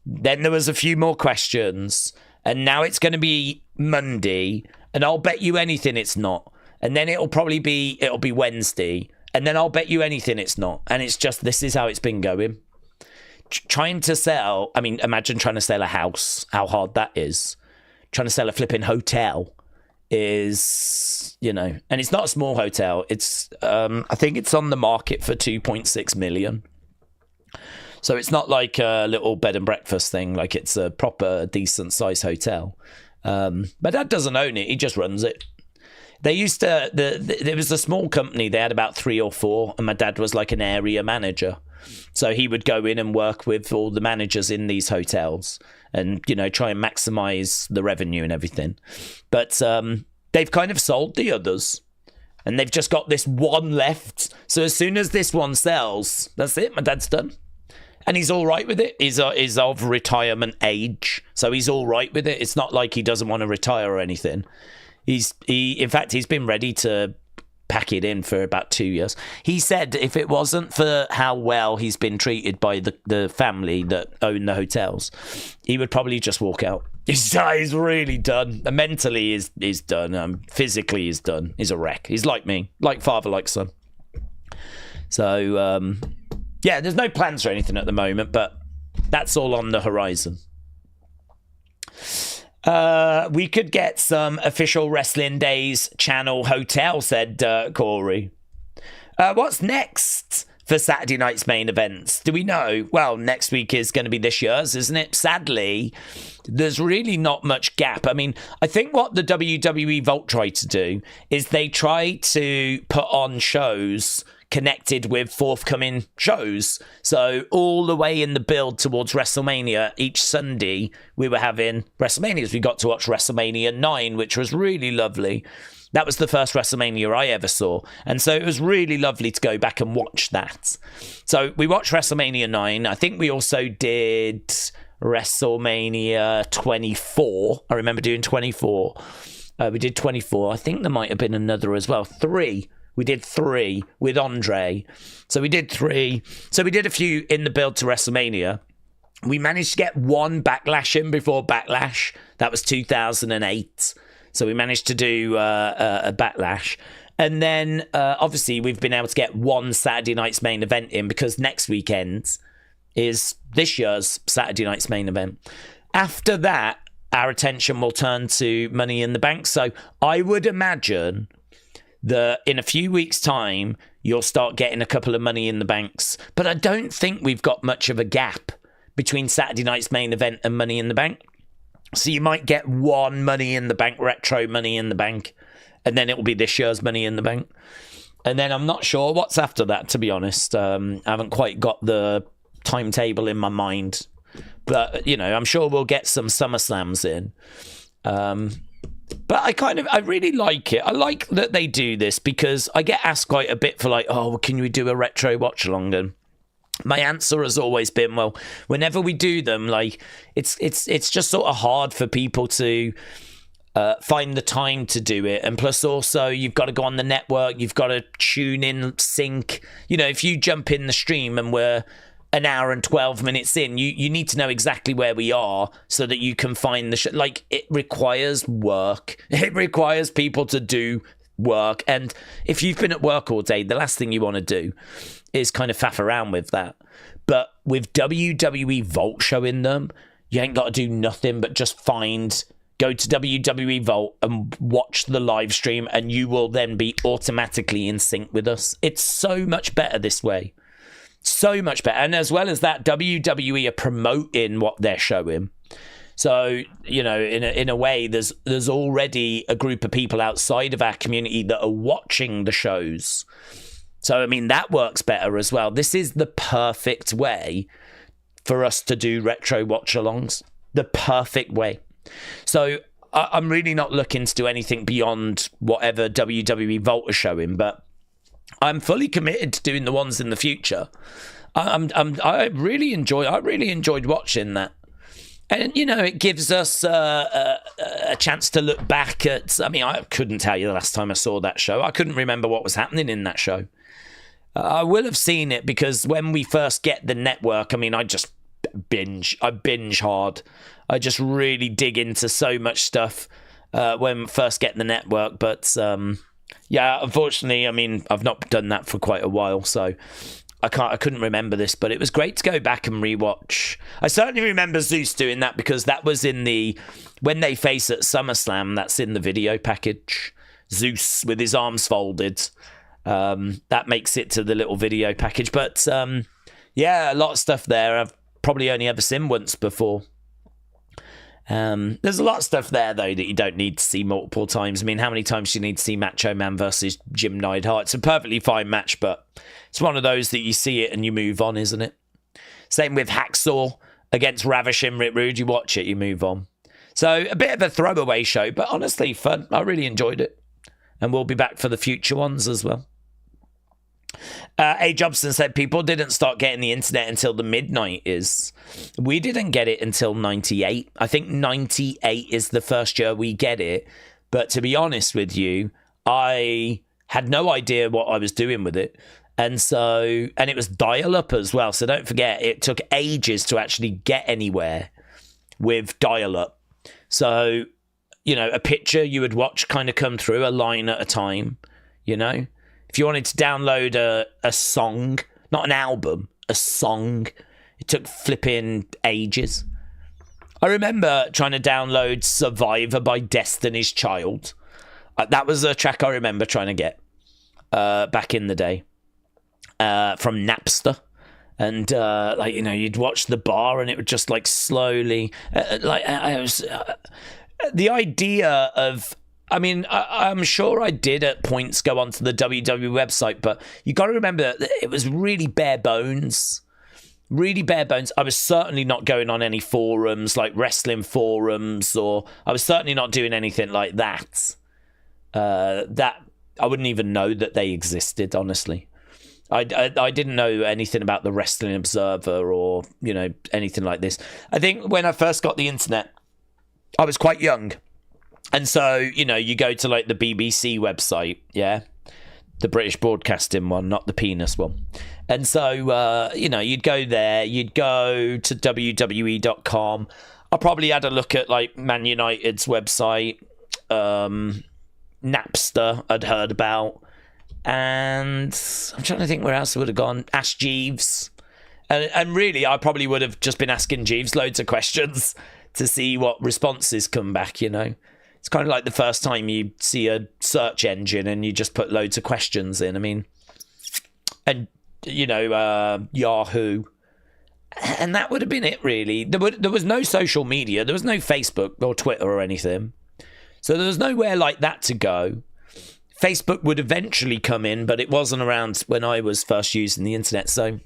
S1: Then there was a few more questions, and now it's going to be Monday, and I'll bet you anything it's not. And then it'll be Wednesday, and then I'll bet you anything it's not. And it's just, this is how it's been going. Trying to sell, imagine trying to sell a house, how hard that is. Trying to sell a flipping hotel is, and it's not a small hotel. It's, I think it's on the market for 2.6 million. So it's not like a little bed and breakfast thing. Like it's a proper decent sized hotel. My dad doesn't own it. He just runs it. They used to, there was a small company. They had about 3 or 4, and my dad was like an area manager. So he would go in and work with all the managers in these hotels and, try and maximize the revenue and everything. But they've kind of sold the others, and they've just got this one left. So as soon as this one sells, that's it. My dad's done. And he's all right with it. He's of retirement age, so he's all right with it. It's not like he doesn't want to retire or anything. In fact, he's been ready to pack it in for about 2 years. He said if it wasn't for how well he's been treated by the family that own the hotels, he would probably just walk out. He's really done. Mentally, he's done. Physically, he's done. He's a wreck. He's like me, like father, like son. So, yeah, there's no plans or anything at the moment, but that's all on the horizon. We could get some official Wrestling Daze channel hotel, said Corey. What's next for Saturday night's main events? Do we know? Well, next week is going to be this year's, isn't it? Sadly, there's really not much gap. I think what the WWE Vault tried to do is they try to put on shows connected with forthcoming shows. So all the way in the build towards WrestleMania, each Sunday we were having WrestleManias. We got to watch WrestleMania 9, which was really lovely. That was the first WrestleMania I ever saw. And so it was really lovely to go back and watch that. So we watched WrestleMania 9. I think we also did WrestleMania 24. I remember doing 24. We did 24. I think there might have been another as well. 3. We did 3 with Andre. So we did 3. So we did a few in the build to WrestleMania. We managed to get one Backlash in before Backlash. That was 2008. So we managed to do a Backlash. And then, obviously, we've been able to get one Saturday night's main event in because next weekend is this year's Saturday night's main event. After that, our attention will turn to Money in the Bank. So I would imagine that in a few weeks' time, you'll start getting a couple of Money in the Banks. But I don't think we've got much of a gap between Saturday night's main event and Money in the Bank. So you might get one Money in the Bank, retro Money in the Bank, and then it will be this year's Money in the Bank. And then I'm not sure what's after that, to be honest. I haven't quite got the timetable in my mind. But, I'm sure we'll get some SummerSlams in. But I really like it. I like that they do this because I get asked quite a bit for can we do a retro watch-along? And my answer has always been, well, whenever we do them, it's just sort of hard for people to find the time to do it. And plus also you've got to go on the network, you've got to tune in, sync. If you jump in the stream and we're an hour and 12 minutes in, you need to know exactly where we are so that you can find the show. It requires work. It requires people to do work. And if you've been at work all day, the last thing you want to do is kind of faff around with that. But with WWE Vault showing them, you ain't got to do nothing but just go to WWE Vault and watch the live stream, and you will then be automatically in sync with us. It's so much better this way. So much better. And as well as that, WWE are promoting what they're showing. So, in a way, there's already a group of people outside of our community that are watching the shows. So, that works better as well. This is the perfect way for us to do retro watch-alongs. The perfect way. So, I'm really not looking to do anything beyond whatever WWE Vault are showing, but I'm fully committed to doing the ones in the future. I really enjoyed watching that. And, it gives us a chance to look back at... I couldn't tell you the last time I saw that show. I couldn't remember what was happening in that show. I will have seen it because when we first get the network, I just binge. I binge hard. I just really dig into so much stuff when we first get the network. But, unfortunately, I've not done that for quite a while, so... I couldn't remember this, but it was great to go back and rewatch. I certainly remember Zeus doing that because that was when they face at SummerSlam, that's in the video package. Zeus with his arms folded. That makes it to the little video package. But a lot of stuff there I've probably only ever seen once before. There's a lot of stuff there, though, that you don't need to see multiple times. How many times do you need to see Macho Man versus Jim Neidhart? It's a perfectly fine match, but it's one of those that you see it and you move on, isn't it? Same with Hacksaw against Ravishing Rick Rude. You watch it, you move on. So a bit of a throwaway show, but honestly fun. I really enjoyed it. And we'll be back for the future ones as well. A. Jobson said people didn't start getting the internet until the mid-90s. We didn't get it until 98. I think 98 is the first year we get it. But to be honest with you, I had no idea what I was doing with it. And it was dial-up as well. So don't forget, it took ages to actually get anywhere with dial-up. So, a picture you would watch kind of come through a line at a time, If you wanted to download a song, not an album, a song, it took flipping ages. I remember trying to download Survivor by Destiny's Child. That was a track I remember trying to get back in the day from Napster. And, you'd watch the bar and it would just, slowly... the idea of I mean, I'm sure I did at points go onto the WWE website, but you got to remember that it was really bare bones. Really bare bones. I was certainly not going on any forums, like wrestling forums, or I was certainly not doing anything like that. That I wouldn't even know that they existed, honestly. I didn't know anything about the Wrestling Observer or, you know, anything like this. I think when I first got the internet, I was quite young. And so, you know, you go to like the BBC website, yeah? The British Broadcasting one, not the penis one. And so, you know, you'd go there, you'd go to WWE.com. I probably had a look at like Man United's website, Napster I'd heard about. And I'm trying to think where else I would have gone. Ask Jeeves. And really, I probably would have just been asking Jeeves loads of questions to see what responses come back, you know. It's kind of like the first time you see a search engine and you just put loads of questions in. I mean, and, you know, Yahoo. And that would have been it, really. There was no social media. There was no Facebook or Twitter or anything. So there was nowhere like that to go. Facebook would eventually come in, but it wasn't around when I was first using the internet. So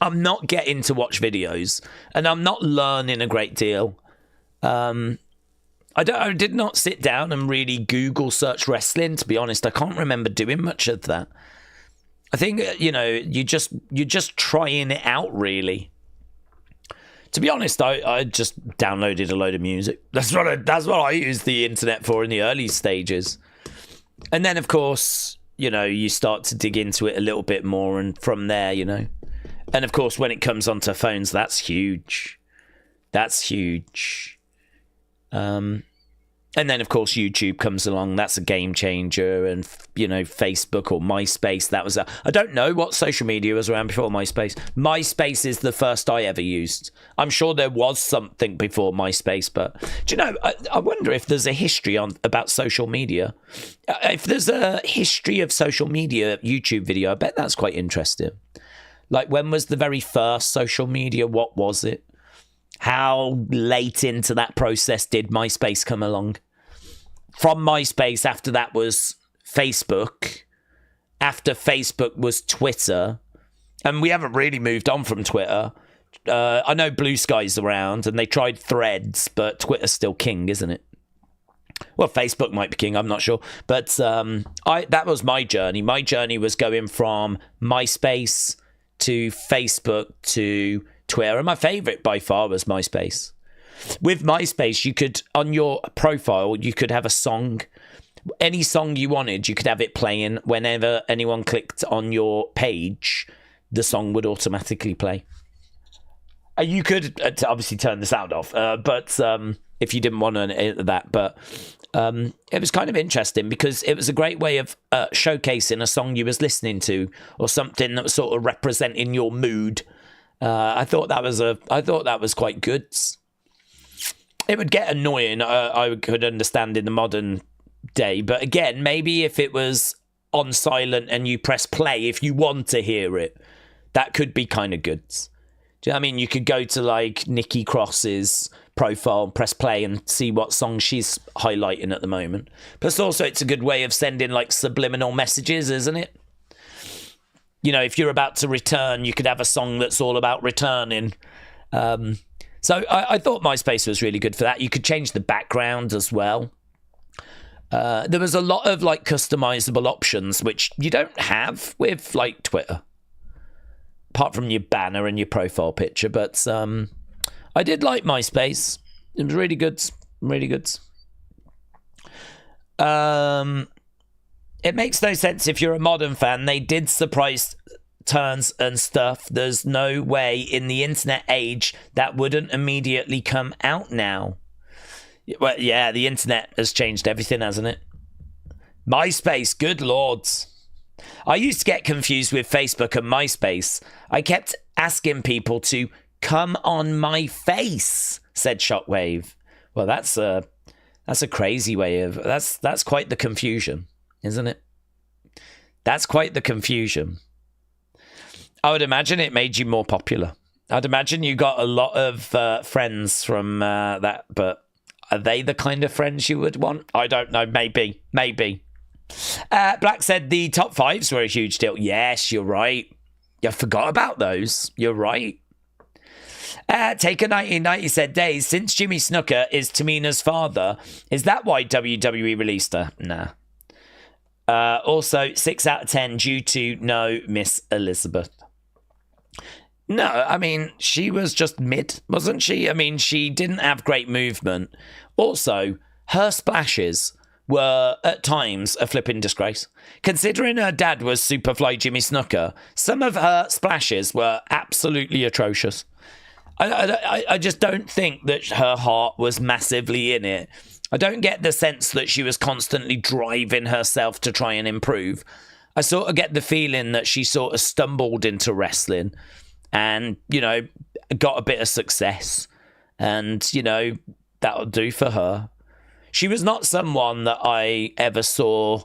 S1: I'm not getting to watch videos and I'm not learning a great deal. I did not sit down and really Google search wrestling, to be honest. I can't remember doing much of that. I think, you know, you're just trying it out, really. To be honest, I just downloaded a load of music. That's what I used the internet for in the early stages. And then, of course, you know, you start to dig into it a little bit more, and from there, you know. And of course, when it comes onto phones, that's huge. That's huge. And then, of course, YouTube comes along. That's a game changer. And, you know, Facebook or MySpace, that was I don't know what social media was around before MySpace. MySpace is the first I ever used. I'm sure there was something before MySpace, but do you know, I wonder if there's a history about social media. If there's a history of social media YouTube video, I bet that's quite interesting. Like, when was the very first social media? What was it? How late into that process did MySpace come along? From MySpace, after that was Facebook. After Facebook was Twitter. And we haven't really moved on from Twitter. I know Blue Sky's around and they tried Threads, but Twitter's still king, isn't it? Well, Facebook might be king, I'm not sure. But that was my journey. My journey was going from MySpace to Facebook to Twitter, and my favourite by far was MySpace. With MySpace, you could, on your profile, you could have a song. Any song you wanted, you could have it playing. Whenever anyone clicked on your page, the song would automatically play. You could obviously turn the sound off, but if you didn't want that. But it was kind of interesting because it was a great way of showcasing a song you was listening to or something that was sort of representing your mood. I thought that was quite good. It would get annoying, I could understand in the modern day, but again, maybe if it was on silent and you press play if you want to hear it, that could be kind of good. Do you know what I mean? You could go to like Nikki Cross's profile, press play and see what song she's highlighting at the moment. Plus also it's a good way of sending like subliminal messages, isn't it? You know, if you're about to return, you could have a song that's all about returning. So I thought MySpace was really good for that. You could change the background as well. There was a lot of like customizable options, which you don't have with like Twitter, apart from your banner and your profile picture. But I did like MySpace. It was really good. Really good. It makes no sense if you're a modern fan. They did surprise turns and stuff. There's no way in the internet age that wouldn't immediately come out now. Well, yeah, the internet has changed everything, hasn't it? MySpace, good lords. I used to get confused with Facebook and MySpace. I kept asking people to come on my face, said Shockwave. Well, that's a crazy way of... That's quite the confusion, isn't it? That's quite the confusion. I would imagine it made you more popular. I'd imagine you got a lot of friends from that, but Are they the kind of friends you would want? I don't know. Maybe. Black said the top fives were a huge deal. Yes, you're right. I forgot about those. You're right. Taker 1990 said, Daze, since Jimmy Snuka is Tamina's father, is that why WWE released her? Nah. Also, 6 out of 10 due to no Miss Elizabeth. No, I mean, she was just mid, wasn't she? I mean, she didn't have great movement. Also, her splashes were at times a flipping disgrace. Considering her dad was Superfly Jimmy Snuka, some of her splashes were absolutely atrocious. I just don't think that her heart was massively in it. I don't get the sense that she was constantly driving herself to try and improve. I sort of get the feeling that she sort of stumbled into wrestling and, got a bit of success. And, that'll do for her. She was not someone that I ever saw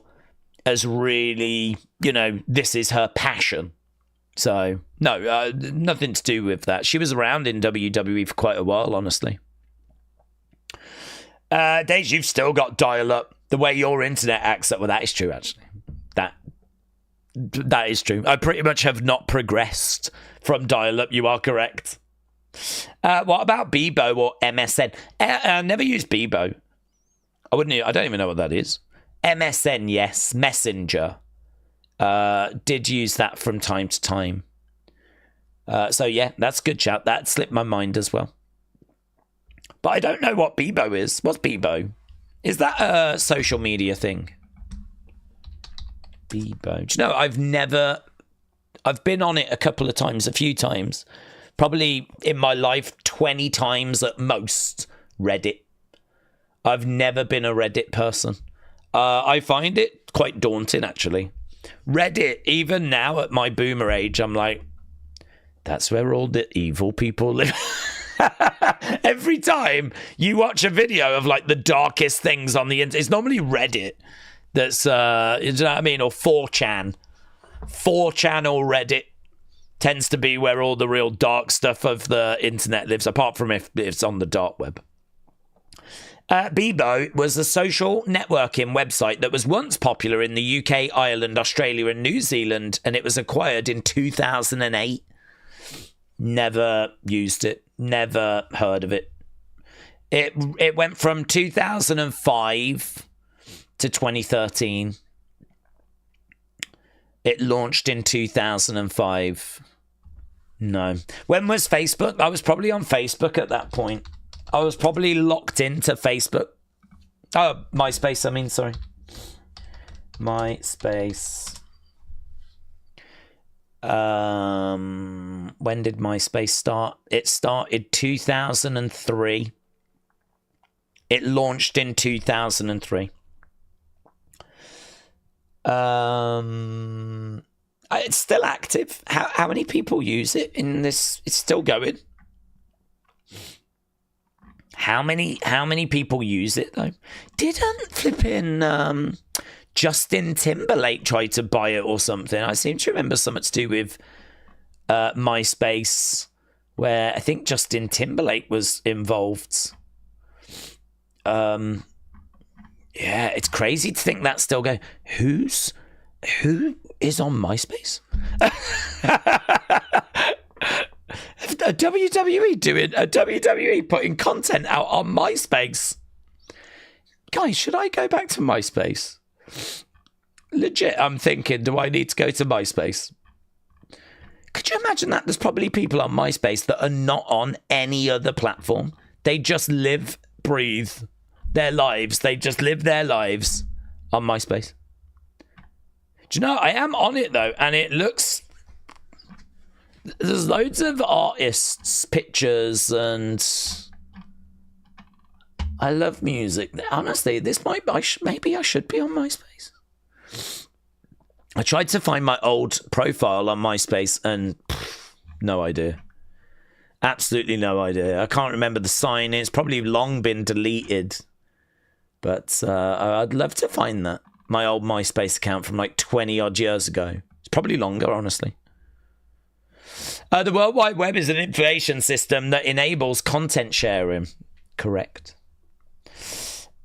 S1: as really, this is her passion. So, no, nothing to do with that. She was around in WWE for quite a while, honestly. Daze, you've still got dial-up. The way your internet acts up, well, that is true, actually. That is true. I pretty much have not progressed from dial-up. You are correct. What about Bebo or MSN? I never used Bebo. I don't even know what that is. MSN, yes. Messenger. Did use that from time to time. So yeah, that's a good shout. That slipped my mind as well. But I don't know what Bebo is. What's Bebo? Is that a social media thing? Bebo. Do you know, I've been on it a few times. Probably in my life 20 times at most. Reddit. I've never been a Reddit person. I find it quite daunting, actually. Reddit, even now at my boomer age, I'm like, that's where all the evil people live. Every time you watch a video of like the darkest things on the internet, it's normally Reddit. That's, you know what I mean? Or 4chan. 4chan or Reddit tends to be where all the real dark stuff of the internet lives, apart from if it's on the dark web. Bebo was a social networking website that was once popular in the UK, Ireland, Australia, and New Zealand, and it was acquired in 2008. Never used it. Never heard of it. It went from 2005 to 2013. It launched in 2005. No. When was Facebook? I was probably on Facebook at that point. I was probably locked into Facebook. Oh, MySpace, sorry. MySpace. When did MySpace start? It started 2003. It launched in 2003. It's still active. How many people use it in this? It's still going. How many people use it though? Didn't flipping Justin Timberlake try to buy it or something? I seem to remember something to do with MySpace, where I think Justin Timberlake was involved. Yeah, it's crazy to think that's still going. Who is on MySpace? WWE putting content out on MySpace. Guys, should I go back to MySpace? Legit, I'm thinking, do I need to go to MySpace? Could you imagine that? There's probably people on MySpace that are not on any other platform. They just live, breathe their lives. They just live their lives on MySpace. Do you know, I am on it though, and it looks... There's loads of artists' pictures, and I love music. Honestly, maybe I should be on MySpace. I tried to find my old profile on MySpace, and no idea. Absolutely no idea. I can't remember the sign. It's probably long been deleted, but I'd love to find that. My old MySpace account from like 20 odd years ago. It's probably longer, honestly. The World Wide Web is an information system that enables content sharing. Correct.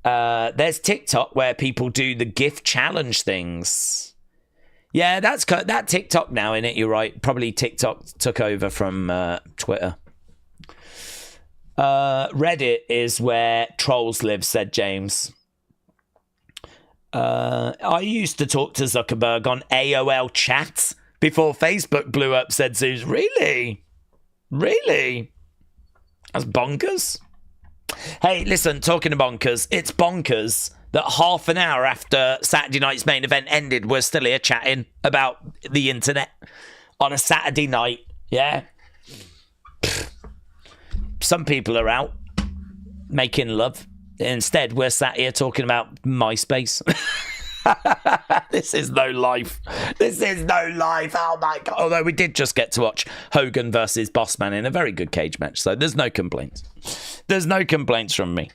S1: There's TikTok where people do the gift challenge things. Yeah, that TikTok now, innit? You're right. Probably TikTok took over from Twitter. Reddit is where trolls live, said James. I used to talk to Zuckerberg on AOL chat before Facebook blew up, said Zeus. Really? That's bonkers. Hey, listen, talking of bonkers, it's bonkers that half an hour after Saturday night's main event ended, we're still here chatting about the internet on a Saturday night. Yeah. Some people are out making love. Instead, we're sat here talking about MySpace. This is no life. Oh my God. Although we did just get to watch Hogan versus Bossman in a very good cage match. So there's no complaints. There's no complaints from me.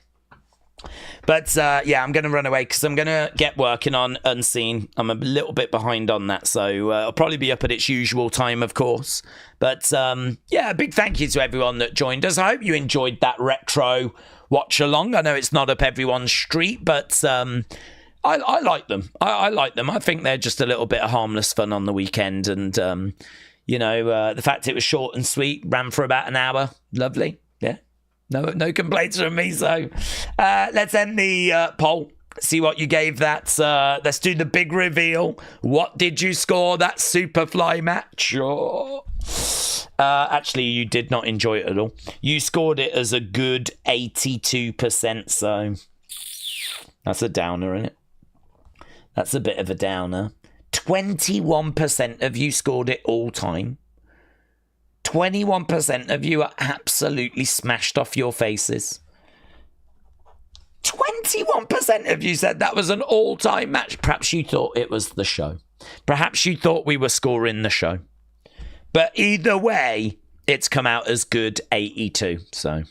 S1: But yeah, I'm going to run away because I'm going to get working on Unseen. I'm a little bit behind on that. So I'll probably be up at its usual time, of course. But yeah, a big thank you to everyone that joined us. I hope you enjoyed that retro watch along. I know it's not up everyone's street, but I like them. I like them. I think they're just a little bit of harmless fun on the weekend. And, you know, the fact it was short and sweet, ran for about an hour. Lovely. Yeah. No complaints from me. So let's end the poll. See what you gave that. Let's do the big reveal. What did you score that Superfly match? Oh. Actually, you did not enjoy it at all. You scored it as a good 82%. So that's a downer, isn't it? That's a bit of a downer. 21% of you scored it all time. 21% of you are absolutely smashed off your faces. 21% of you said that was an all-time match. Perhaps you thought it was the show. Perhaps you thought we were scoring the show. But either way, it's come out as good 82. So,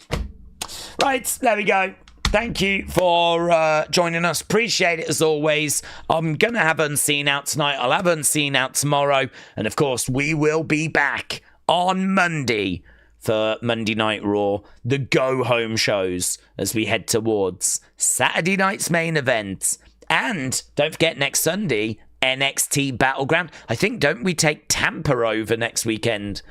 S1: right, there we go. Thank you for joining us. Appreciate it as always. I'm going to have Unseen out tonight. I'll have Unseen out tomorrow. And of course, we will be back on Monday for Monday Night Raw, the go-home shows as we head towards Saturday night's main event. And don't forget next Sunday, NXT Battleground. I think, don't we take Tampa over next weekend?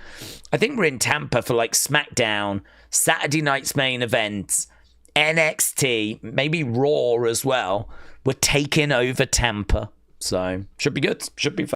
S1: I think we're in Tampa for like SmackDown, Saturday night's main event, NXT, maybe Raw as well. We're taking over Tampa. So, should be good. Should be fun.